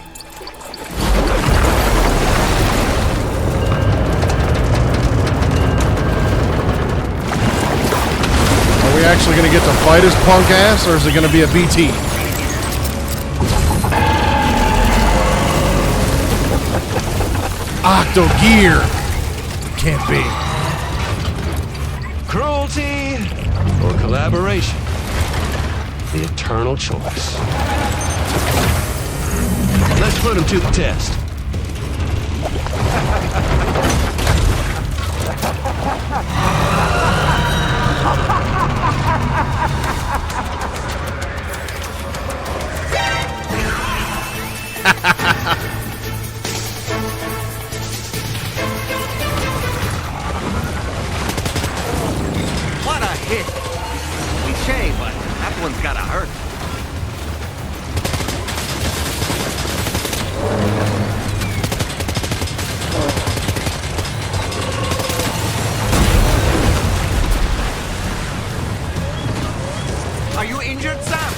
Are we actually going to get to fight his punk ass, or is it going to be a BT? Octo Gear. Can't be. Cruelty or collaboration? The eternal choice. Let's put him to the test. What a hit! Cliche, but that one's gotta hurt. Are you injured, Sam?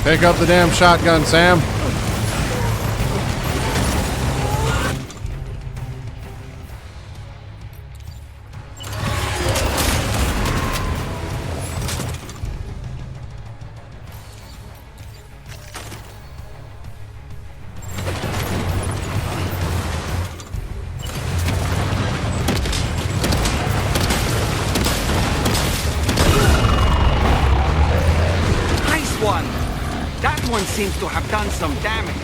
Pick up the damn shotgun, Sam. one. That one seems to have done some damage.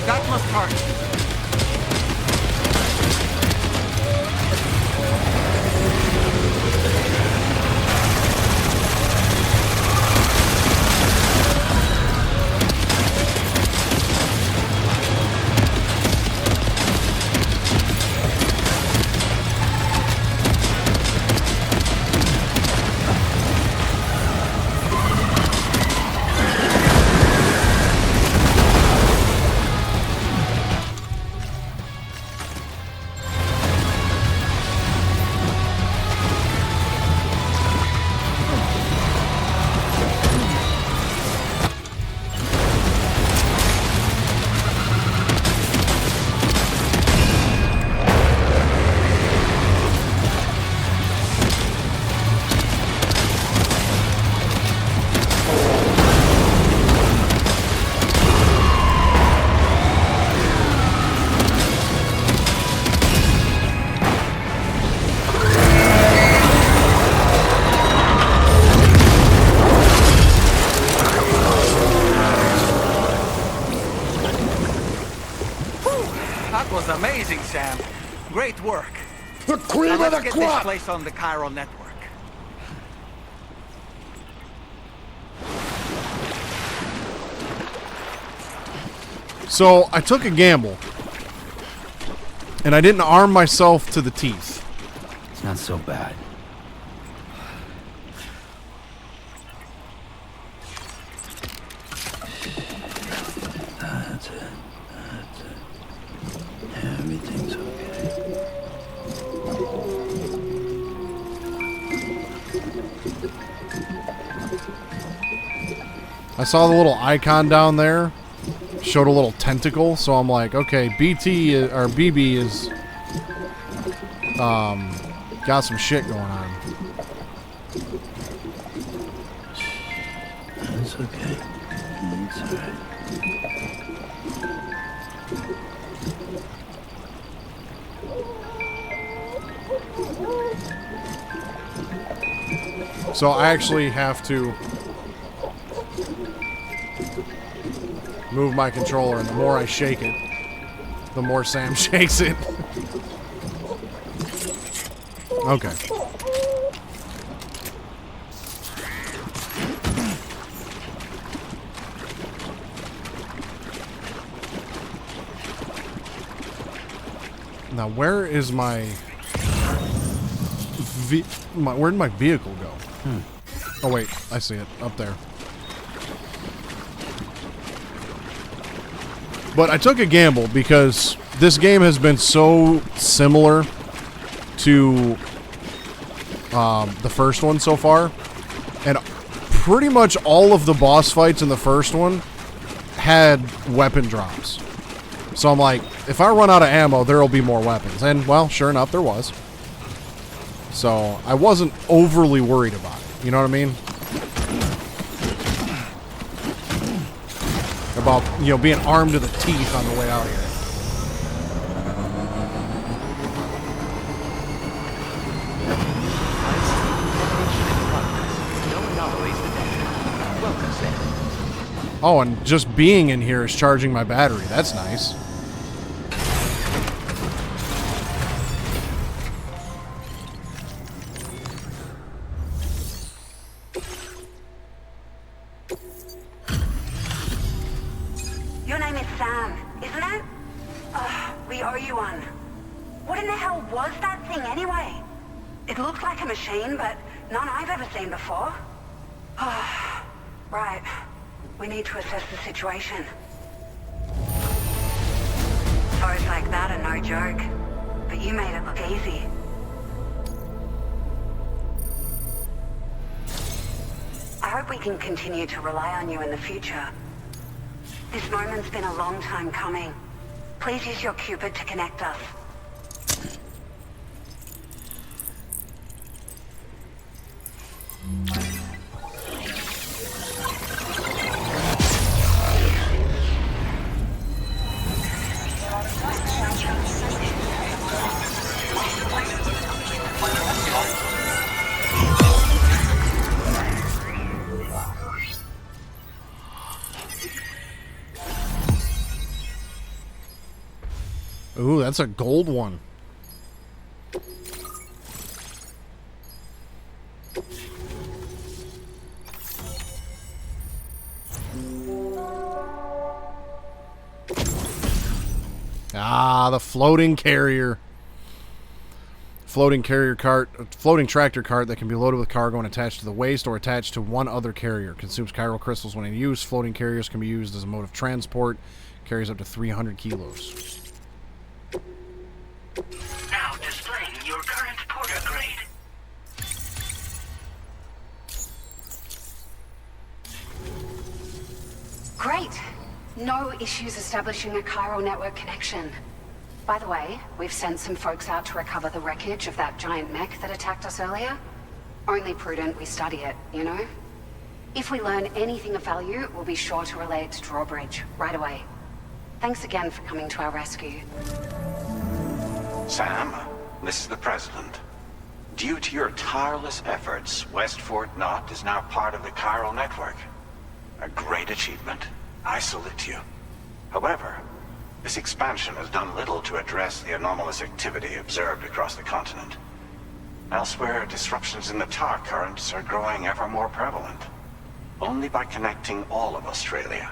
That must hurt. Amazing, Sam. Great work. The cream now of the let's get crop! this place on the chiral network. So I took a gamble, and I didn't arm myself to the teeth. It's not so bad. That's it. That's it. Everything's okay. I saw the little icon down there. Showed a little tentacle, so I'm like, okay, BB is got some shit going on. It's okay. It's alright. So I actually have to move my controller, and the more I shake it, the more Sam shakes it. Okay. Now, where is my... where did my vehicle go? Oh, wait. I see it. Up there. But I took a gamble because this game has been so similar to the first one so far. And pretty much all of the boss fights in the first one had weapon drops. So I'm like, if I run out of ammo, there will be more weapons. And, well, sure enough, there was. So I wasn't overly worried about it. You know what I mean? about, being armed to the teeth on the way out here. Oh, and just being in here is charging my battery. That's nice. Your name is Sam, isn't it? We owe you one. What in the hell was that thing anyway? It looks like a machine, but none I've ever seen before. Right. We need to assess the situation. Foes like that are no joke, but you made it look easy. I hope we can continue to rely on you in the future. This moment's been a long time coming. Please use your Cupid to connect us. Ooh, that's a gold one. Ah, the floating carrier. Floating carrier cart, floating tractor cart that can be loaded with cargo and attached to the waist or attached to one other carrier. Consumes chiral crystals when in use. Floating carriers can be used as a mode of transport. Carries up to 300 kilos. Now displaying your current porter grade. Great. No issues establishing a chiral network connection. By the way, we've sent some folks out to recover the wreckage of that giant mech that attacked us earlier. Only prudent we study it, you know? If we learn anything of value, we'll be sure to relay it to Drawbridge right away. Thanks again for coming to our rescue. Sam, this is the President. Due to your tireless efforts, West Fort Knot is now part of the chiral network. A great achievement. I salute you. However, this expansion has done little to address the anomalous activity observed across the continent. Elsewhere, disruptions in the tar currents are growing ever more prevalent. Only by connecting all of Australia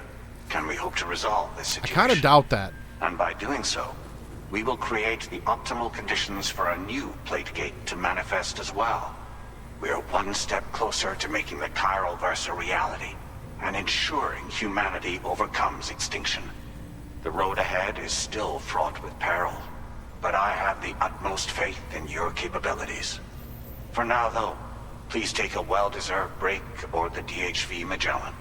can we hope to resolve this I situation. kind of doubt that. And by doing so, we will create the optimal conditions for a new plate gate to manifest as well. We are one step closer to making the chiral verse a reality and ensuring humanity overcomes extinction. The road ahead is still fraught with peril, but I have the utmost faith in your capabilities. For now, though, please take a well-deserved break aboard the DHV Magellan.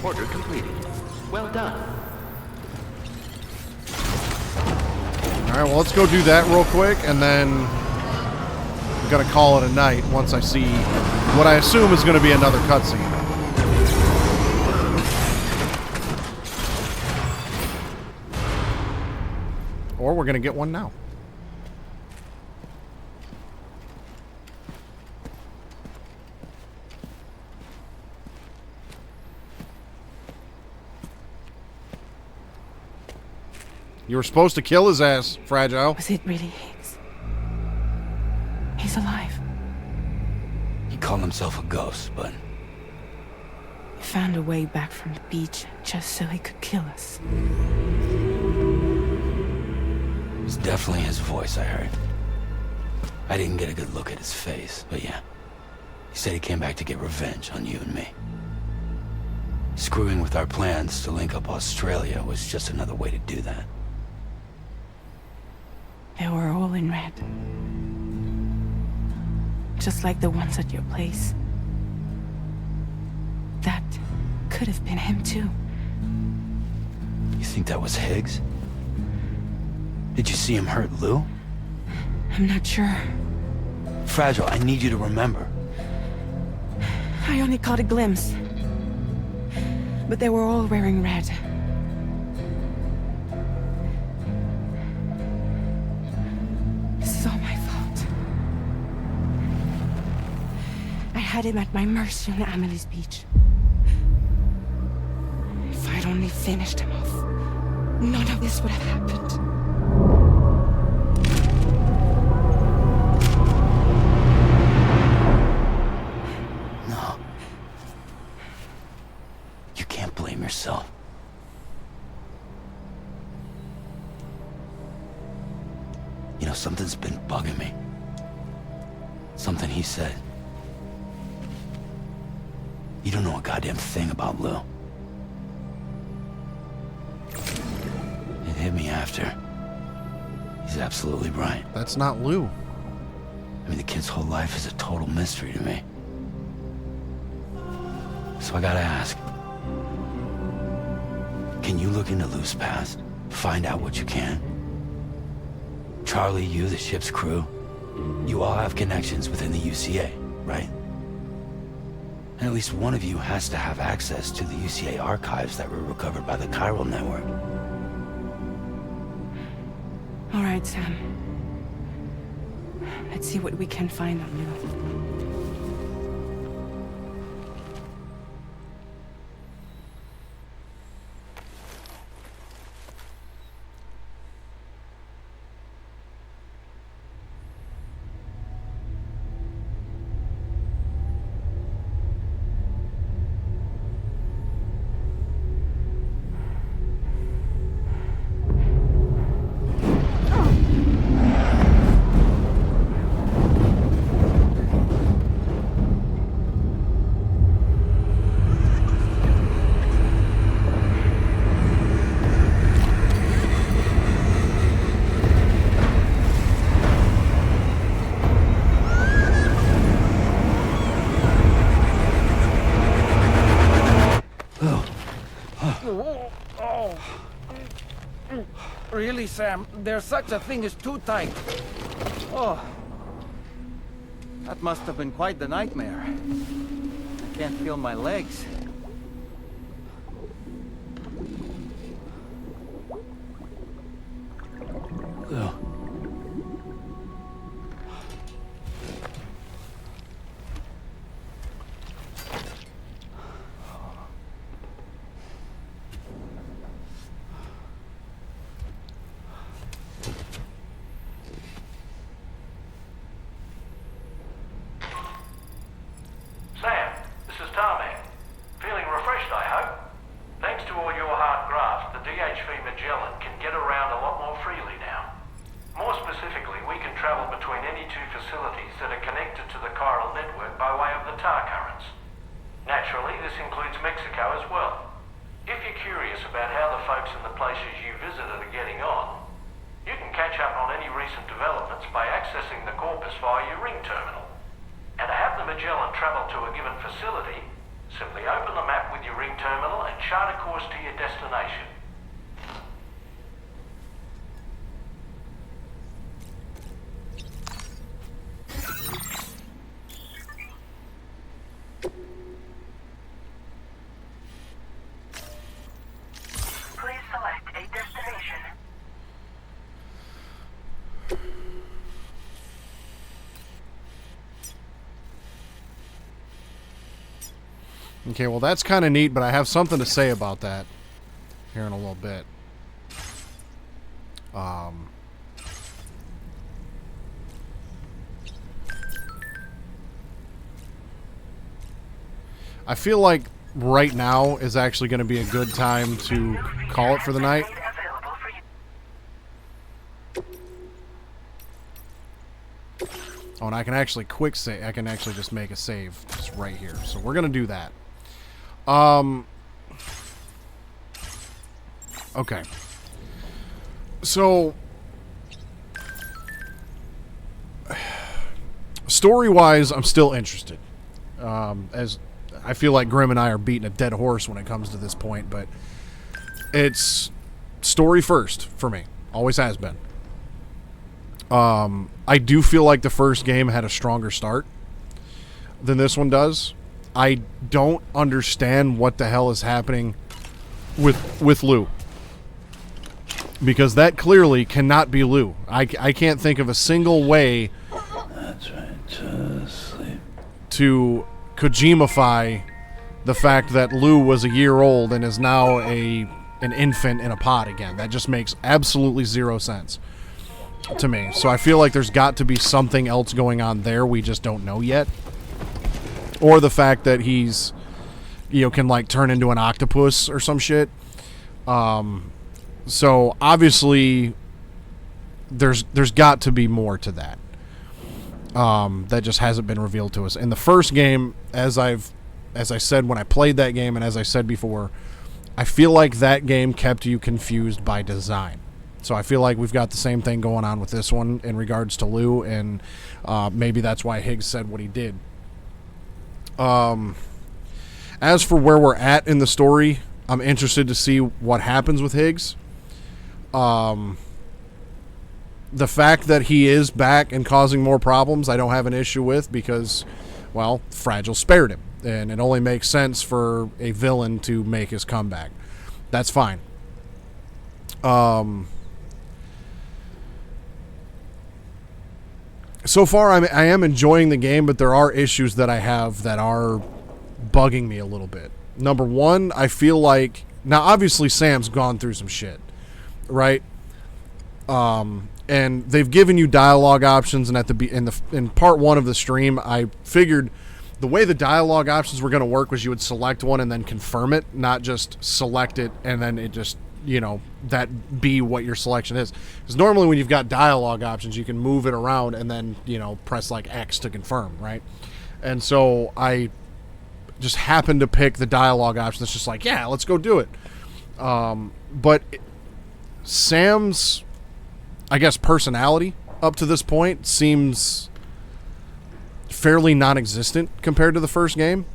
Order completed. Well done. Alright, well, let's go do that real quick, and then I'm going to call it a night once I see what I assume is going to be another cutscene. Or we're going to get one now. You were supposed to kill his ass, Fragile. Was it really Higgs? He's alive. He called himself a ghost, but He found a way back from the beach just so he could kill us. it was definitely his voice I heard. I didn't get a good look at his face, but yeah. He said he came back to get revenge on you and me. Screwing with our plans to link up Australia was just another way to do that. They were all in red. Just like the ones at your place. That could have been him too. You think that was Higgs? Did you see him hurt Lou? I'm not sure. Fragile, I need you to remember. I only caught a glimpse. But they were all wearing red. This is all my fault. I had him at my mercy on Amelie's beach. If I'd only finished him off, none of this would have happened. No. You can't blame yourself. You know, something's been bugging me. Something he said. You don't know a goddamn thing about Lou. It hit me after. He's absolutely right. That's not Lou. I mean, the kid's whole life is a total mystery to me. So I gotta ask. Can you look into Lou's past? Find out what you can? Charlie, you, the ship's crew, you all have connections within the UCA, right? And at least one of you has to have access to the UCA archives that were recovered by the Chiral Network. All right, Sam. Let's see what we can find on Lou. Really, Sam? There's such a thing as too tight. Oh. That must have been quite the nightmare. I can't feel my legs. Lou. Sam, this is Tarmac. Feeling refreshed, I hope? Thanks to all your hard graft, the DHV Magellan can get around a lot more freely now. More specifically, we can travel between any two facilities that are connected to the chiral network by way of the tar currents. Naturally, this includes Mexico as well. If you're curious about how the folks in the places you visited are getting on, you can catch up on any recent developments by accessing the corpus via your ring terminal. And to have the Magellan travel to a given facility, simply open the map with your ring terminal and chart a course to your destination. Please select a destination. Okay, well that's kind of neat, but I have something to say about that here in a little bit. I feel like right now is actually going to be a good time to call it for the night. Oh, and I can actually quick save. I can actually just make a save just right here. So we're going to do that. Okay. So story-wise, I'm still interested. As I feel like Grim and I are beating a dead horse when it comes to this point, but it's story first for me. Always has been. I do feel like the first game had a stronger start than this one does. I don't understand what the hell is happening with Lou. Because that clearly cannot be Lou. I can't think of a single way to Kojimify the fact that Lou was a year old and is now an infant in a pod again. That just makes absolutely zero sense to me. So I feel like there's got to be something else going on there we just don't know yet. Or the fact that he's, can like turn into an octopus or some shit. So obviously there's got to be more to that. That just hasn't been revealed to us. In the first game, as I said when I played that game, and as I said before, I feel like that game kept you confused by design. So I feel like we've got the same thing going on with this one in regards to Lou, and maybe that's why Higgs said what he did. As for where we're at in the story, I'm interested to see what happens with Higgs. The fact that he is back and causing more problems, I don't have an issue with because, well, Fragile spared him. And it only makes sense for a villain to make his comeback. That's fine. So far, I am enjoying the game, but there are issues that I have that are bugging me a little bit. Number one, I feel like... Now, obviously, Sam's gone through some shit, right? And they've given you dialogue options, and in part one of the stream, I figured the way the dialogue options were going to work was you would select one and then confirm it, not just select it and then it just, that be what your selection is. Because normally when you've got dialogue options, you can move it around and then, press like X to confirm, right? And so I just happened to pick the dialogue option that's just like, yeah, let's go do it. But Sam's, I guess, personality up to this point seems fairly non-existent compared to the first game.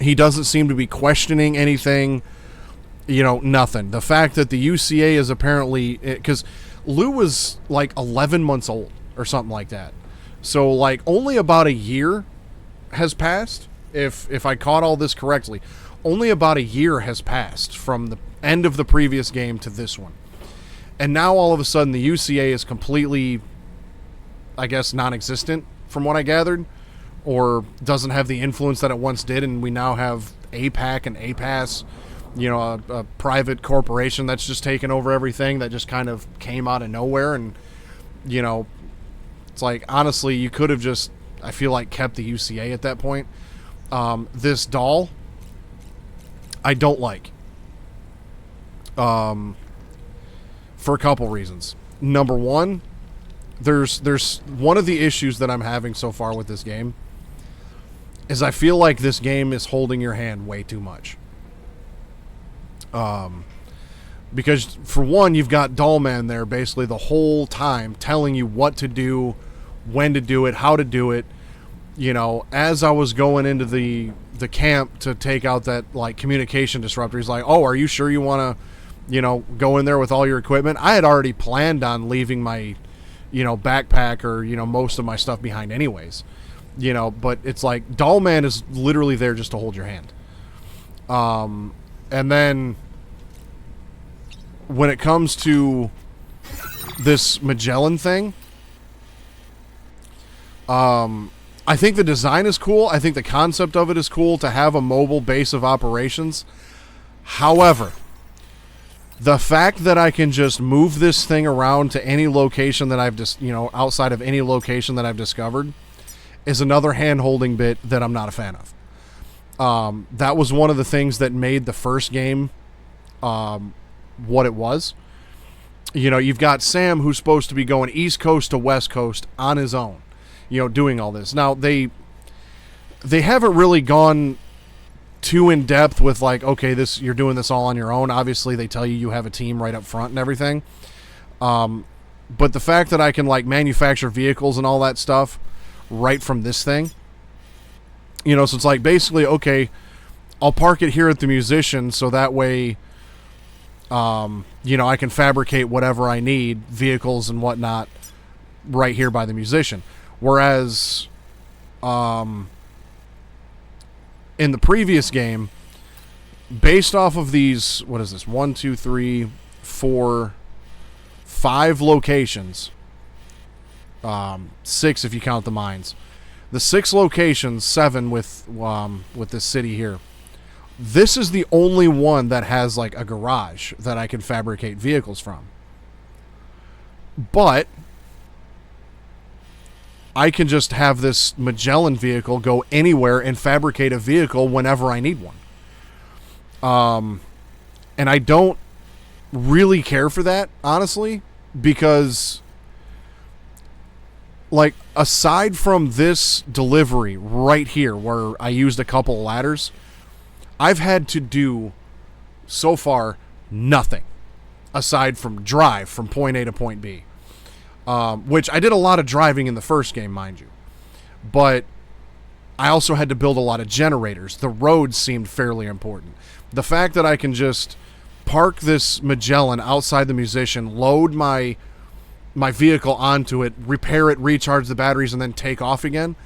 He doesn't seem to be questioning anything, nothing. The fact that the UCA is apparently... Because Lou was like 11 months old or something like that. So like only about a year has passed, if I caught all this correctly. Only about a year has passed from the end of the previous game to this one. And now all of a sudden the UCA is completely, I guess, non-existent from what I gathered, or doesn't have the influence that it once did, and we now have APAC and APAS, a private corporation that's just taken over everything that just kind of came out of nowhere. And, it's like, honestly, you could have just, I feel like, kept the UCA at that point. This doll, I don't like. For a couple reasons. Number one, there's one of the issues that I'm having so far with this game is I feel like this game is holding your hand way too much. Because for one, you've got Dollman there basically the whole time telling you what to do, when to do it, how to do it. As I was going into the camp to take out that like communication disruptor, he's like, "Oh, are you sure you want to, go in there with all your equipment?" I had already planned on leaving my, backpack or, most of my stuff behind anyways. But it's like Dollman is literally there just to hold your hand. And then when it comes to this Magellan thing, I think the design is cool. I think the concept of it is cool to have a mobile base of operations. However, the fact that I can just move this thing around to any location that I've just, outside of any location that I've discovered is another hand-holding bit that I'm not a fan of. That was one of the things that made the first game what it was. You've got Sam who's supposed to be going East Coast to West Coast on his own, doing all this. Now, they haven't really gone too in depth with like, okay, you're doing this all on your own. Obviously, they tell you have a team right up front and everything. But the fact that I can like manufacture vehicles and all that stuff right from this thing, so it's like basically, okay, I'll park it here at the Musician so that way You know, I can fabricate whatever I need, vehicles and whatnot, right here by the musician. Whereas, in the previous game, based off of these, what is this? 1, 2, 3, 4, 5 locations. 6 if you count the mines. The 6 locations, 7 with this city here. This is the only one that has like a garage that I can fabricate vehicles from. But I can just have this Magellan vehicle go anywhere and fabricate a vehicle whenever I need one. And I don't really care for that, honestly, because like aside from this delivery right here where I used a couple of ladders, I've had to do so far nothing aside from drive from point A to point B, which I did a lot of driving in the first game, mind you, but I also had to build a lot of generators. The roads seemed fairly important. The fact that I can just park this Magellan outside the musician, load my vehicle onto it, repair it, recharge the batteries, and then take off again,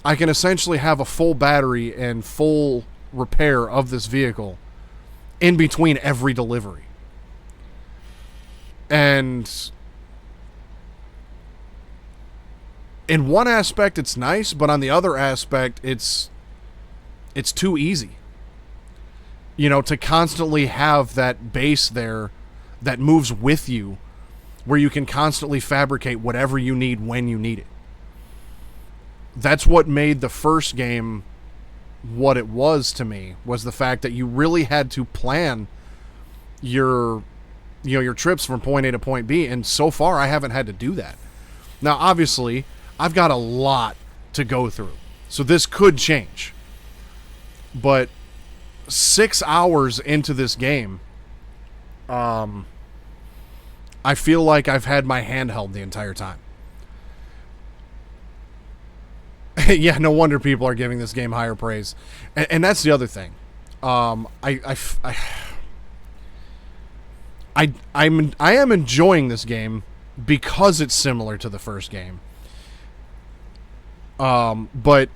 I can essentially have a full battery and full repair of this vehicle in between every delivery. And in one aspect it's nice, but on the other aspect it's too easy. You know, to constantly have that base there that moves with you, where you can constantly fabricate whatever you need when you need it. That's what made the first game what it was to me, was the fact that you really had to plan your trips from point A to point B, and so far I haven't had to do that. Now, obviously, I've got a lot to go through, so this could change. But 6 hours into this game, I feel like I've had my hand held the entire time. Yeah, no wonder people are giving this game higher praise. And that's the other thing. I am enjoying this game because it's similar to the first game. But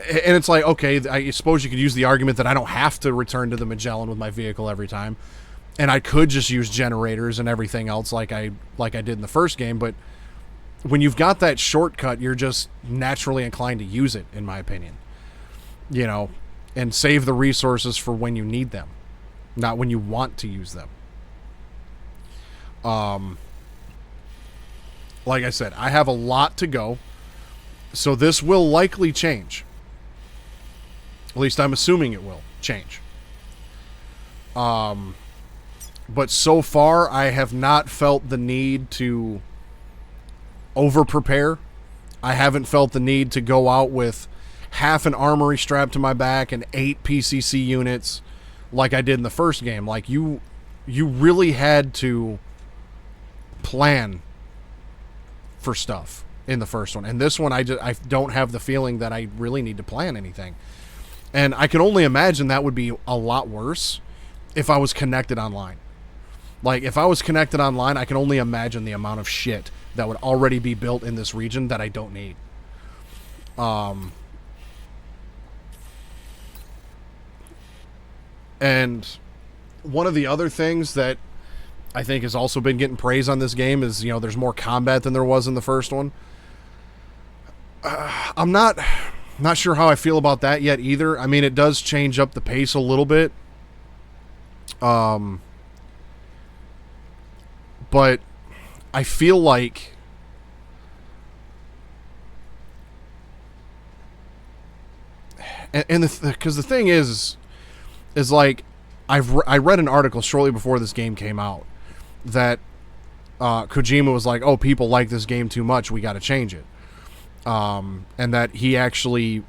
and it's like, okay, I suppose you could use the argument that I don't have to return to the Magellan with my vehicle every time, and I could just use generators and everything else like I did in the first game. But when you've got that shortcut, you're just naturally inclined to use it, in my opinion. You know, and save the resources for when you need them, not when you want to use them. Like I said, I have a lot to go, so this will likely change. At least I'm assuming it will change. But so far, I have not felt the need to over-prepare. I haven't felt the need to go out with half an armory strapped to my back and 8 PCC units like I did in the first game. Like, you really had to plan for stuff in the first one. And this one, I don't have the feeling that I really need to plan anything. And I can only imagine that would be a lot worse if I was connected online. Like, if I was connected online, I can only imagine the amount of shit that would already be built in this region that I don't need. And one of the other things that I think has also been getting praise on this game is, you know, there's more combat than there was in the first one. I'm not sure how I feel about that yet either. I mean, it does change up the pace a little bit. But I feel like because the thing is like I read an article shortly before this game came out that Kojima was like, oh, people like this game too much, we got to change it. And that he actually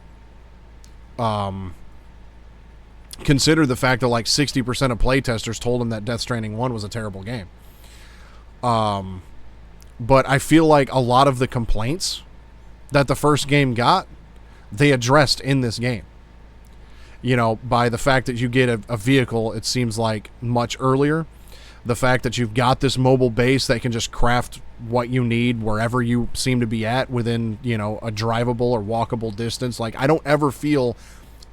considered the fact that like 60% of playtesters told him that Death Stranding 1 was a terrible game. But I feel like a lot of the complaints that the first game got, they addressed in this game. You know, by the fact that you get a vehicle, it seems like much earlier. The fact that you've got this mobile base that can just craft what you need wherever you seem to be at within, you know, a drivable or walkable distance. Like, I don't ever feel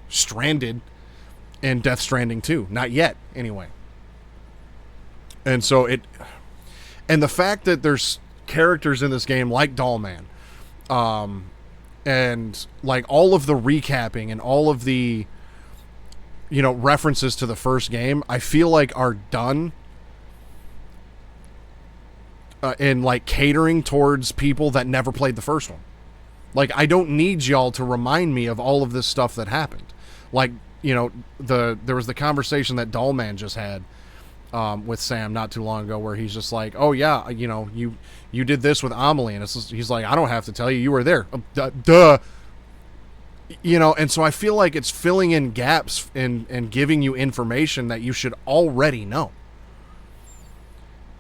stranded in Death Stranding 2. Not yet, anyway. And so and the fact that there's characters in this game like Dollman, and like all of the recapping and all of the, you know, references to the first game, I feel like are done in like catering towards people that never played the first one. Like, I don't need y'all to remind me of all of this stuff that happened. Like, you know, there was the conversation that Dollman just had with Sam not too long ago, where he's just like, oh yeah, you know, you did this with Amelie, and he's like, I don't have to tell you were there. Duh. You know, and so I feel like it's filling in gaps and giving you information that you should already know.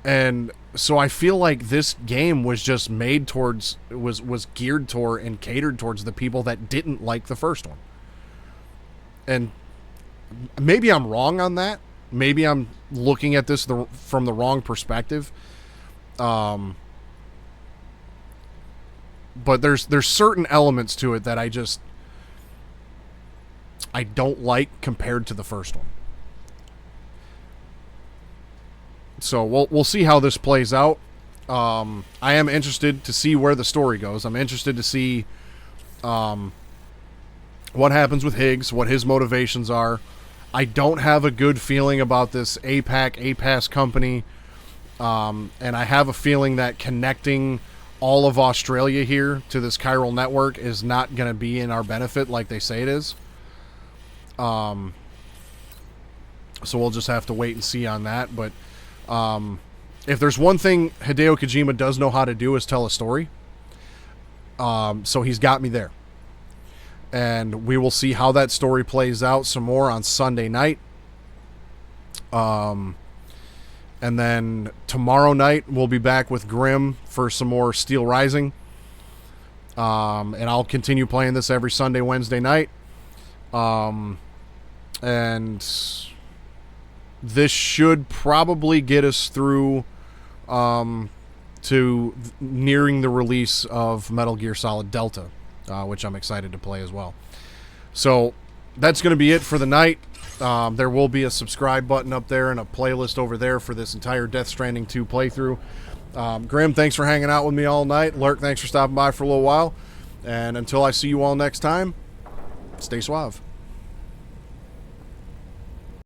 And so I feel like this game was just made towards, was geared toward and catered towards the people that didn't like the first one. And maybe I'm wrong on that. Maybe I'm looking at this from the wrong perspective. But there's certain elements to it that I don't like compared to the first one. So we'll see how this plays out. I am interested to see where the story goes. I'm interested to see what happens with Higgs, what his motivations are. I don't have a good feeling about this APAS company. And I have a feeling that connecting all of Australia here to this chiral network is not going to be in our benefit like they say it is. So we'll just have to wait and see on that. But if there's one thing Hideo Kojima does know how to do is tell a story. So he's got me there. And we will see how that story plays out some more on Sunday night. And then tomorrow night we'll be back with Grim for some more Steel Rising. And I'll continue playing this every Sunday, Wednesday night. And this should probably get us through to nearing the release of Metal Gear Solid Delta, which I'm excited to play as well. So that's going to be it for the night. There will be a subscribe button up there and a playlist over there for this entire Death Stranding 2 playthrough. Grim, thanks for hanging out with me all night. Lurk, thanks for stopping by for a little while. And until I see you all next time, stay suave.